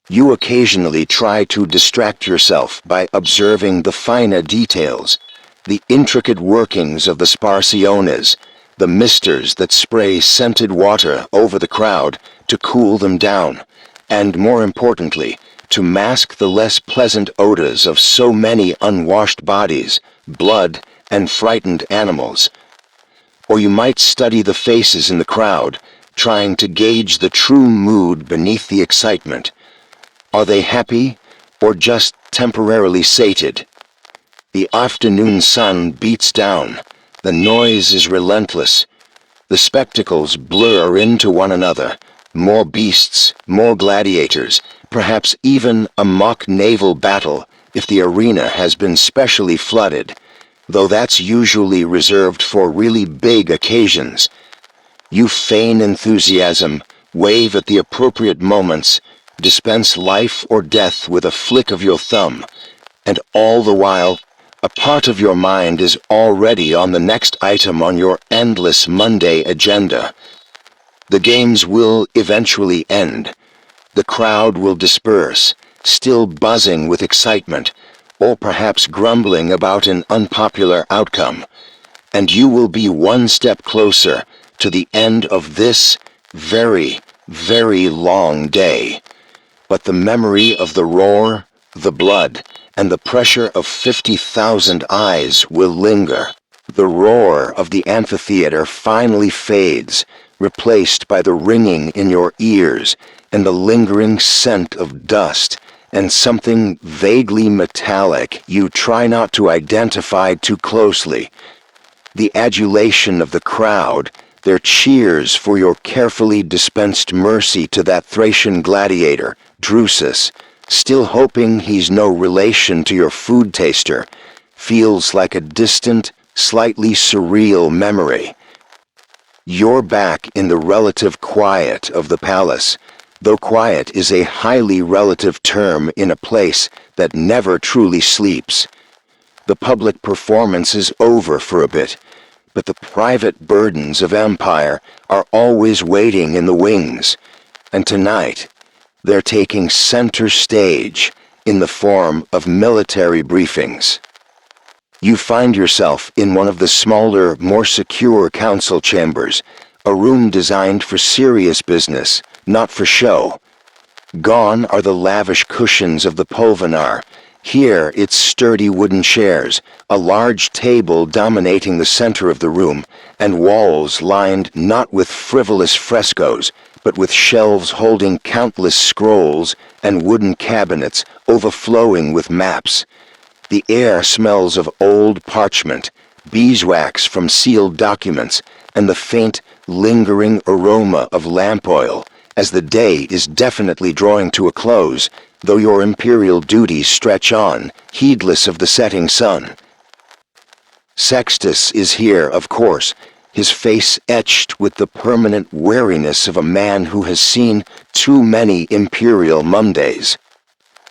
You occasionally try to distract yourself by observing the finer details, the intricate workings of the sparsiones, the misters that spray scented water over the crowd to cool them down, and more importantly, to mask the less pleasant odors of so many unwashed bodies, blood, and frightened animals. Or you might study the faces in the crowd, trying to gauge the true mood beneath the excitement. Are they happy, or just temporarily sated? The afternoon sun beats down. The noise is relentless. The spectacles blur into one another. More beasts, more gladiators, perhaps even a mock naval battle if the arena has been specially flooded, though that's usually reserved for really big occasions. You feign enthusiasm, wave at the appropriate moments, dispense life or death with a flick of your thumb, and all the while, a part of your mind is already on the next item on your endless Monday agenda. The games will eventually end. The crowd will disperse, still buzzing with excitement, or perhaps grumbling about an unpopular outcome, and you will be one step closer to the end of this very, very long day. But the memory of the roar, the blood, and the pressure of 50,000 eyes will linger. The roar of the amphitheater finally fades, replaced by the ringing in your ears and the lingering scent of dust and something vaguely metallic you try not to identify too closely. The adulation of the crowd, their cheers for your carefully dispensed mercy to that Thracian gladiator, Drusus, still hoping he's no relation to your food taster, feels like a distant, slightly surreal memory. You're back in the relative quiet of the palace, though quiet is a highly relative term in a place that never truly sleeps. The public performance is over for a bit, but the private burdens of empire are always waiting in the wings, and tonight, they're taking center stage in the form of military briefings. You find yourself in one of the smaller, more secure council chambers, a room designed for serious business, not for show. Gone are the lavish cushions of the pulvinar. Here it's sturdy wooden chairs, a large table dominating the center of the room, and walls lined not with frivolous frescoes, but with shelves holding countless scrolls and wooden cabinets overflowing with maps. The air smells of old parchment, beeswax from sealed documents, and the faint, lingering aroma of lamp oil, as the day is definitely drawing to a close, though your imperial duties stretch on, heedless of the setting sun. Sextus is here, of course, his face etched with the permanent wariness of a man who has seen too many imperial Mondays.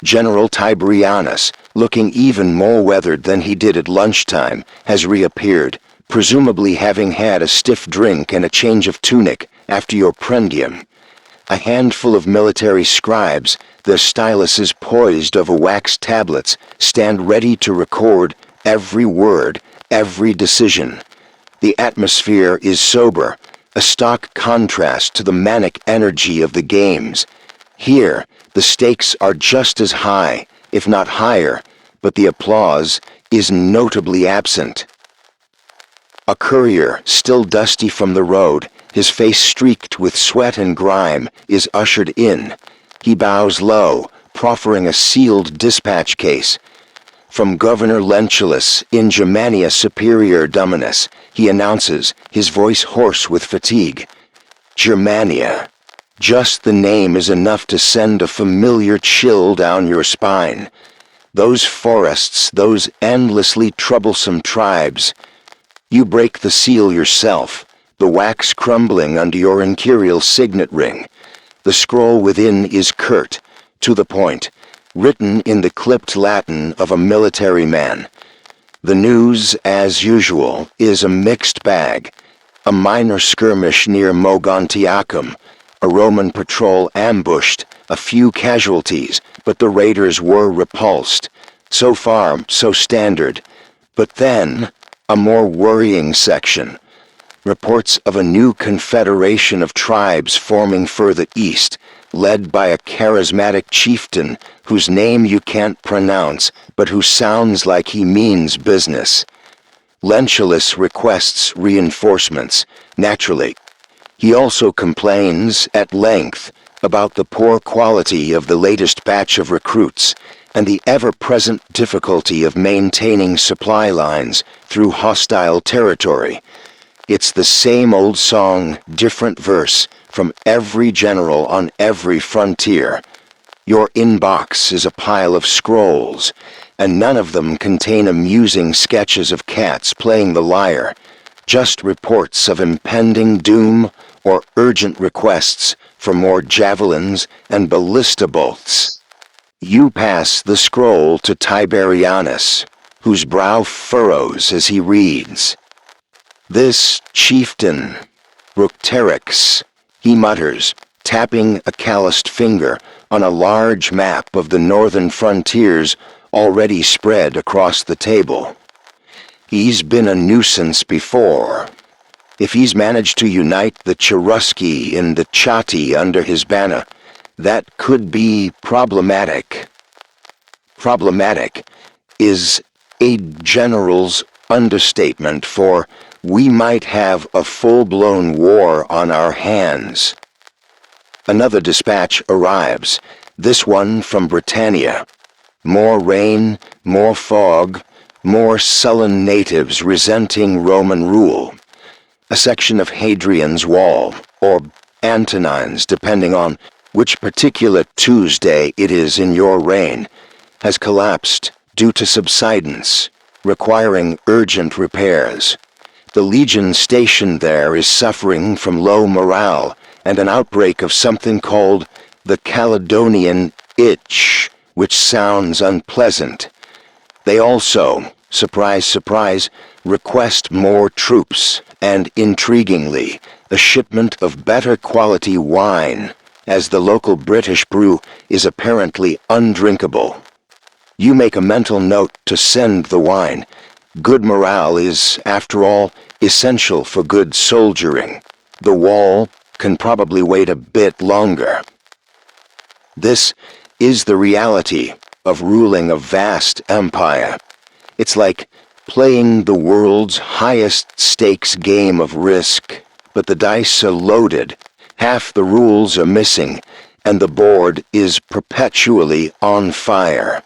General Tiberianus, looking even more weathered than he did at lunchtime, has reappeared, presumably having had a stiff drink and a change of tunic after your prendium. A handful of military scribes, their styluses poised over wax tablets, stand ready to record every word, every decision. The atmosphere is sober, a stark contrast to the manic energy of the games. Here, the stakes are just as high, if not higher, but the applause is notably absent. A courier, still dusty from the road, his face streaked with sweat and grime, is ushered in. He bows low, proffering a sealed dispatch case. From Governor Lentulus in Germania Superior Dominus, he announces, his voice hoarse with fatigue. Germania. Just the name is enough to send a familiar chill down your spine. Those forests, those endlessly troublesome tribes. You break the seal yourself, the wax crumbling under your imperial signet ring. The scroll within is curt, to the point, written in the clipped Latin of a military man. The news, as usual, is a mixed bag. A minor skirmish near Mogontiacum, a Roman patrol ambushed, a few casualties, but the raiders were repulsed. So far, so standard. But then, a more worrying section. Reports of a new confederation of tribes forming further east, led by a charismatic chieftain whose name you can't pronounce, but who sounds like he means business. Lentulus requests reinforcements, naturally. He also complains, at length, about the poor quality of the latest batch of recruits and the ever-present difficulty of maintaining supply lines through hostile territory. It's the same old song, different verse, from every general on every frontier. Your inbox is a pile of scrolls, and none of them contain amusing sketches of cats playing the lyre, just reports of impending doom or urgent requests for more javelins and ballista bolts. You pass the scroll to Tiberianus, whose brow furrows as he reads. This chieftain, Bructerix, he mutters, tapping a calloused finger on a large map of the northern frontiers already spread across the table. He's been a nuisance before. If he's managed to unite the Cherusci in the Chatti under his banner, that could be problematic. Problematic is a general's understatement, for we might have a full-blown war on our hands. Another dispatch arrives, this one from Britannia. More rain, more fog, more sullen natives resenting Roman rule. A section of Hadrian's Wall, or Antonine's, depending on which particular Tuesday it is in your reign, has collapsed due to subsidence, requiring urgent repairs. The legion stationed there is suffering from low morale and an outbreak of something called the Caledonian Itch, which sounds unpleasant. They also, surprise, surprise, request more troops and, intriguingly, a shipment of better quality wine, as the local British brew is apparently undrinkable. You make a mental note to send the wine. Good morale is, after all, essential for good soldiering. The wall can probably wait a bit longer. This is the reality of ruling a vast empire. It's like playing the world's highest stakes game of Risk, but the dice are loaded, half the rules are missing, and the board is perpetually on fire.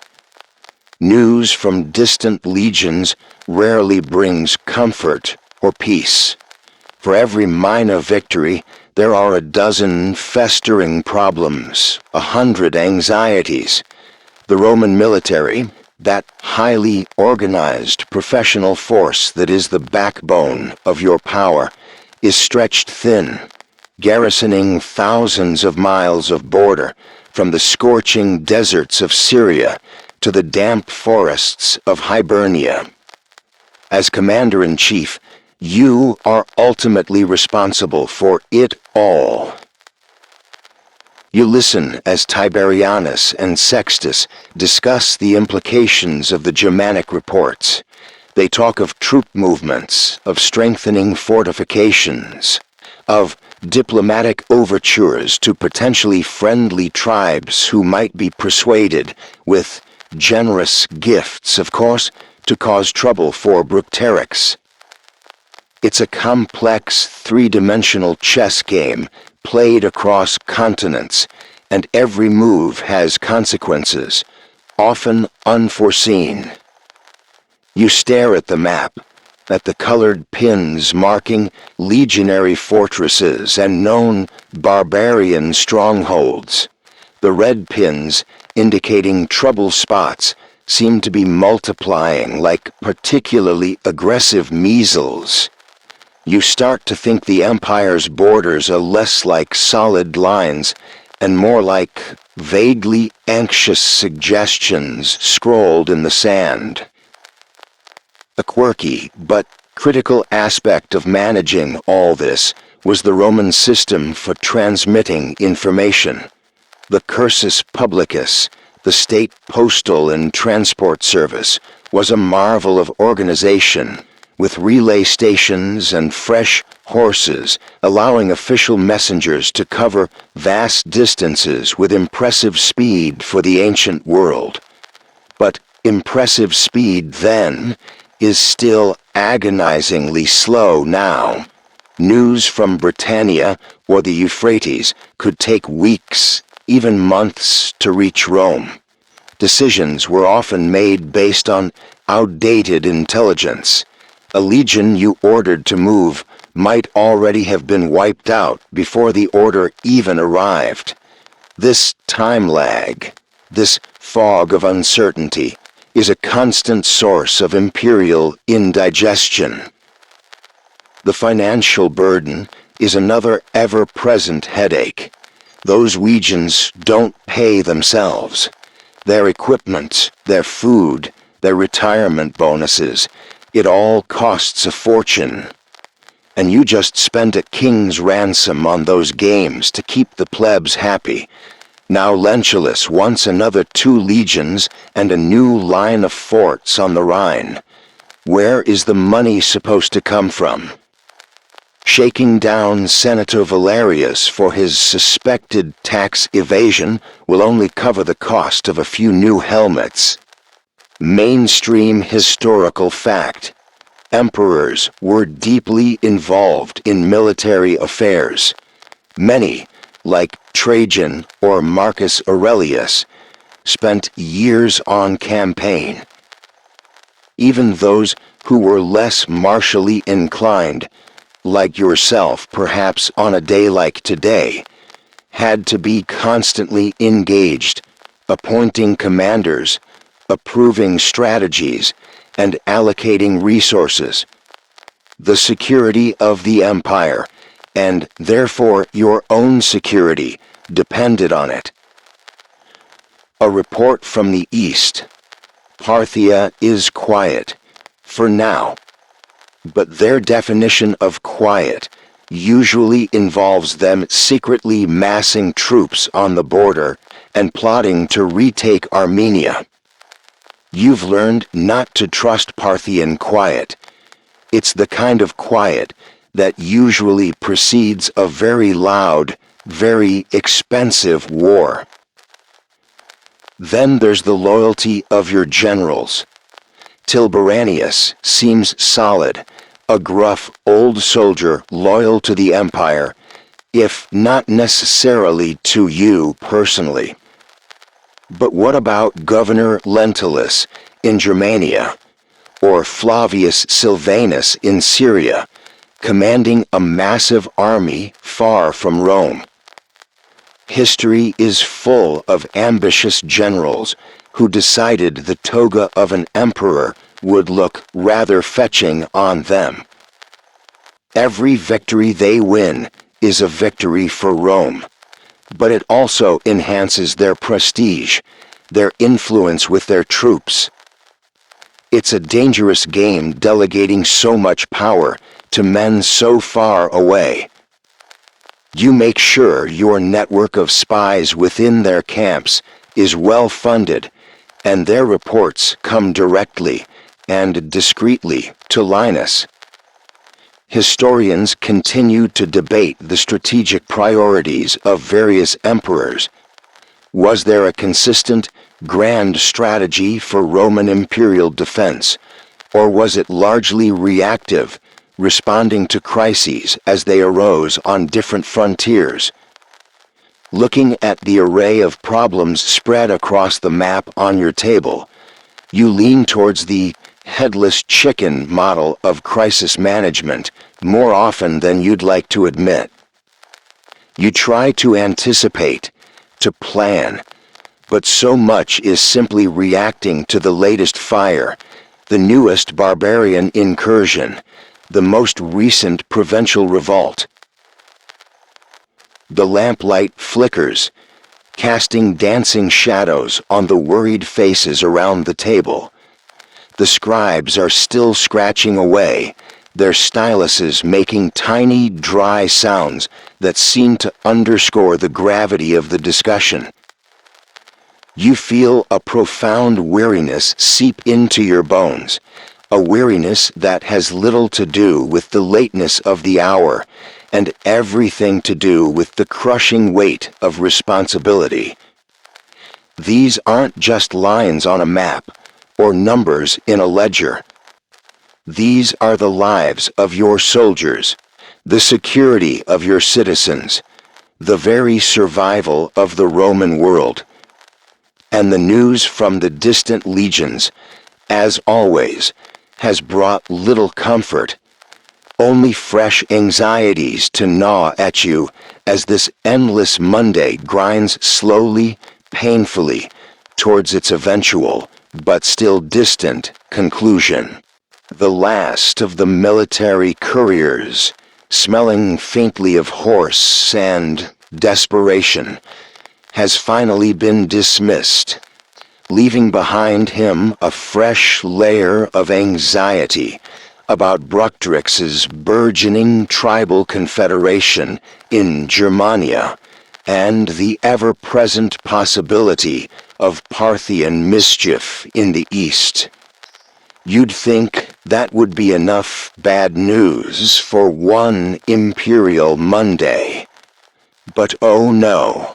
News from distant legions rarely brings comfort or peace. For every minor victory, there are a dozen festering problems, 100 anxieties. The Roman military, that highly organized professional force that is the backbone of your power, is stretched thin, garrisoning thousands of miles of border, from the scorching deserts of Syria to the damp forests of Hibernia. As commander-in-chief, you are ultimately responsible for it all. You listen as Tiberianus and Sextus discuss the implications of the Germanic reports. They talk of troop movements, of strengthening fortifications, of diplomatic overtures to potentially friendly tribes who might be persuaded, with generous gifts, of course, to cause trouble for Bructerix. It's a complex, three-dimensional chess game played across continents, and every move has consequences, often unforeseen. You stare at the map, at the colored pins marking legionary fortresses and known barbarian strongholds. The red pins, indicating trouble spots, seem to be multiplying like particularly aggressive measles. You start to think the Empire's borders are less like solid lines and more like vaguely anxious suggestions scrawled in the sand. A quirky but critical aspect of managing all this was the Roman system for transmitting information. The cursus publicus, the state postal and transport service, was a marvel of organization, with relay stations and fresh horses allowing official messengers to cover vast distances with impressive speed for the ancient world. But impressive speed then is still agonizingly slow now. News from Britannia or the Euphrates could take weeks, even months, to reach Rome. Decisions were often made based on outdated intelligence. A legion you ordered to move might already have been wiped out before the order even arrived. This time lag, this fog of uncertainty, is a constant source of imperial indigestion. The financial burden is another ever-present headache. Those legions don't pay themselves. Their equipment, their food, their retirement bonuses, it all costs a fortune. And you just spent a king's ransom on those games to keep the plebs happy. Now Lentulus wants another 2 legions and a new line of forts on the Rhine. Where is the money supposed to come from? Shaking down Senator Valerius for his suspected tax evasion will only cover the cost of a few new helmets. Mainstream historical fact. Emperors were deeply involved in military affairs. Many, like Trajan or Marcus Aurelius, spent years on campaign. Even those who were less martially inclined, like yourself perhaps on a day like today, had to be constantly engaged, appointing commanders, approving strategies, and allocating resources. The security of the empire, and therefore your own security, depended on it. A report from the east. Parthia is quiet, for now. But their definition of quiet usually involves them secretly massing troops on the border and plotting to retake Armenia. You've learned not to trust Parthian quiet. It's the kind of quiet that usually precedes a very loud, very expensive war. Then there's the loyalty of your generals. Tilburanius seems solid, a gruff old soldier loyal to the empire, if not necessarily to you personally. But what about Governor Lentulus in Germania, or Flavius Silvanus in Syria, commanding a massive army far from Rome? History is full of ambitious generals who decided the toga of an emperor would look rather fetching on them. Every victory they win is a victory for Rome, but it also enhances their prestige, their influence with their troops. It's a dangerous game delegating so much power to men so far away. You make sure your network of spies within their camps is well funded, and their reports come directly and discreetly to Linus. Historians continue to debate the strategic priorities of various emperors. Was there a consistent, grand strategy for Roman imperial defense, or was it largely reactive, responding to crises as they arose on different frontiers? Looking at the array of problems spread across the map on your table, you lean towards the headless chicken model of crisis management more often than you'd like to admit. You try to anticipate, to plan, but so much is simply reacting to the latest fire, the newest barbarian incursion, the most recent provincial revolt. The lamplight flickers, casting dancing shadows on the worried faces around the table. The scribes are still scratching away, their styluses making tiny, dry sounds that seem to underscore the gravity of the discussion. You feel a profound weariness seep into your bones, a weariness that has little to do with the lateness of the hour and everything to do with the crushing weight of responsibility. These aren't just lines on a map or numbers in a ledger. These are the lives of your soldiers, the security of your citizens, the very survival of the Roman world. And the news from the distant legions, as always, has brought little comfort, only fresh anxieties to gnaw at you as this endless Monday grinds slowly, painfully, towards its eventual, but still distant, conclusion. The last of the military couriers, smelling faintly of horse and desperation, has finally been dismissed, leaving behind him a fresh layer of anxiety about Bructrix's burgeoning tribal confederation in Germania and the ever-present possibility of Parthian mischief in the east. You'd think that would be enough bad news for one imperial Monday. But oh no.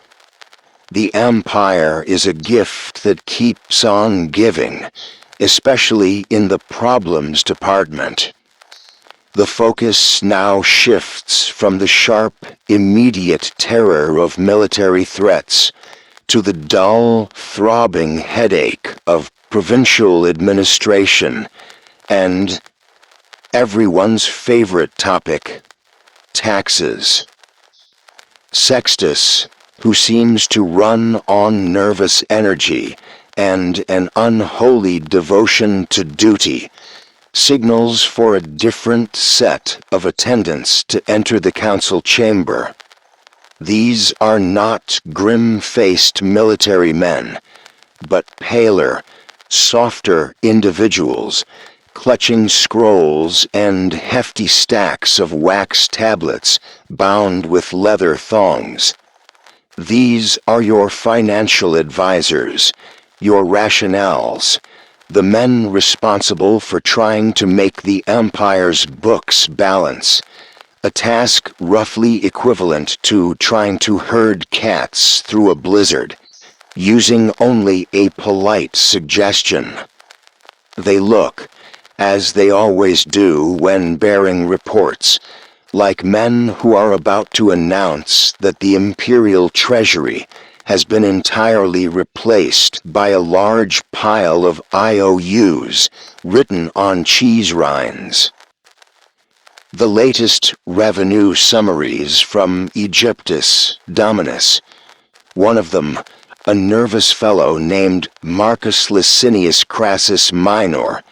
The Empire is a gift that keeps on giving, especially in the problems department. The focus now shifts from the sharp, immediate terror of military threats to the dull, throbbing headache of provincial administration and everyone's favorite topic, taxes. Sextus, who seems to run on nervous energy and an unholy devotion to duty, signals for a different set of attendants to enter the council chamber. These are not grim-faced military men, but paler, softer individuals, clutching scrolls and hefty stacks of wax tablets bound with leather thongs. These are your financial advisors, your rationales, the men responsible for trying to make the Empire's books balance, a task roughly equivalent to trying to herd cats through a blizzard, using only a polite suggestion. They look, as they always do when bearing reports, like men who are about to announce that the imperial treasury has been entirely replaced by a large pile of IOUs written on cheese rinds. The latest revenue summaries from Aegyptus Dominus, one of them a nervous fellow named Marcus Licinius Crassus Minor,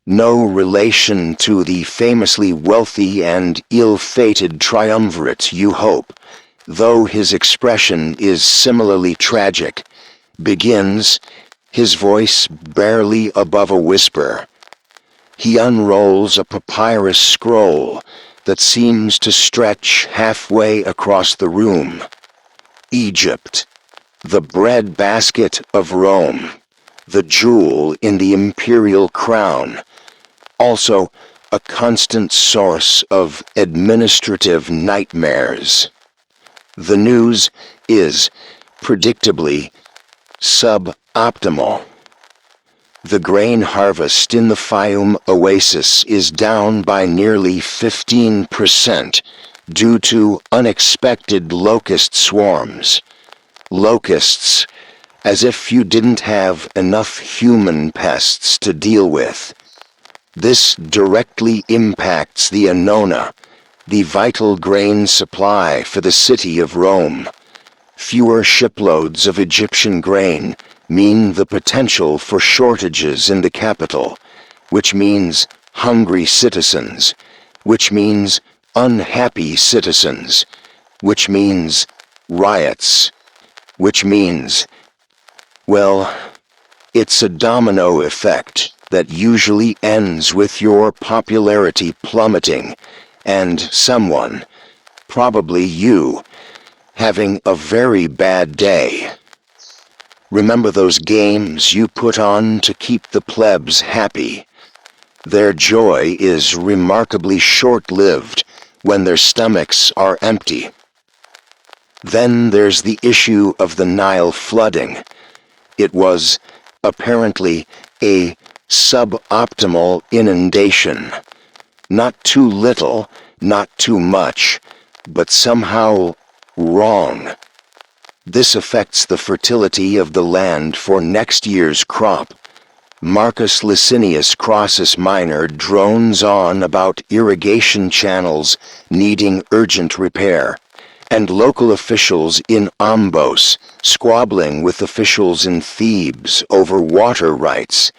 no relation to the famously wealthy and ill-fated triumvirate you hope, though his expression is similarly tragic, begins, his voice barely above a whisper. He unrolls a papyrus scroll, that seems to stretch halfway across the room. Egypt, the breadbasket of Rome, the jewel in the imperial crown, also a constant source of administrative nightmares. The news is, predictably, suboptimal. The grain harvest in the Fayum oasis is down by nearly 15% due to unexpected locust swarms. Locusts, as if you didn't have enough human pests to deal with. This directly impacts the Annona, the vital grain supply for the city of Rome. Fewer shiploads of Egyptian grain mean the potential for shortages in the capital, which means hungry citizens, which means unhappy citizens, which means riots, which means, well, it's a domino effect that usually ends with your popularity plummeting and someone, probably you, having a very bad day. Remember those games you put on to keep the plebs happy? Their joy is remarkably short-lived when their stomachs are empty. Then there's the issue of the Nile flooding. It was, apparently, a suboptimal inundation. Not too little, not too much, but somehow wrong. This affects the fertility of the land for next year's crop. Marcus Licinius Crassus Minor drones on about irrigation channels needing urgent repair, and local officials in Ombos squabbling with officials in Thebes over water rights.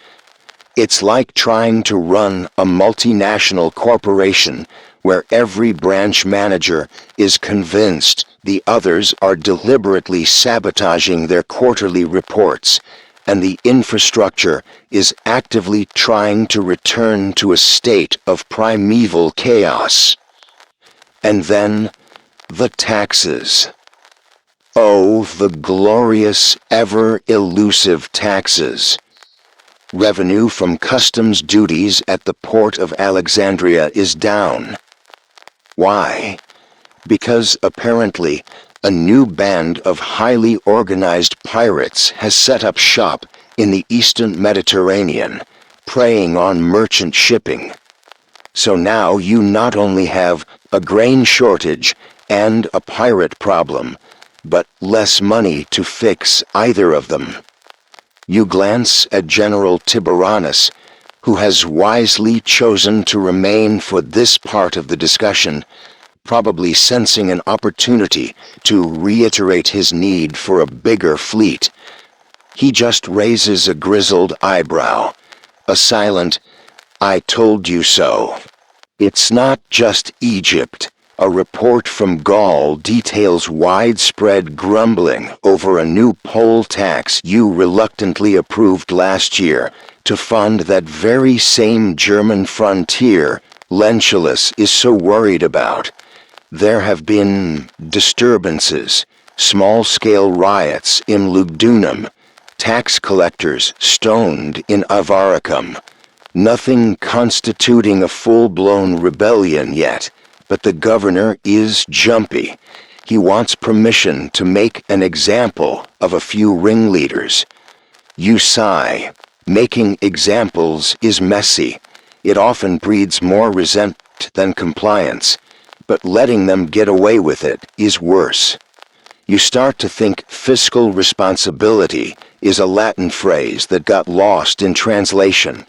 It's like trying to run a multinational corporation where every branch manager is convinced the others are deliberately sabotaging their quarterly reports, and the infrastructure is actively trying to return to a state of primeval chaos. And then, the taxes. Oh, the glorious, ever-elusive taxes. Revenue from customs duties at the port of Alexandria is down. Why? Because apparently a new band of highly organized pirates has set up shop in the eastern Mediterranean, preying on merchant shipping. So now you not only have a grain shortage and a pirate problem, but less money to fix either of them. You glance at General Tiburonus, who has wisely chosen to remain for this part of the discussion, probably sensing an opportunity to reiterate his need for a bigger fleet. He just raises a grizzled eyebrow, a silent, "I told you so." It's not just Egypt. A report from Gaul details widespread grumbling over a new poll tax you reluctantly approved last year to fund that very same German frontier Lentulus is so worried about. There have been disturbances, small-scale riots in Lugdunum, tax collectors stoned in Avaricum. Nothing constituting a full-blown rebellion yet, but the governor is jumpy. He wants permission to make an example of a few ringleaders. You sigh. Making examples is messy. It often breeds more resentment than compliance, but letting them get away with it is worse. You start to think fiscal responsibility is a Latin phrase that got lost in translation,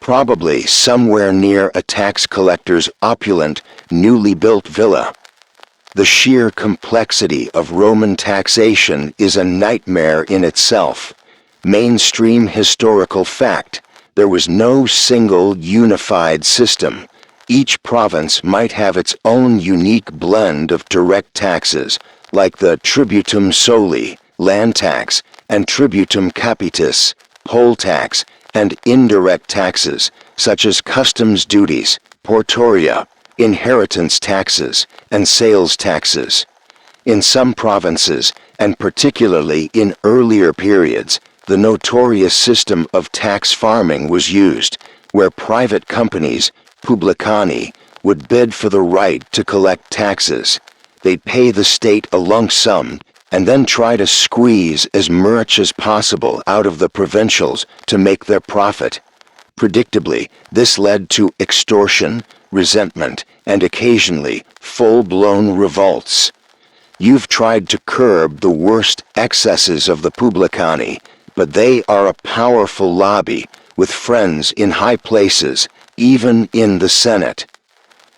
probably somewhere near a tax collector's opulent, newly built villa. The sheer complexity of Roman taxation is a nightmare in itself. Mainstream historical fact: there was no single unified system. Each province might have its own unique blend of direct taxes, like the tributum soli, land tax, and tributum capitis, poll tax, and indirect taxes, such as customs duties, portoria, inheritance taxes, and sales taxes. In some provinces, and particularly in earlier periods, the notorious system of tax farming was used, where private companies, publicani, would bid for the right to collect taxes. They'd pay the state a lump sum and then try to squeeze as much as possible out of the provincials to make their profit. Predictably, this led to extortion, resentment, and occasionally full-blown revolts. You've tried to curb the worst excesses of the publicani, but they are a powerful lobby with friends in high places, even in the Senate.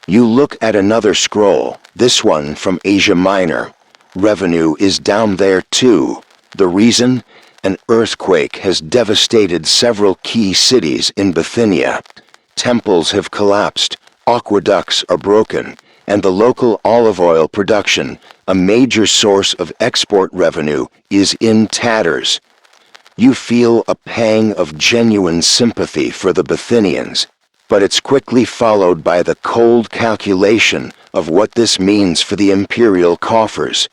You look at another scroll, this one from Asia Minor. Revenue is down there too. The reason? An earthquake has devastated several key cities in Bithynia. Temples have collapsed, aqueducts are broken, and the local olive oil production, a major source of export revenue, is in tatters. You feel a pang of genuine sympathy for the Bithynians, but it's quickly followed by the cold calculation of what this means for the imperial coffers.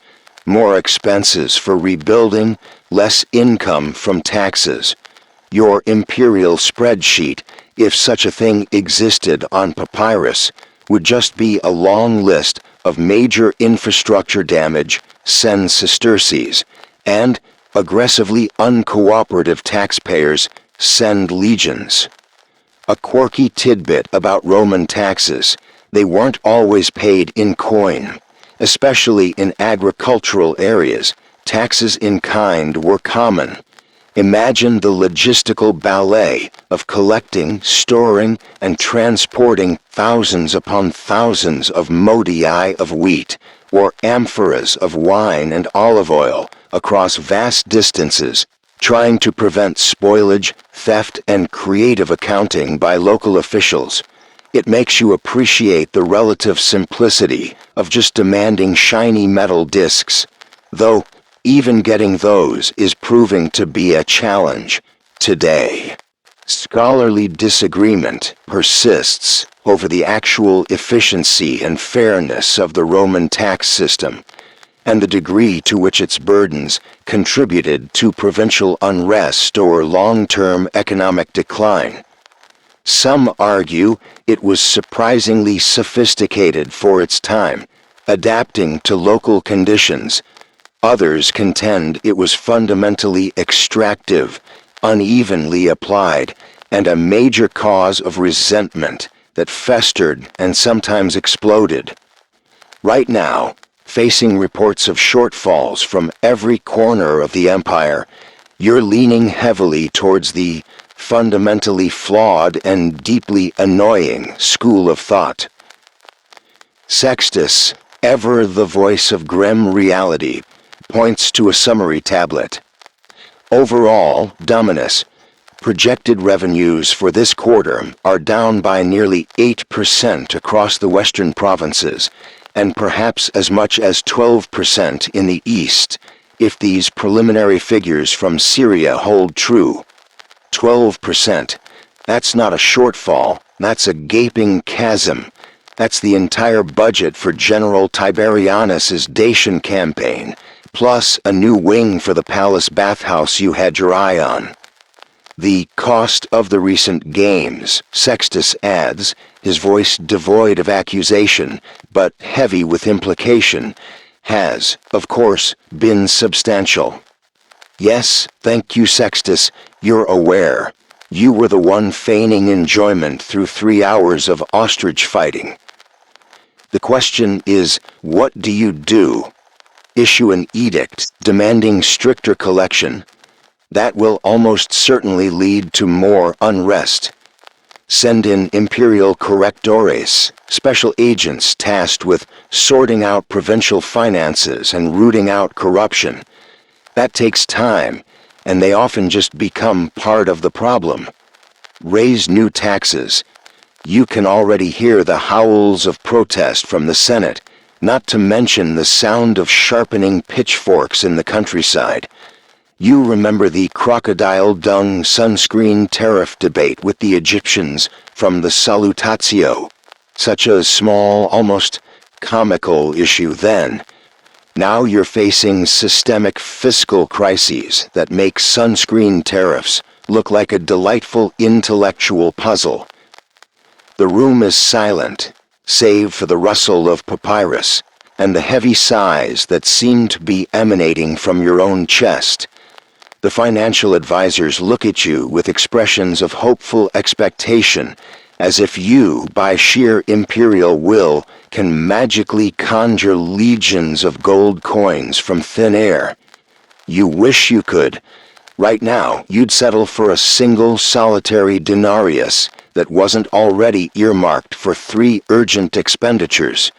More expenses for rebuilding, less income from taxes. Your imperial spreadsheet, if such a thing existed on papyrus, would just be a long list of major infrastructure damage, sen sesterces, and aggressively uncooperative taxpayers, send legions. A quirky tidbit about Roman taxes: they weren't always paid in coin. Especially in agricultural areas, taxes in kind were common. Imagine the logistical ballet of collecting, storing, and transporting thousands upon thousands of modii of wheat, or amphoras of wine and olive oil, across vast distances, trying to prevent spoilage, theft, and creative accounting by local officials. It makes you appreciate the relative simplicity of just demanding shiny metal discs, though even getting those is proving to be a challenge today. Scholarly disagreement persists over the actual efficiency and fairness of the Roman tax system, and the degree to which its burdens contributed to provincial unrest or long-term economic decline. Some argue it was surprisingly sophisticated for its time, adapting to local conditions. Others contend it was fundamentally extractive, unevenly applied, and a major cause of resentment that festered and sometimes exploded. Right now, facing reports of shortfalls from every corner of the empire, you're leaning heavily towards the fundamentally flawed and deeply annoying school of thought. Sextus, ever the voice of grim reality, points to a summary tablet. Overall, Dominus, projected revenues for this quarter are down by nearly 8% across the western provinces, and perhaps as much as 12% in the east, if these preliminary figures from Syria hold true. 12%. That's not a shortfall, that's a gaping chasm. That's the entire budget for General Tiberianus's Dacian campaign, plus a new wing for the palace bathhouse you had your eye on. The cost of the recent games, Sextus adds, his voice devoid of accusation, but heavy with implication, has, of course, been substantial. Yes, thank you, Sextus, you're aware. You were the one feigning enjoyment through 3 hours of ostrich fighting. The question is, what do you do? Issue an edict demanding stricter collection? That will almost certainly lead to more unrest. Send in imperial correctores, special agents tasked with sorting out provincial finances and rooting out corruption. That takes time, and they often just become part of the problem. Raise new taxes. You can already hear the howls of protest from the Senate, not to mention the sound of sharpening pitchforks in the countryside. You remember the crocodile dung sunscreen tariff debate with the Egyptians from the Salutatio. Such a small, almost comical issue then. Now you're facing systemic fiscal crises that make sunscreen tariffs look like a delightful intellectual puzzle. The room is silent, save for the rustle of papyrus and the heavy sighs that seem to be emanating from your own chest. The financial advisors look at you with expressions of hopeful expectation, as if you, by sheer imperial will, can magically conjure legions of gold coins from thin air. You wish you could. Right now, you'd settle for a single solitary denarius that wasn't already earmarked for 3 urgent expenditures.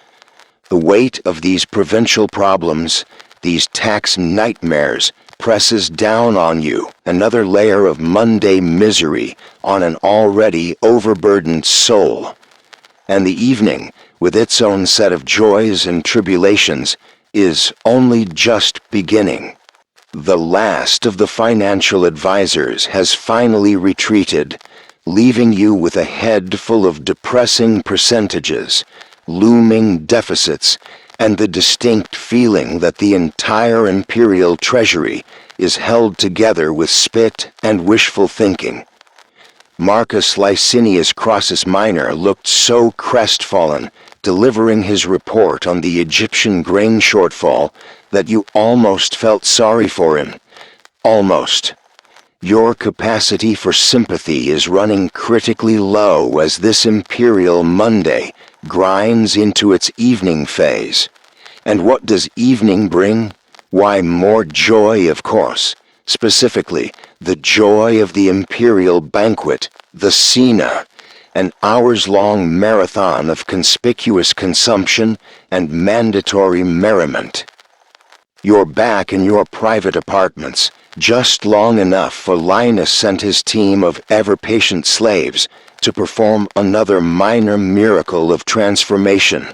The weight of these provincial problems, these tax nightmares, presses down on you, another layer of mundane misery on an already overburdened soul. And the evening, with its own set of joys and tribulations, is only just beginning. The last of the financial advisors has finally retreated, leaving you with a head full of depressing percentages, looming deficits, and the distinct feeling that the entire imperial treasury is held together with spit and wishful thinking. Marcus Licinius Crassus Minor looked so crestfallen, delivering his report on the Egyptian grain shortfall, that you almost felt sorry for him. Almost. Your capacity for sympathy is running critically low as this imperial Monday grinds into its evening phase. And what does evening bring? Why, more joy, of course. Specifically, the joy of the imperial banquet, the Cena, an hours-long marathon of conspicuous consumption and mandatory merriment. You're back in your private apartments, just long enough for Linus and his team of ever-patient slaves to perform another minor miracle of transformation.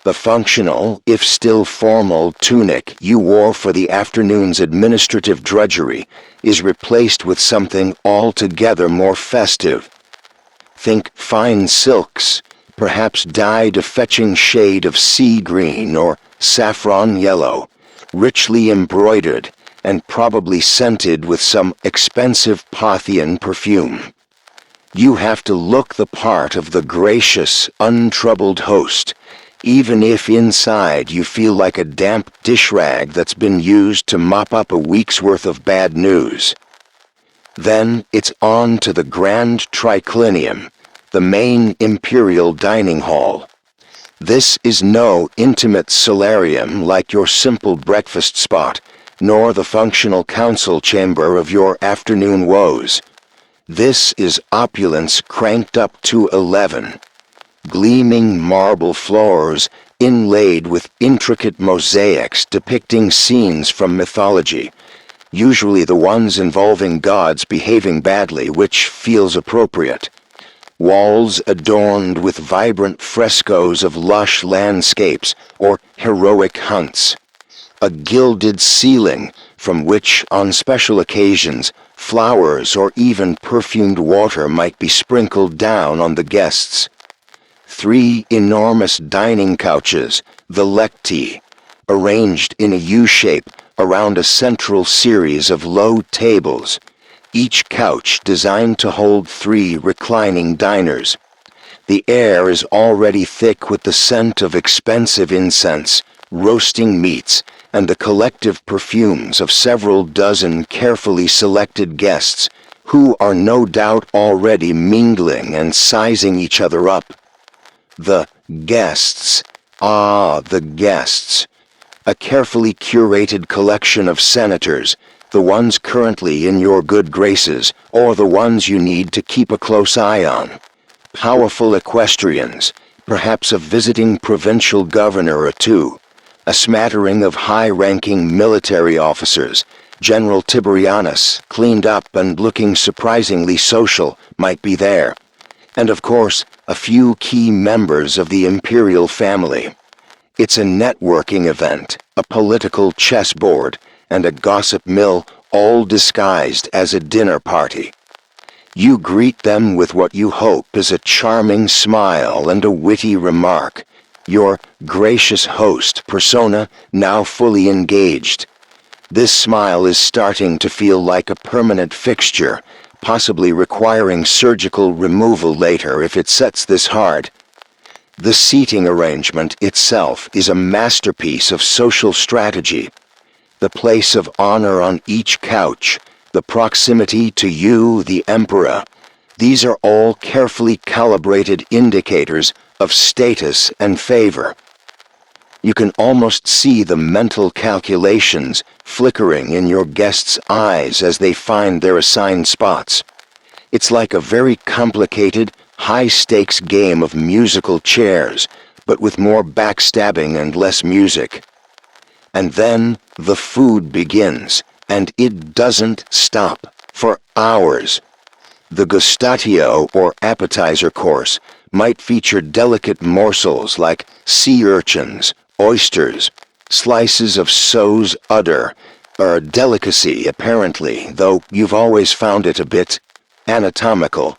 The functional, if still formal, tunic you wore for the afternoon's administrative drudgery is replaced with something altogether more festive. Think fine silks, perhaps dyed a fetching shade of sea green or saffron yellow, richly embroidered and probably scented with some expensive Parthian perfume. You have to look the part of the gracious, untroubled host, even if inside you feel like a damp dish rag that's been used to mop up a week's worth of bad news. Then it's on to the Grand Triclinium, the main imperial dining hall. This is no intimate solarium like your simple breakfast spot, nor the functional council chamber of your afternoon woes. This is opulence cranked up to 11. Gleaming marble floors inlaid with intricate mosaics depicting scenes from mythology, usually the ones involving gods behaving badly, which feels appropriate. Walls adorned with vibrant frescoes of lush landscapes or heroic hunts. A gilded ceiling from which, on special occasions, flowers or even perfumed water might be sprinkled down on the guests. 3 enormous dining couches, the lecti, arranged in a U-shape around a central series of low tables, each couch designed to hold 3 reclining diners. The air is already thick with the scent of expensive incense, roasting meats, and the collective perfumes of several dozen carefully selected guests who are no doubt already mingling and sizing each other up. The guests. Ah, the guests. A carefully curated collection of senators, the ones currently in your good graces, or the ones you need to keep a close eye on. Powerful equestrians, perhaps a visiting provincial governor or two, a smattering of high-ranking military officers. General Tiberianus, cleaned up and looking surprisingly social, might be there. And of course, a few key members of the imperial family. It's a networking event, a political chessboard, and a gossip mill, all disguised as a dinner party. You greet them with what you hope is a charming smile and a witty remark, your gracious host persona now fully engaged. This smile is starting to feel like a permanent fixture, possibly requiring surgical removal later if it sets this hard. The seating arrangement itself is a masterpiece of social strategy. The place of honor on each couch, the proximity to you, the emperor, these are all carefully calibrated indicators of status and favor. You can almost see the mental calculations flickering in your guests' eyes as they find their assigned spots. It's like a very complicated, high-stakes game of musical chairs, but with more backstabbing and less music. And then the food begins, and it doesn't stop for hours. The gustatio, or appetizer course, might feature delicate morsels like sea urchins, oysters, slices of so's udder, a delicacy apparently, though you've always found it a bit anatomical.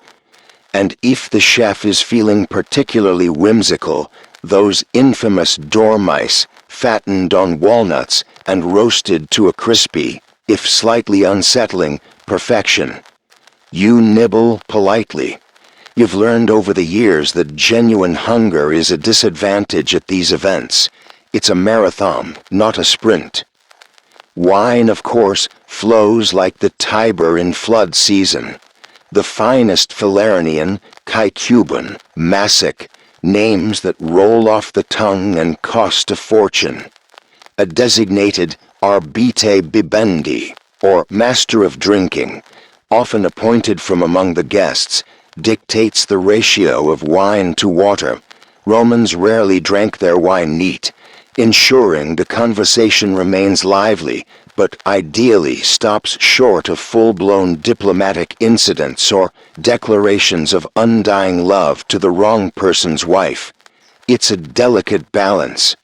And if the chef is feeling particularly whimsical, those infamous dormice, fattened on walnuts and roasted to a crispy, if slightly unsettling, perfection. You nibble politely. You've learned over the years that genuine hunger is a disadvantage at these events. It's a marathon, not a sprint. Wine, of course, flows like the Tiber in flood season. The finest Falernian, Caecuban, Massic, names that roll off the tongue and cost a fortune. A designated arbite bibendi, or master of drinking, often appointed from among the guests, dictates the ratio of wine to water. Romans rarely drank their wine neat, ensuring the conversation remains lively, but ideally stops short of full-blown diplomatic incidents or declarations of undying love to the wrong person's wife. It's a delicate balance.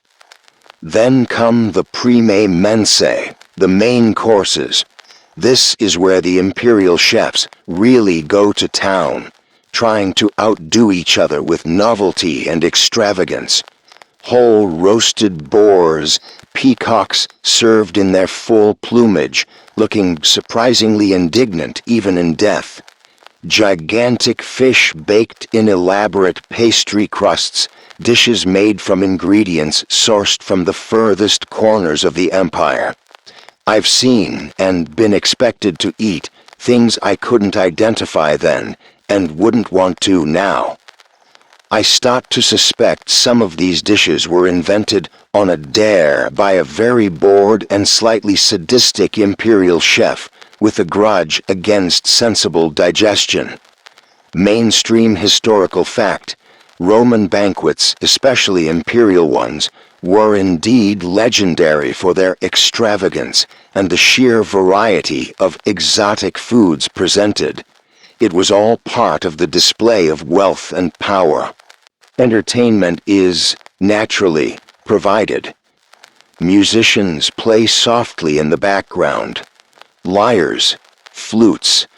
Then come the prime mensae, the main courses. This is where the imperial chefs really go to town, trying to outdo each other with novelty and extravagance. Whole roasted boars, peacocks served in their full plumage, looking surprisingly indignant even in death. Gigantic fish baked in elaborate pastry crusts, dishes made from ingredients sourced from the furthest corners of the empire. I've seen and been expected to eat things I couldn't identify then and wouldn't want to now. I start to suspect some of these dishes were invented on a dare by a very bored and slightly sadistic imperial chef with a grudge against sensible digestion. Mainstream historical fact: Roman banquets, especially imperial ones, were indeed legendary for their extravagance and the sheer variety of exotic foods presented. It was all part of the display of wealth and power. Entertainment is, naturally, provided. Musicians play softly in the background. Lyres, flutes,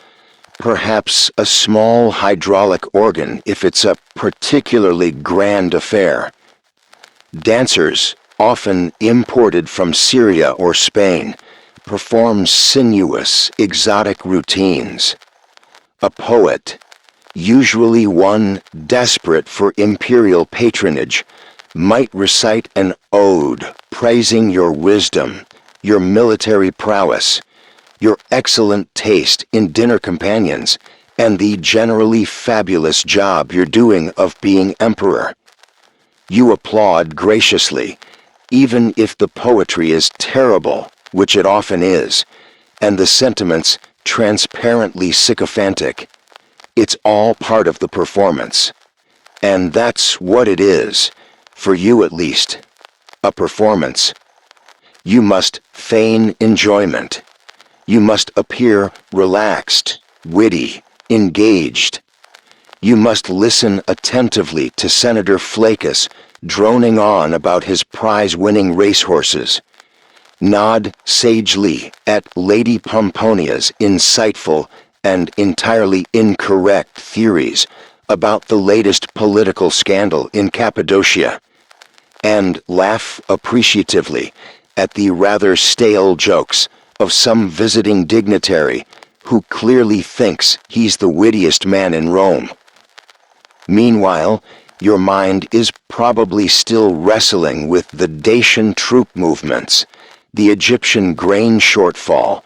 perhaps a small hydraulic organ if it's a particularly grand affair. Dancers, often imported from Syria or Spain, perform sinuous, exotic routines. A poet, usually one desperate for imperial patronage, might recite an ode praising your wisdom, your military prowess, your excellent taste in dinner companions, and the generally fabulous job you're doing of being emperor. You applaud graciously, even if the poetry is terrible, which it often is, and the sentiments transparently sycophantic. It's all part of the performance. And that's what it is, for you at least, a performance. You must feign enjoyment. You must appear relaxed, witty, engaged. You must listen attentively to Senator Flaccus droning on about his prize-winning racehorses. Nod sagely at Lady Pomponia's insightful and entirely incorrect theories about the latest political scandal in Cappadocia, and laugh appreciatively at the rather stale jokes of some visiting dignitary who clearly thinks he's the wittiest man in Rome. Meanwhile, your mind is probably still wrestling with the Dacian troop movements, the Egyptian grain shortfall,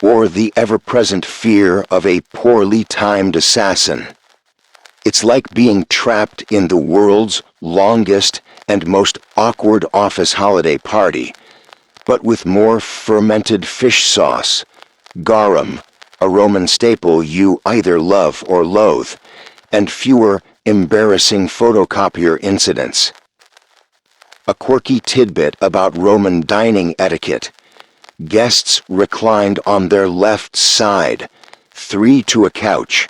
or the ever-present fear of a poorly timed assassin. It's like being trapped in the world's longest and most awkward office holiday party, but with more fermented fish sauce, garum, a Roman staple you either love or loathe, and fewer embarrassing photocopier incidents. A quirky tidbit about Roman dining etiquette. Guests reclined on their left side, 3 to a couch,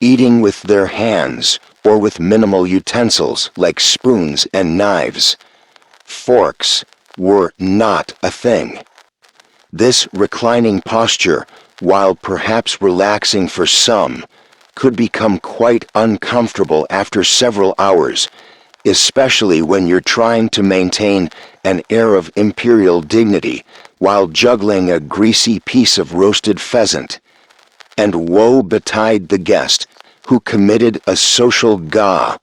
eating with their hands or with minimal utensils like spoons and knives. Forks were not a thing. This reclining posture, while perhaps relaxing for some, could become quite uncomfortable after several hours, especially when you're trying to maintain an air of imperial dignity while juggling a greasy piece of roasted pheasant. And woe betide the guest who committed a social gah,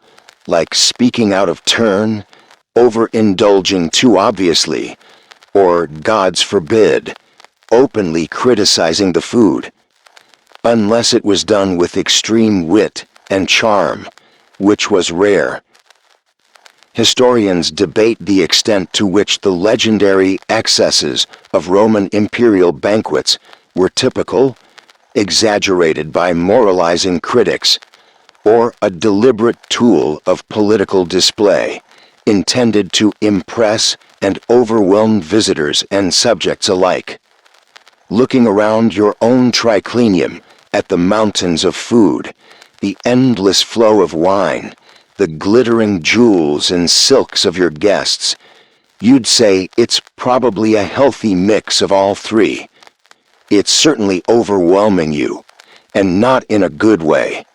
like speaking out of turn, overindulging too obviously, or, God's forbid, openly criticizing the food, unless it was done with extreme wit and charm, which was rare. Historians debate the extent to which the legendary excesses of Roman imperial banquets were typical, exaggerated by moralizing critics, or a deliberate tool of political display, intended to impress and overwhelm visitors and subjects alike. Looking around your own triclinium at the mountains of food, the endless flow of wine, the glittering jewels and silks of your guests, you'd say it's probably a healthy mix of all three. It's certainly overwhelming you, and not in a good way.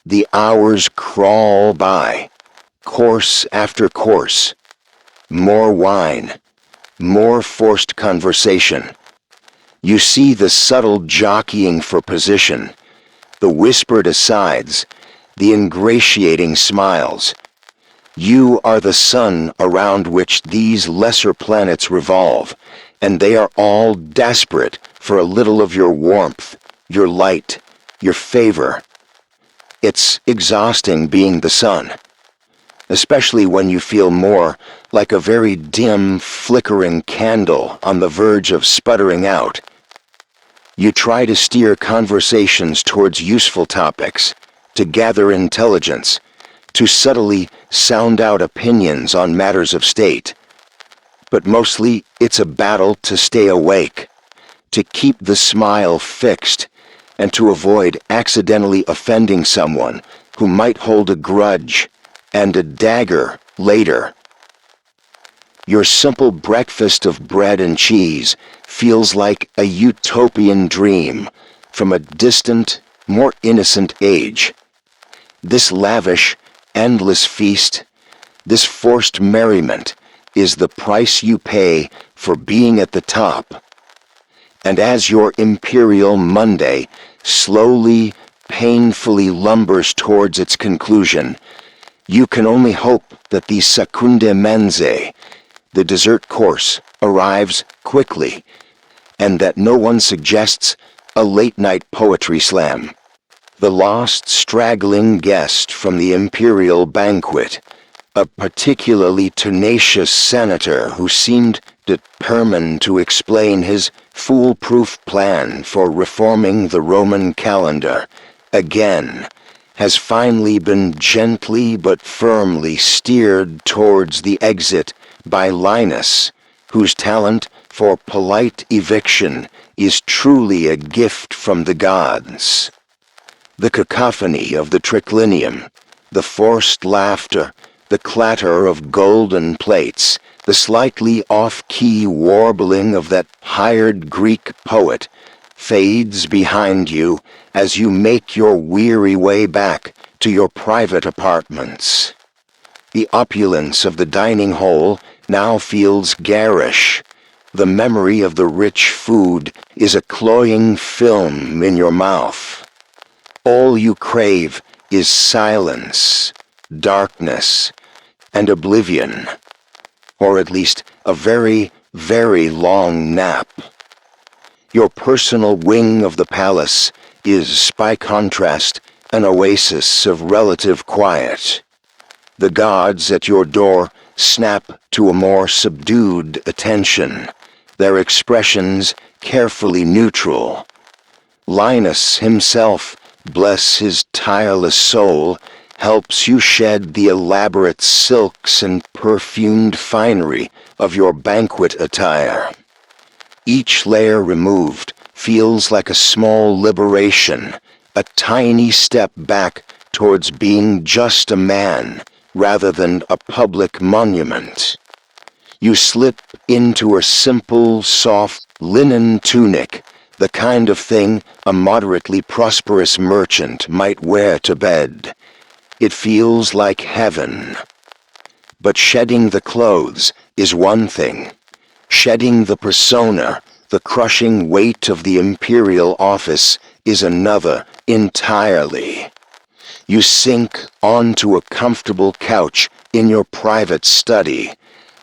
The hours crawl by, course after course. More wine, more forced conversation. You see the subtle jockeying for position, the whispered asides, the ingratiating smiles. You are the sun around which these lesser planets revolve, and they are all desperate for a little of your warmth, your light, your favor. It's exhausting being the sun, especially when you feel more like a very dim, flickering candle on the verge of sputtering out. You try to steer conversations towards useful topics, to gather intelligence, to subtly sound out opinions on matters of state. But mostly it's a battle to stay awake, to keep the smile fixed, and to avoid accidentally offending someone who might hold a grudge and a dagger later. Your simple breakfast of bread and cheese feels like a utopian dream from a distant, more innocent age. This lavish, endless feast, this forced merriment, is the price you pay for being at the top. And as your imperial Monday slowly, painfully lumbers towards its conclusion, you can only hope that the secundae mensae, the dessert course, arrives quickly, and that no one suggests a late-night poetry slam. The lost, straggling guest from the imperial banquet, a particularly tenacious senator who seemed determined to explain his foolproof plan for reforming the Roman calendar, again, has finally been gently but firmly steered towards the exit by Linus, whose talent for polite eviction is truly a gift from the gods. The cacophony of the triclinium, the forced laughter, the clatter of golden plates, the slightly off-key warbling of that hired Greek poet, fades behind you as you make your weary way back to your private apartments. The opulence of the dining hall now feels garish. The memory of the rich food is a cloying film in your mouth. All you crave is silence, darkness, and oblivion, or at least a very, very long nap. Your personal wing of the palace is, by contrast, an oasis of relative quiet. The gods at your door snap to a more subdued attention, their expressions carefully neutral. Linus himself, bless his tireless soul, helps you shed the elaborate silks and perfumed finery of your banquet attire. Each layer removed feels like a small liberation, a tiny step back towards being just a man rather than a public monument. You slip into a simple, soft linen tunic, the kind of thing a moderately prosperous merchant might wear to bed. It feels like heaven. But shedding the clothes is one thing. Shedding the persona, the crushing weight of the imperial office, is another entirely. You sink onto a comfortable couch in your private study,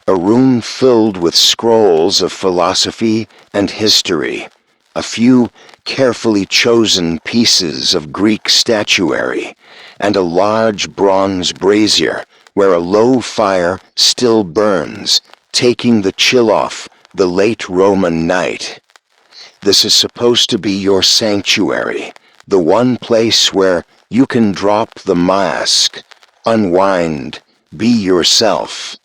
a room filled with scrolls of philosophy and history, a few carefully chosen pieces of Greek statuary, and a large bronze brazier where a low fire still burns, taking the chill off the late Roman night. This is supposed to be your sanctuary, the one place where you can drop the mask, unwind, be yourself.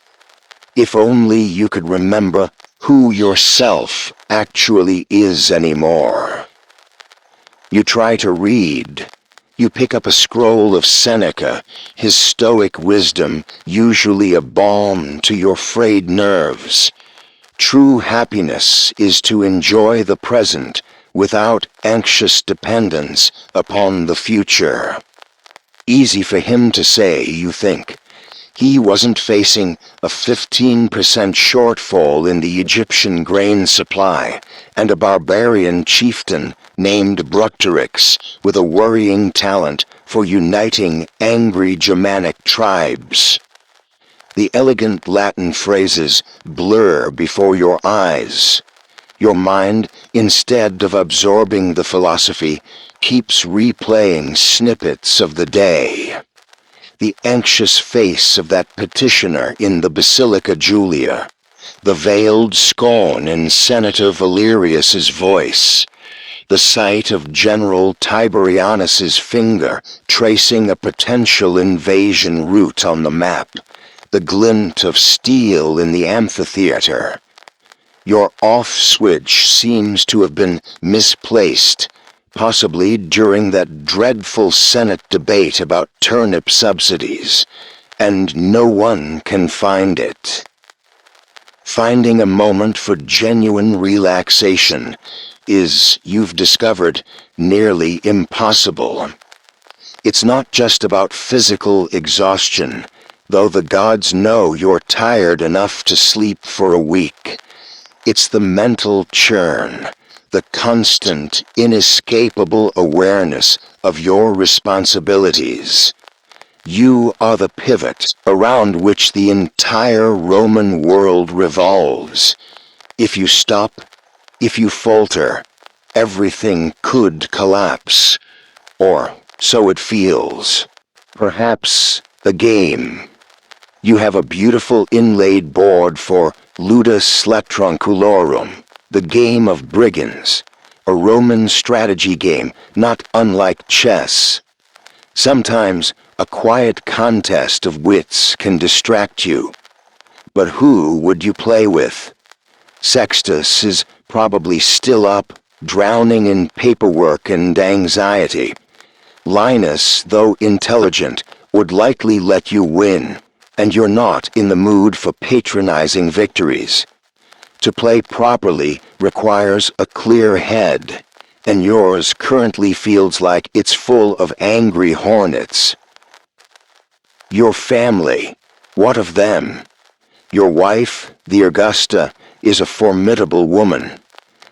If only you could remember who yourself actually is anymore. You try to read. You pick up a scroll of Seneca, his stoic wisdom usually a balm to your frayed nerves. True happiness is to enjoy the present without anxious dependence upon the future. Easy for him to say, you think. He wasn't facing a 15% shortfall in the Egyptian grain supply and a barbarian chieftain named Bructorix with a worrying talent for uniting angry Germanic tribes. The elegant Latin phrases blur before your eyes. Your mind, instead of absorbing the philosophy, keeps replaying snippets of the day. The anxious face of that petitioner in the Basilica Julia, the veiled scorn in Senator Valerius's voice, the sight of General Tiberianus's finger tracing a potential invasion route on the map, the glint of steel in the amphitheater. Your off switch seems to have been misplaced, possibly during that dreadful Senate debate about turnip subsidies, and no one can find it. Finding a moment for genuine relaxation is, you've discovered, nearly impossible. It's not just about physical exhaustion, though the gods know you're tired enough to sleep for a week. It's the mental churn, the constant, inescapable awareness of your responsibilities. You are the pivot around which the entire Roman world revolves. If you stop, if you falter, everything could collapse. Or so it feels. Perhaps the game. You have a beautiful inlaid board for Ludus Latronculorum, the game of brigands, a Roman strategy game not unlike chess. Sometimes a quiet contest of wits can distract you. But who would you play with? Sextus is probably still up, drowning in paperwork and anxiety. Linus, though intelligent, would likely let you win, and you're not in the mood for patronizing victories. To play properly requires a clear head, and yours currently feels like it's full of angry hornets. Your family, what of them? Your wife, the Augusta, is a formidable woman.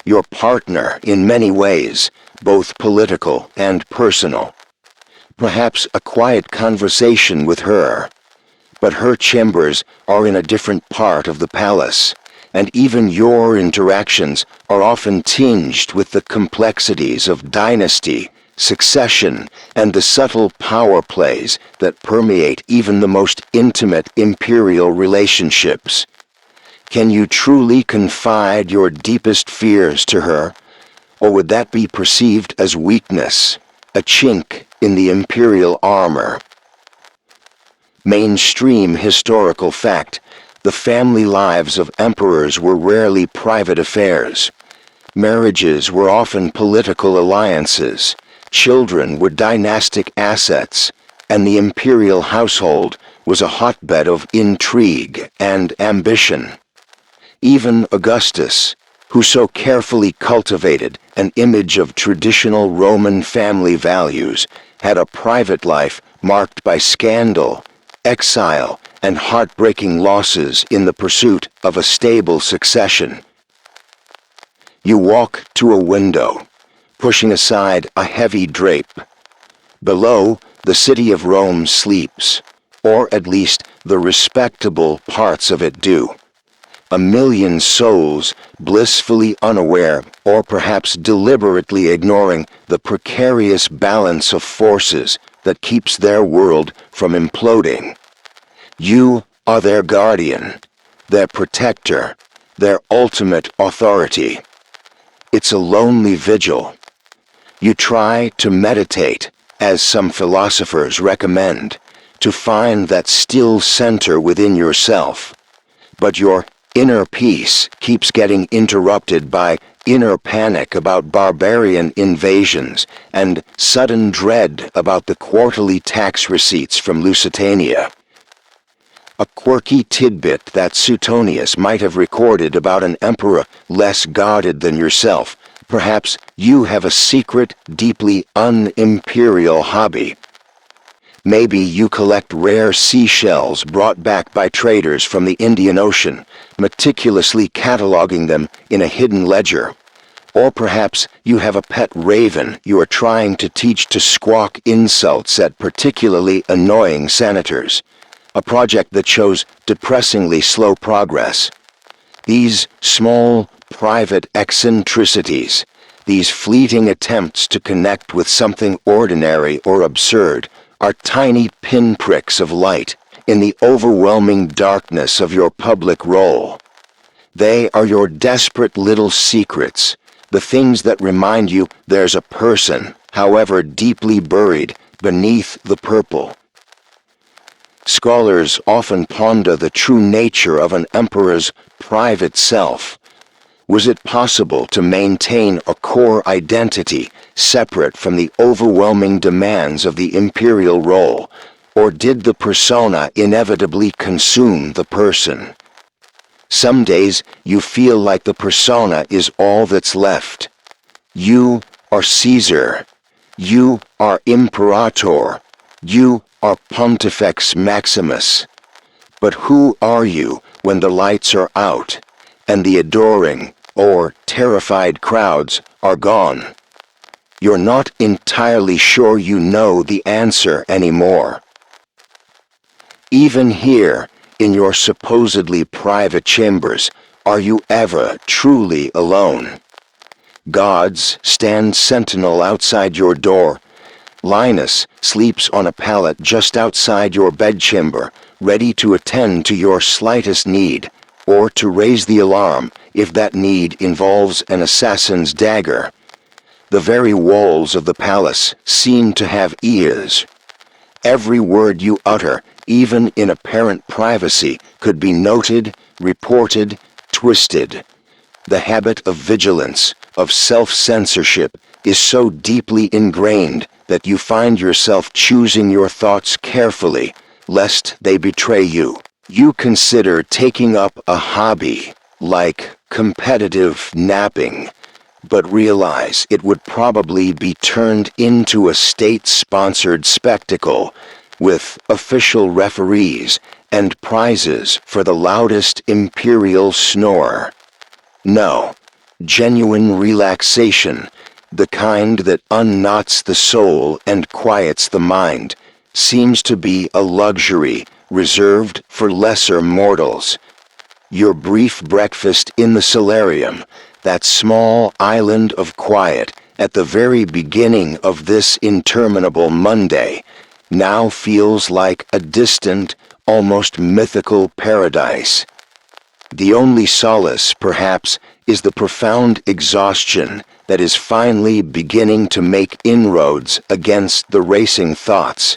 Your partner in many ways, both political and personal. Perhaps a quiet conversation with her. But her chambers are in a different part of the palace, and even your interactions are often tinged with the complexities of dynasty, succession, and the subtle power plays that permeate even the most intimate imperial relationships. Can you truly confide your deepest fears to her, or would that be perceived as weakness, a chink in the imperial armor? Mainstream historical fact: the family lives of emperors were rarely private affairs. Marriages were often political alliances, children were dynastic assets, and the imperial household was a hotbed of intrigue and ambition. Even Augustus, who so carefully cultivated an image of traditional Roman family values, had a private life marked by scandal, exile, and heartbreaking losses in the pursuit of a stable succession. You walk to a window, pushing aside a heavy drape. Below, the city of Rome sleeps, or at least the respectable parts of it do. A million souls blissfully unaware, or perhaps deliberately ignoring, the precarious balance of forces that keeps their world from imploding. You are their guardian, their protector, their ultimate authority. It's a lonely vigil. You try to meditate, as some philosophers recommend, to find that still center within yourself. But your inner peace keeps getting interrupted by inner panic about barbarian invasions and sudden dread about the quarterly tax receipts from Lusitania. A quirky tidbit that Suetonius might have recorded about an emperor less guarded than yourself. Perhaps you have a secret, deeply un-imperial hobby. Maybe you collect rare seashells brought back by traders from the Indian Ocean, meticulously cataloging them in a hidden ledger. Or perhaps you have a pet raven you are trying to teach to squawk insults at particularly annoying senators, a project that shows depressingly slow progress. These small, private eccentricities, these fleeting attempts to connect with something ordinary or absurd, are tiny pinpricks of light in the overwhelming darkness of your public role. They are your desperate little secrets, the things that remind you there's a person, however deeply buried, beneath the purple. Scholars often ponder the true nature of an emperor's private self. Was it possible to maintain a core identity separate from the overwhelming demands of the imperial role, or did the persona inevitably consume the person? Some days you feel like the persona is all that's left. You are Caesar. You are Imperator. You are Pontifex Maximus. But who are you when the lights are out and the adoring or terrified crowds are gone? You're not entirely sure you know the answer anymore. Even here, in your supposedly private chambers, are you ever truly alone? Gods stand sentinel outside your door. Linus sleeps on a pallet just outside your bedchamber, ready to attend to your slightest need, or to raise the alarm if that need involves an assassin's dagger. The very walls of the palace seem to have ears. Every word you utter, even in apparent privacy, could be noted, reported, twisted. The habit of vigilance, of self-censorship, is so deeply ingrained that you find yourself choosing your thoughts carefully, lest they betray you. You consider taking up a hobby, like competitive napping, but realize it would probably be turned into a state-sponsored spectacle with official referees and prizes for the loudest imperial snore. No, genuine relaxation, the kind that unknots the soul and quiets the mind, seems to be a luxury reserved for lesser mortals. Your brief breakfast in the solarium, that small island of quiet at the very beginning of this interminable Monday, now feels like a distant, almost mythical paradise. The only solace, perhaps, is the profound exhaustion that is finally beginning to make inroads against the racing thoughts.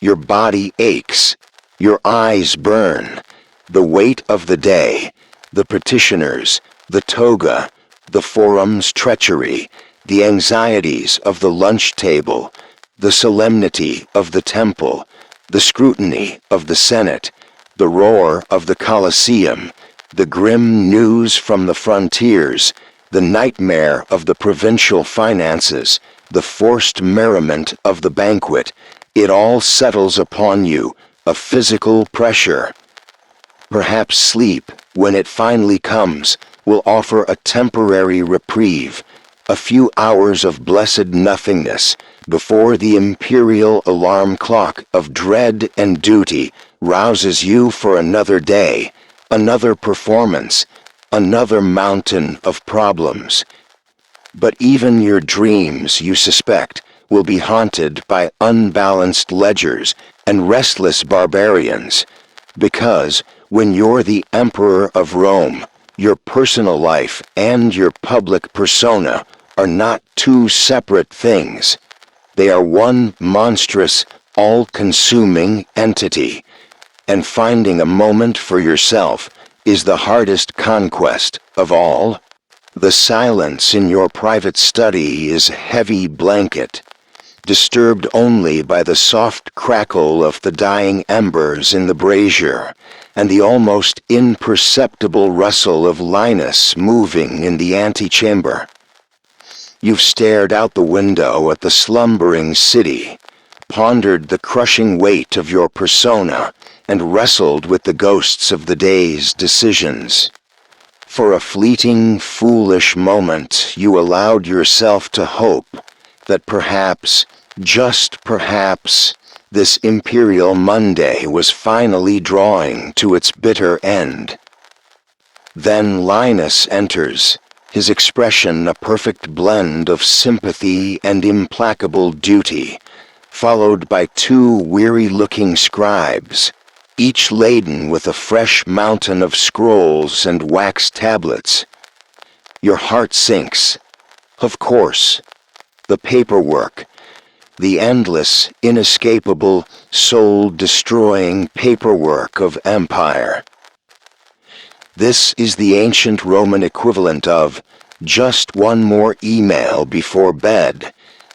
Your body aches, your eyes burn, the weight of the day, the petitioners, the toga, the forum's treachery, the anxieties of the lunch table, the solemnity of the temple, the scrutiny of the Senate, the roar of the Colosseum, the grim news from the frontiers, the nightmare of the provincial finances, the forced merriment of the banquet, it all settles upon you, a physical pressure. Perhaps sleep, when it finally comes, will offer a temporary reprieve, a few hours of blessed nothingness, before the imperial alarm clock of dread and duty rouses you for another day, another performance, another mountain of problems. But even your dreams, you suspect, will be haunted by unbalanced ledgers and restless barbarians, because when you're the Emperor of Rome, your personal life and your public persona are not two separate things. They are one monstrous, all-consuming entity, and finding a moment for yourself is the hardest conquest of all. The silence in your private study is a heavy blanket, disturbed only by the soft crackle of the dying embers in the brazier, and the almost imperceptible rustle of Linus moving in the antechamber. You've stared out the window at the slumbering city, pondered the crushing weight of your persona, and wrestled with the ghosts of the day's decisions. For a fleeting, foolish moment, you allowed yourself to hope that perhaps, just perhaps, this imperial Monday was finally drawing to its bitter end. Then Linus enters, his expression a perfect blend of sympathy and implacable duty, followed by two weary-looking scribes, each laden with a fresh mountain of scrolls and wax tablets. Your heart sinks. Of course, the paperwork, the endless, inescapable, soul-destroying paperwork of empire. This is the ancient Roman equivalent of just one more email before bed,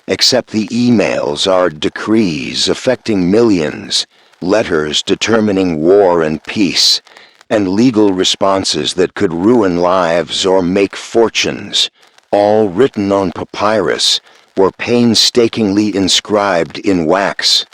except the emails are decrees affecting millions, letters determining war and peace, and legal responses that could ruin lives or make fortunes, all written on papyrus or painstakingly inscribed in wax.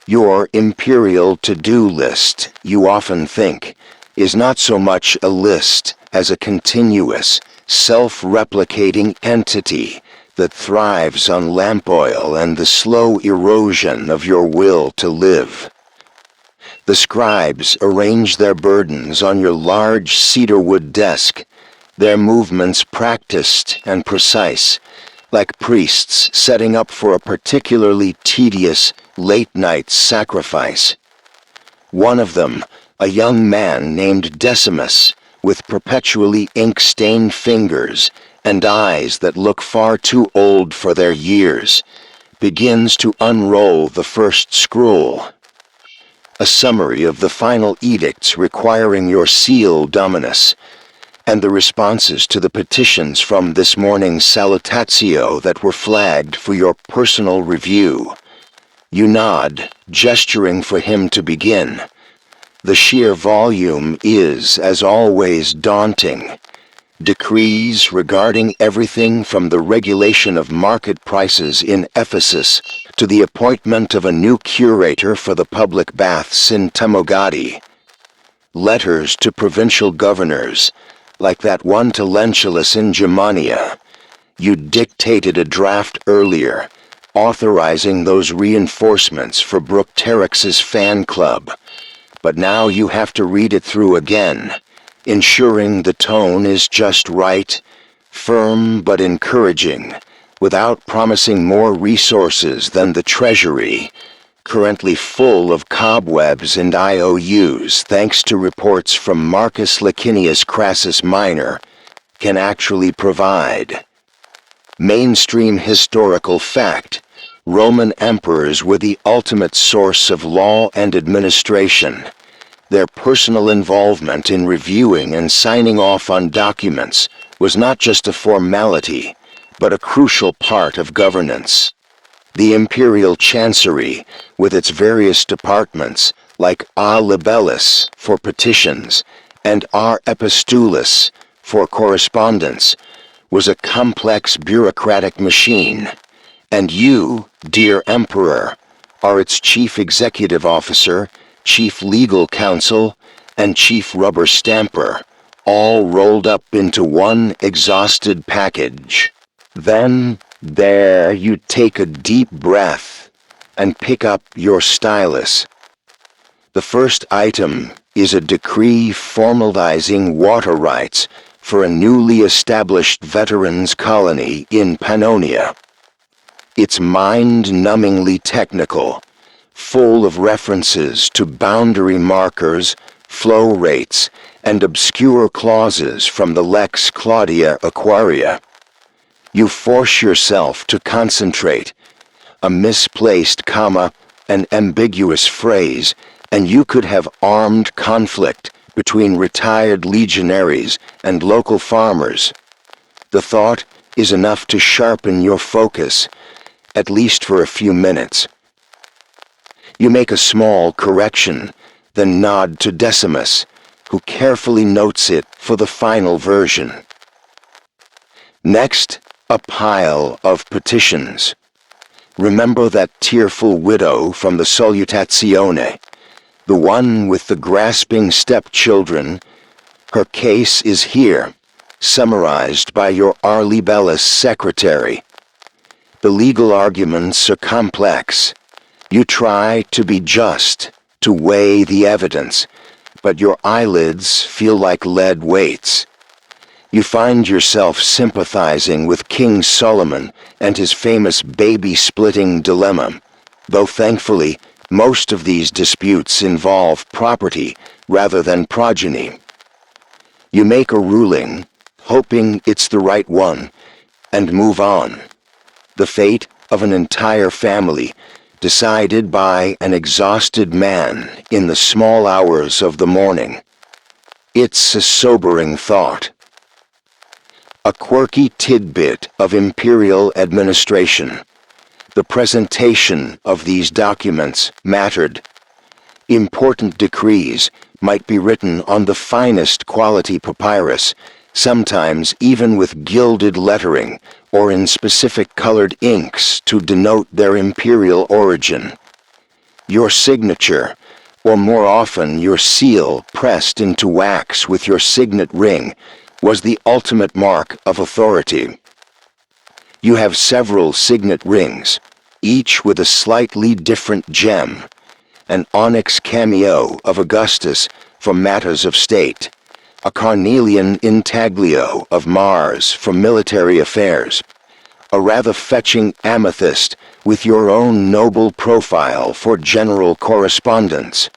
Your imperial to-do list, you often think, is not so much a list as a continuous, self-replicating entity that thrives on lamp oil and the slow erosion of your will to live. The scribes arrange their burdens on your large cedarwood desk, their movements practiced and precise, like priests setting up for a particularly tedious late-night sacrifice. One of them, a young man named Decimus, with perpetually ink-stained fingers and eyes that look far too old for their years, begins to unroll the first scroll. A summary of the final edicts requiring your seal, Dominus, and the responses to the petitions from this morning's salutatio that were flagged for your personal review. You nod, gesturing for him to begin. The sheer volume is, as always, daunting. Decrees regarding everything from the regulation of market prices in Ephesus to the appointment of a new curator for the public baths in Tamogadi. Letters to provincial governors, like that one to Lentulus in Germania. You dictated a draft earlier, authorizing those reinforcements for Brooke-Terex's fan club. But now you have to read it through again, ensuring the tone is just right, firm but encouraging, without promising more resources than the Treasury, currently full of cobwebs and IOUs thanks to reports from Marcus Licinius Crassus Minor, can actually provide. Mainstream historical fact: Roman emperors were the ultimate source of law and administration. Their personal involvement in reviewing and signing off on documents was not just a formality, but a crucial part of governance. The imperial chancery, with its various departments, like A Libellus for petitions and R Epistulis for correspondence, was a complex bureaucratic machine, and you, dear Emperor, are its chief executive officer, chief legal counsel, and chief rubber stamper, all rolled up into one exhausted package. Then, there you take a deep breath and pick up your stylus. The first item is a decree formalizing water rights for a newly established veterans colony in Pannonia. It's mind-numbingly technical, full of references to boundary markers, flow rates, and obscure clauses from the Lex Claudia Aquaria. You force yourself to concentrate. A misplaced comma, an ambiguous phrase, and you could have armed conflict between retired legionaries and local farmers. The thought is enough to sharpen your focus, at least for a few minutes. You make a small correction, then nod to Decimus, who carefully notes it for the final version. Next, a pile of petitions. Remember that tearful widow from the Salutazione, the one with the grasping stepchildren? Her case is here, summarized by your R Libellus secretary. The legal arguments are complex. You try to be just, to weigh the evidence, but your eyelids feel like lead weights. You find yourself sympathizing with King Solomon and his famous baby-splitting dilemma, though thankfully, most of these disputes involve property rather than progeny. You make a ruling, hoping it's the right one, and move on. The fate of an entire family, decided by an exhausted man in the small hours of the morning. It's a sobering thought. A quirky tidbit of imperial administration. The presentation of these documents mattered. Important decrees might be written on the finest quality papyrus, sometimes even with gilded lettering or in specific colored inks to denote their imperial origin. Your signature, or more often your seal pressed into wax with your signet ring, was the ultimate mark of authority. You have several signet rings, each with a slightly different gem, an onyx cameo of Augustus for matters of state, a carnelian intaglio of Mars for military affairs, a rather fetching amethyst with your own noble profile for general correspondence.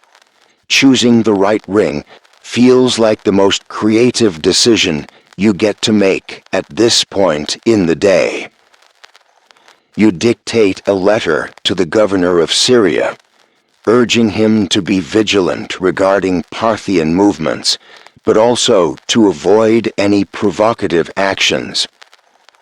Choosing the right ring feels like the most creative decision you get to make at this point in the day. You dictate a letter to the governor of Syria, urging him to be vigilant regarding Parthian movements, but also to avoid any provocative actions.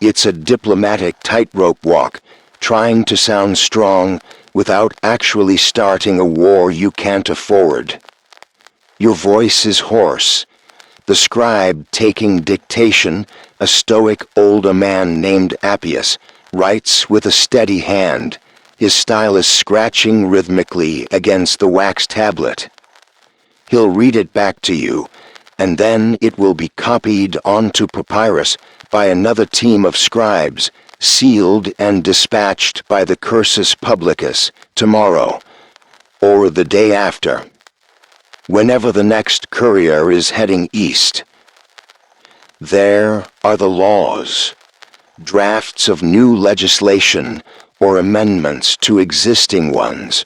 It's a diplomatic tightrope walk, trying to sound strong without actually starting a war you can't afford. Your voice is hoarse, The scribe taking dictation, a stoic older man named Appius, writes with a steady hand, his stylus scratching rhythmically against the wax tablet. He'll read it back to you, and then it will be copied onto papyrus by another team of scribes, sealed and dispatched by the cursus publicus tomorrow, or the day after, whenever the next courier is heading east. There are the laws, drafts of new legislation or amendments to existing ones,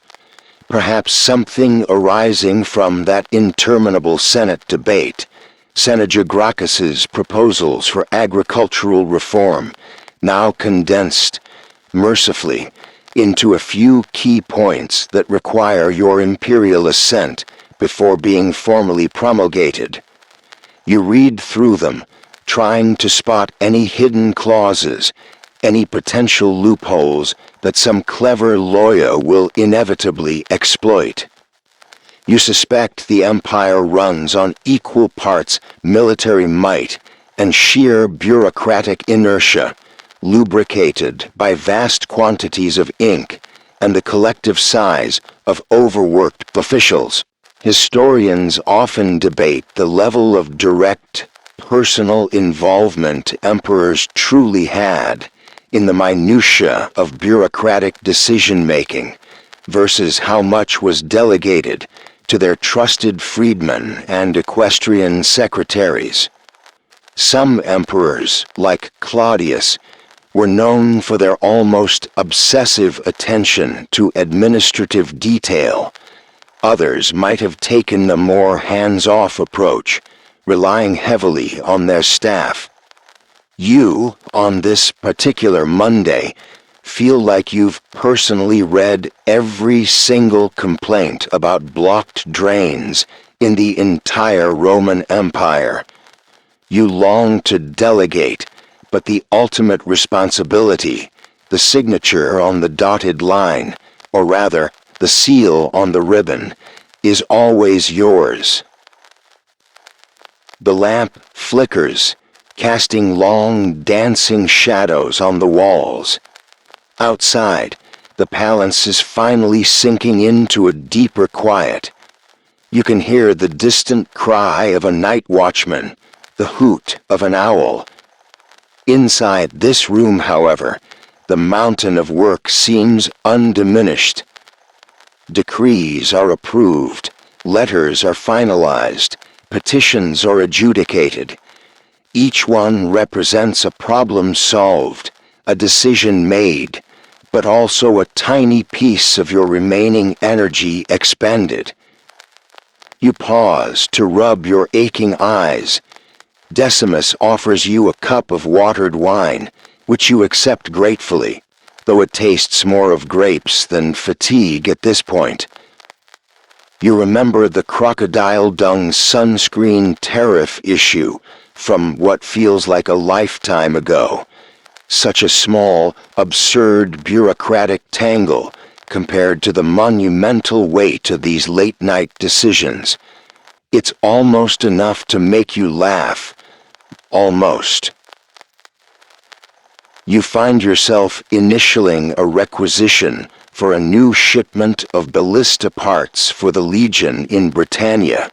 perhaps something arising from that interminable Senate debate, Senator Gracchus's proposals for agricultural reform, now condensed, mercifully, into a few key points that require your imperial assent before being formally promulgated. You read through them, trying to spot any hidden clauses, any potential loopholes that some clever lawyer will inevitably exploit. You suspect the empire runs on equal parts military might and sheer bureaucratic inertia, lubricated by vast quantities of ink and the collective sighs of overworked officials. Historians often debate the level of direct, personal involvement emperors truly had in the minutiae of bureaucratic decision-making versus how much was delegated to their trusted freedmen and equestrian secretaries. Some emperors, like Claudius, were known for their almost obsessive attention to administrative detail. Others might have taken a more hands-off approach, relying heavily on their staff. You, on this particular Monday, feel like you've personally read every single complaint about blocked drains in the entire Roman Empire. You long to delegate, but the ultimate responsibility, the signature on the dotted line, or rather, the seal on the ribbon, is always yours. The lamp flickers, casting long, dancing shadows on the walls. Outside, the palace is finally sinking into a deeper quiet. You can hear the distant cry of a night watchman, the hoot of an owl. Inside this room, however, the mountain of work seems undiminished. Decrees are approved, letters are finalized, petitions are adjudicated. Each one represents a problem solved, a decision made, but also a tiny piece of your remaining energy expended. You pause to rub your aching eyes. Decimus offers you a cup of watered wine, which you accept gratefully, though it tastes more of grapes than fatigue at this point. You remember the crocodile dung sunscreen tariff issue from what feels like a lifetime ago. Such a small, absurd bureaucratic tangle compared to the monumental weight of these late-night decisions. It's almost enough to make you laugh. Almost. You find yourself initialing a requisition for a new shipment of ballista parts for the Legion in Britannia.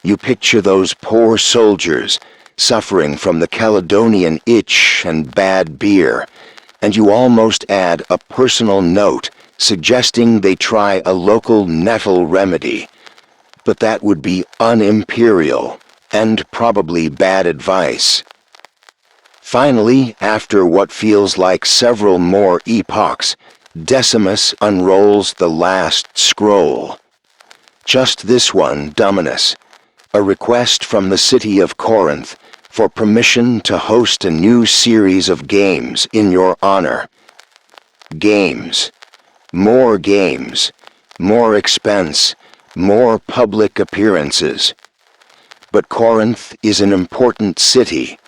You picture those poor soldiers suffering from the Caledonian itch and bad beer, and you almost add a personal note suggesting they try a local nettle remedy. But that would be un-imperial and probably bad advice. Finally, after what feels like several more epochs, Decimus unrolls the last scroll. Just this one, Dominus, a request from the city of Corinth for permission to host a new series of games in your honor. Games. More games. More expense. More public appearances. But Corinth is an important city.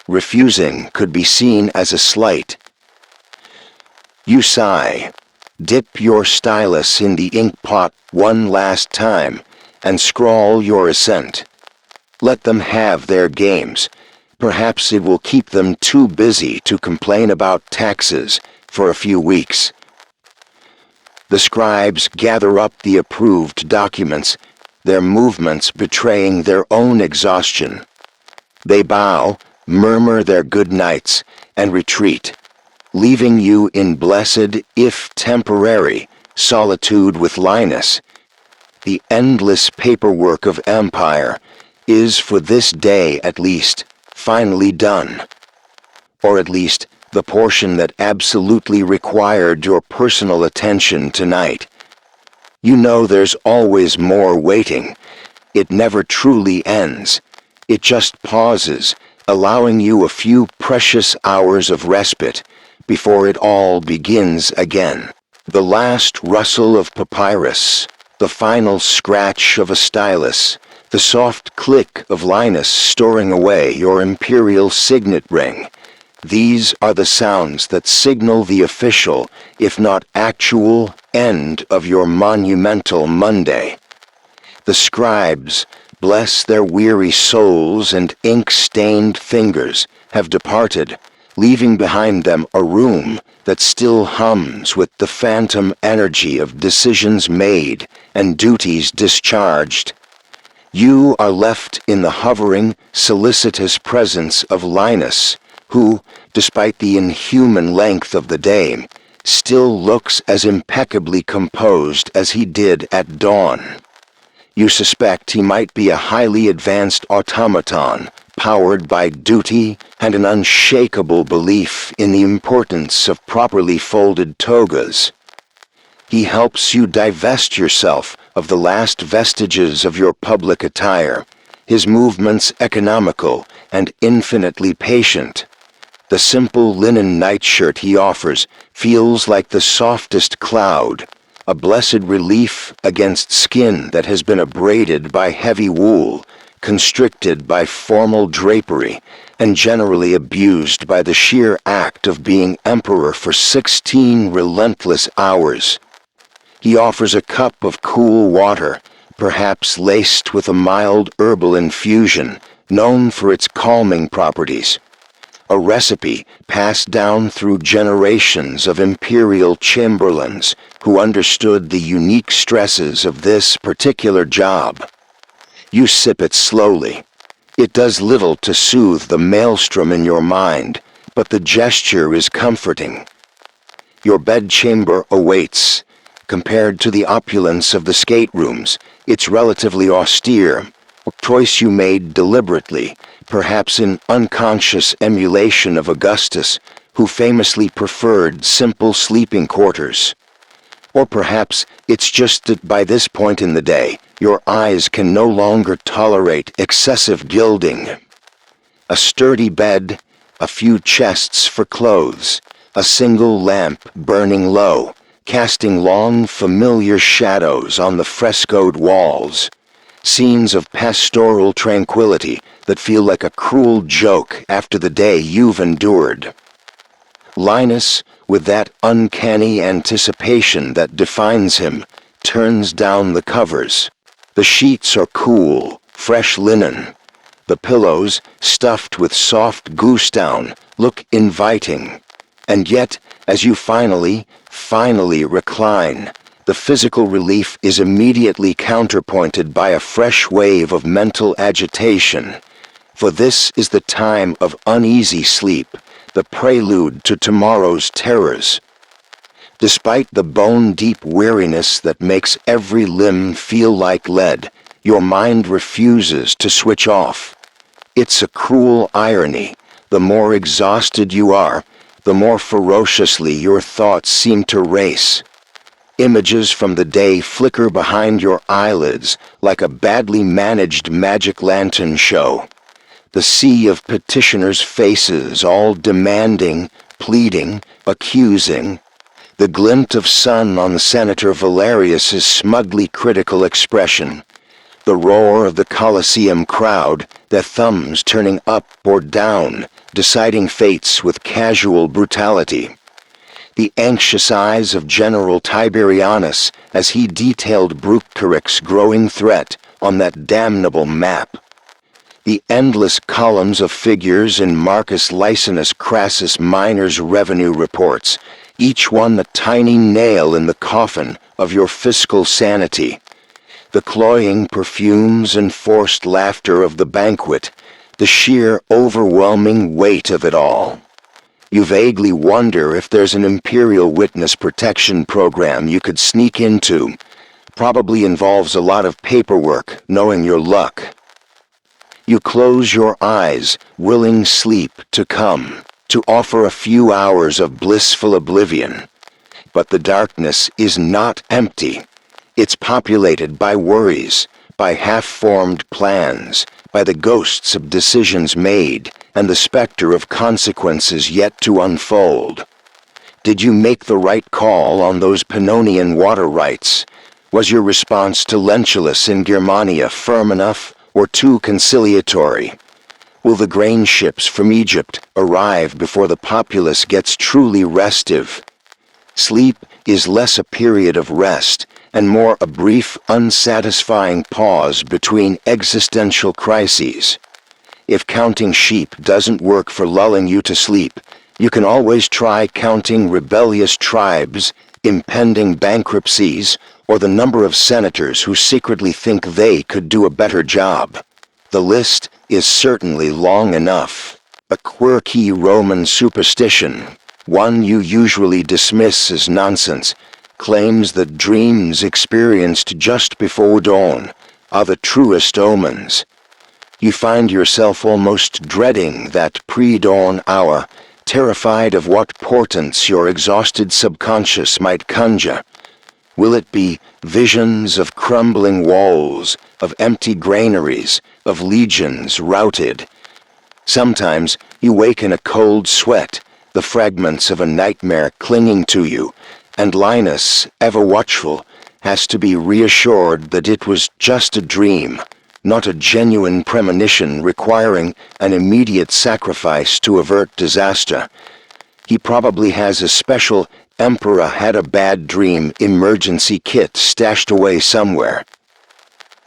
Refusing could be seen as a slight. You sigh, dip your stylus in the ink pot one last time, and scrawl your assent. Let them have their games. Perhaps it will keep them too busy to complain about taxes for a few weeks. The scribes gather up the approved documents, their movements betraying their own exhaustion. They bow, murmur their good nights, and retreat, leaving you in blessed, if temporary, solitude with Linus. The endless paperwork of empire is, for this day at least, finally done. Or at least, the portion that absolutely required your personal attention tonight. You know there's always more waiting. It never truly ends. It just pauses, allowing you a few precious hours of respite before it all begins again. The last rustle of papyrus, the final scratch of a stylus, the soft click of Linus storing away your imperial signet ring. These are the sounds that signal the official, if not actual, end of your monumental Monday. The scribes, bless their weary souls and ink-stained fingers, have departed, leaving behind them a room that still hums with the phantom energy of decisions made and duties discharged. You are left in the hovering, solicitous presence of Linus, who, despite the inhuman length of the day, still looks as impeccably composed as he did at dawn. You suspect he might be a highly advanced automaton, powered by duty and an unshakable belief in the importance of properly folded togas. He helps you divest yourself of the last vestiges of your public attire, his movements economical and infinitely patient. The simple linen nightshirt he offers feels like the softest cloud, a blessed relief against skin that has been abraded by heavy wool, constricted by formal drapery, and generally abused by the sheer act of being emperor for 16 relentless hours. He offers a cup of cool water, perhaps laced with a mild herbal infusion, known for its calming properties. A recipe passed down through generations of imperial chamberlains who understood the unique stresses of this particular job. You sip it slowly. It does little to soothe the maelstrom in your mind, but the gesture is comforting. Your bedchamber awaits. Compared to the opulence of the skaterooms, it's relatively austere, a choice you made deliberately, perhaps in unconscious emulation of Augustus, who famously preferred simple sleeping quarters. Or perhaps it's just that by this point in the day, your eyes can no longer tolerate excessive gilding. A sturdy bed, a few chests for clothes, a single lamp burning low, casting long, familiar shadows on the frescoed walls. Scenes of pastoral tranquility that feel like a cruel joke after the day you've endured. Linus, with that uncanny anticipation that defines him, turns down the covers. The sheets are cool, fresh linen. The pillows, stuffed with soft goose down, look inviting. And yet, as you finally recline, the physical relief is immediately counterpointed by a fresh wave of mental agitation. For this is the time of uneasy sleep, the prelude to tomorrow's terrors. Despite the bone-deep weariness that makes every limb feel like lead, your mind refuses to switch off. It's a cruel irony. The more exhausted you are, the more ferociously your thoughts seem to race. Images from the day flicker behind your eyelids like a badly managed magic lantern show. The sea of petitioners' faces, all demanding, pleading, accusing. The glint of sun on Senator Valerius's smugly critical expression. The roar of the Colosseum crowd, their thumbs turning up or down, deciding fates with casual brutality. The anxious eyes of General Tiberianus as he detailed Bruchteric's growing threat on that damnable map. The endless columns of figures in Marcus Licinius Crassus Minor's revenue reports, each one a tiny nail in the coffin of your fiscal sanity. The cloying perfumes and forced laughter of the banquet, the sheer overwhelming weight of it all. You vaguely wonder if there's an Imperial Witness Protection program you could sneak into. Probably involves a lot of paperwork, knowing your luck. You close your eyes, willing sleep to come, to offer a few hours of blissful oblivion. But the darkness is not empty. It's populated by worries, by half-formed plans, by the ghosts of decisions made, and the specter of consequences yet to unfold. Did you make the right call on those Pannonian water rights? Was your response to Lentulus in Germania firm enough, or too conciliatory? Will the grain ships from Egypt arrive before the populace gets truly restive? Sleep is less a period of rest, and more a brief, unsatisfying pause between existential crises. If counting sheep doesn't work for lulling you to sleep, you can always try counting rebellious tribes, impending bankruptcies, or the number of senators who secretly think they could do a better job. The list is certainly long enough. A quirky Roman superstition, one you usually dismiss as nonsense, claims that dreams experienced just before dawn are the truest omens. You find yourself almost dreading that pre-dawn hour, terrified of what portents your exhausted subconscious might conjure. Will it be visions of crumbling walls, of empty granaries, of legions routed? Sometimes you wake in a cold sweat, the fragments of a nightmare clinging to you, and Linus, ever watchful, has to be reassured that it was just a dream, not a genuine premonition requiring an immediate sacrifice to avert disaster. He probably has a special Emperor had a bad dream emergency kit stashed away somewhere.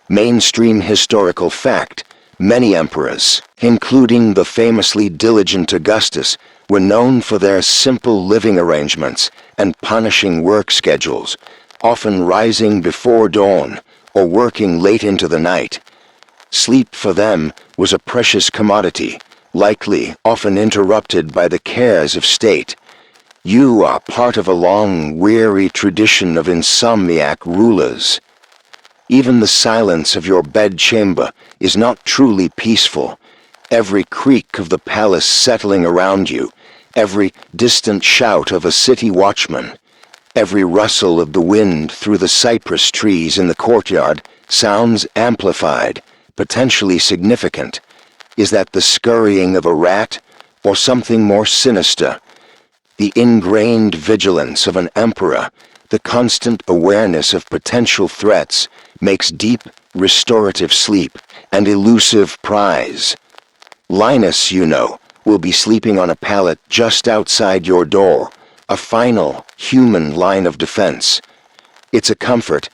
Mainstream historical fact, many emperors, including the famously diligent Augustus, were known for their simple living arrangements and punishing work schedules, often rising before dawn or working late into the night. Sleep for them was a precious commodity, likely often interrupted by the cares of state. You are part of a long, weary tradition of insomniac rulers. Even the silence of your bedchamber is not truly peaceful. Every creak of the palace settling around you, every distant shout of a city watchman, every rustle of the wind through the cypress trees in the courtyard sounds amplified, potentially significant. Is that the scurrying of a rat, or something more sinister? The ingrained vigilance of an emperor, the constant awareness of potential threats, makes deep, restorative sleep an elusive prize. Linus, you know, will be sleeping on a pallet just outside your door, a final, human line of defense. It's a comfort,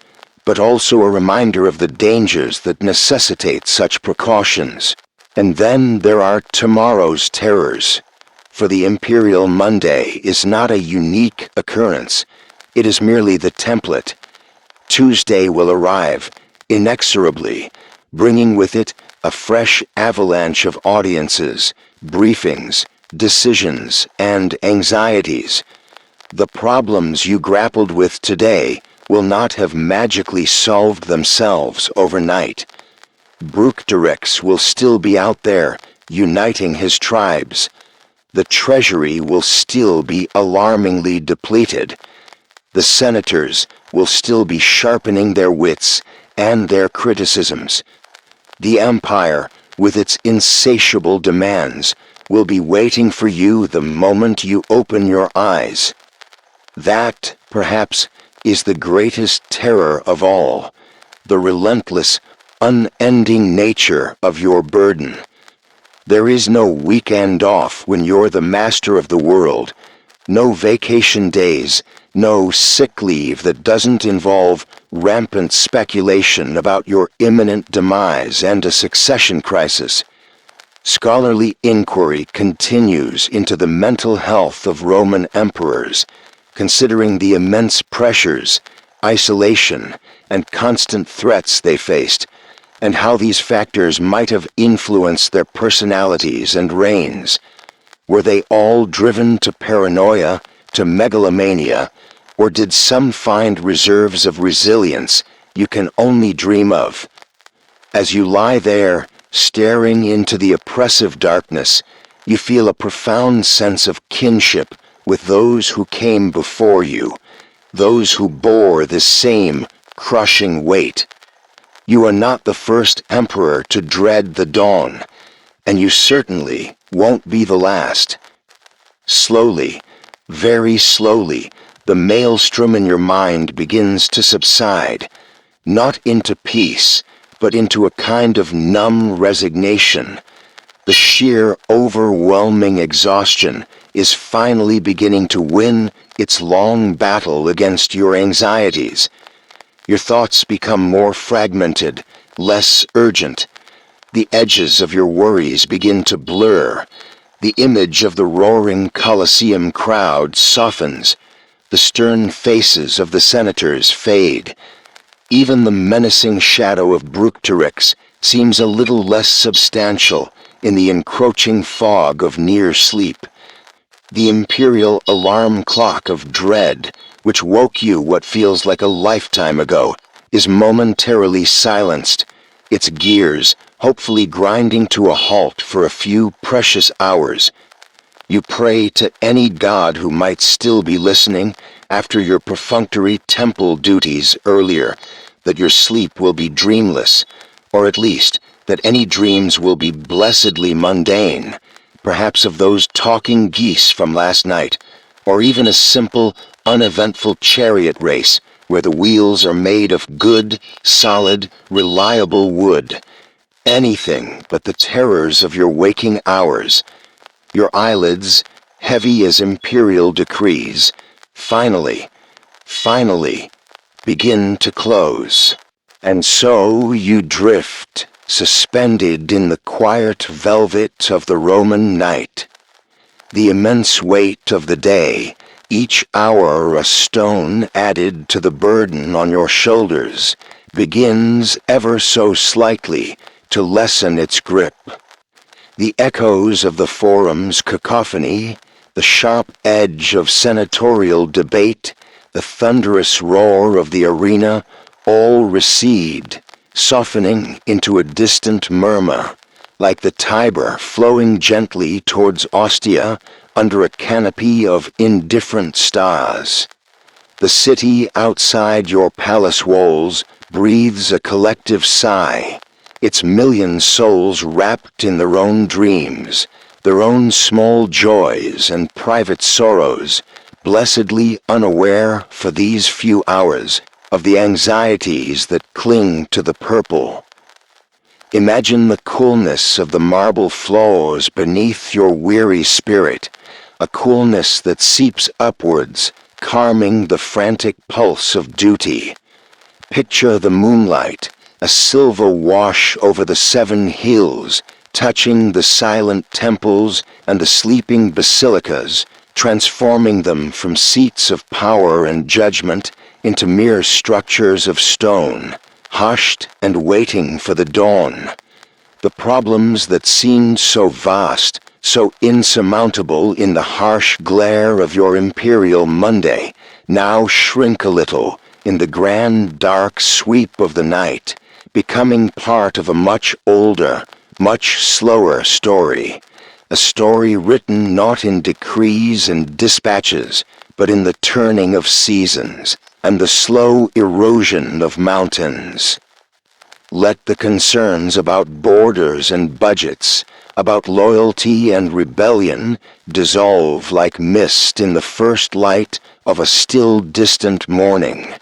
but also a reminder of the dangers that necessitate such precautions. And then there are tomorrow's terrors. For the Imperial Monday is not a unique occurrence. It is merely the template. Tuesday will arrive, inexorably, bringing with it a fresh avalanche of audiences, briefings, decisions, and anxieties. The problems you grappled with today will not have magically solved themselves overnight. Bructerix will still be out there, uniting his tribes. The treasury will still be alarmingly depleted. The senators will still be sharpening their wits and their criticisms. The empire, with its insatiable demands, will be waiting for you the moment you open your eyes. That, perhaps, is the greatest terror of all, the relentless, unending nature of your burden. There is no weekend off when you're the master of the world, no vacation days, no sick leave that doesn't involve rampant speculation about your imminent demise and a succession crisis. Scholarly inquiry continues into the mental health of Roman emperors, considering the immense pressures, isolation, and constant threats they faced, and how these factors might have influenced their personalities and reigns. Were they all driven to paranoia, to megalomania, or did some find reserves of resilience you can only dream of? As you lie there, staring into the oppressive darkness, you feel a profound sense of kinship with those who came before you, those who bore the same crushing weight. You are not the first emperor to dread the dawn, and you certainly won't be the last. Slowly, very slowly, the maelstrom in your mind begins to subside, not into peace, but into a kind of numb resignation. The sheer, overwhelming exhaustion is finally beginning to win its long battle against your anxieties. Your thoughts become more fragmented, less urgent. The edges of your worries begin to blur. The image of the roaring Colosseum crowd softens. The stern faces of the senators fade. Even the menacing shadow of Bructerix seems a little less substantial in the encroaching fog of near sleep. The imperial alarm clock of dread, which woke you what feels like a lifetime ago, is momentarily silenced, its gears hopefully grinding to a halt for a few precious hours. You pray to any god who might still be listening after your perfunctory temple duties earlier, that your sleep will be dreamless, or at least that any dreams will be blessedly mundane, perhaps of those talking geese from last night, or even a simple, uneventful chariot race where the wheels are made of good, solid, reliable wood. Anything but the terrors of your waking hours. Your eyelids, heavy as imperial decrees, finally begin to close. And so you drift, suspended in the quiet velvet of the Roman night. The immense weight of the day, each hour a stone added to the burden on your shoulders, begins ever so slightly to lessen its grip. The echoes of the forum's cacophony, the sharp edge of senatorial debate, the thunderous roar of the arena, all recede, softening into a distant murmur, like the Tiber flowing gently towards Ostia under a canopy of indifferent stars. The city outside your palace walls breathes a collective sigh, its million souls wrapped in their own dreams, their own small joys and private sorrows, blessedly unaware for these few hours of the anxieties that cling to the purple. Imagine the coolness of the marble floors beneath your weary spirit, a coolness that seeps upwards, calming the frantic pulse of duty. Picture the moonlight, a silver wash over the 7 hills, touching the silent temples and the sleeping basilicas, transforming them from seats of power and judgment into mere structures of stone, hushed and waiting for the dawn. The problems that seemed so vast, so insurmountable in the harsh glare of your imperial Monday, now shrink a little in the grand dark sweep of the night, becoming part of a much older, much slower story. A story written not in decrees and dispatches, but in the turning of seasons and the slow erosion of mountains. Let the concerns about borders and budgets, about loyalty and rebellion, dissolve like mist in the first light of a still distant morning.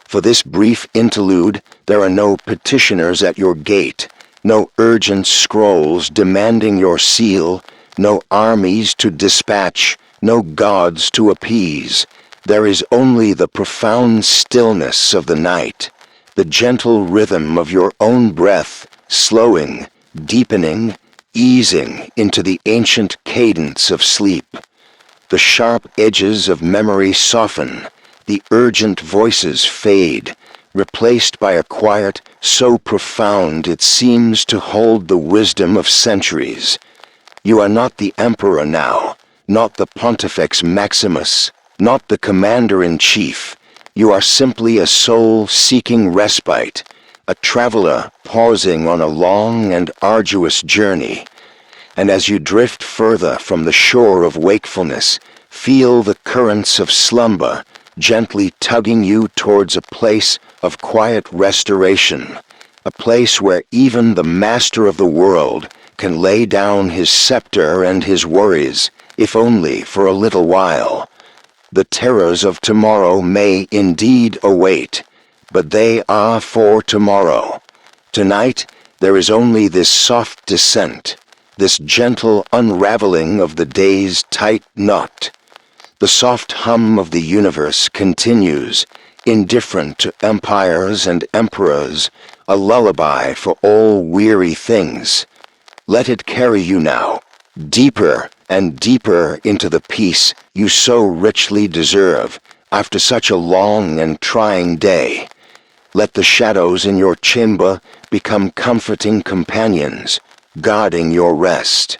For this brief interlude, there are no petitioners at your gate, no urgent scrolls demanding your seal, no armies to dispatch, no gods to appease. There is only the profound stillness of the night, the gentle rhythm of your own breath, slowing, deepening, easing into the ancient cadence of sleep. The sharp edges of memory soften, the urgent voices fade, replaced by a quiet so profound it seems to hold the wisdom of centuries. You are not the emperor now, not the Pontifex Maximus, not the commander-in-chief. You are simply a soul seeking respite, a traveler pausing on a long and arduous journey. And as you drift further from the shore of wakefulness, feel the currents of slumber gently tugging you towards a place of quiet restoration, a place where even the master of the world can lay down his scepter and his worries, if only for a little while. The terrors of tomorrow may indeed await, but they are for tomorrow. Tonight, there is only this soft descent, this gentle unraveling of the day's tight knot. The soft hum of the universe continues, indifferent to empires and emperors, a lullaby for all weary things. Let it carry you now, deeper and deeper into the peace you so richly deserve after such a long and trying day. Let the shadows in your chamber become comforting companions, guarding your rest.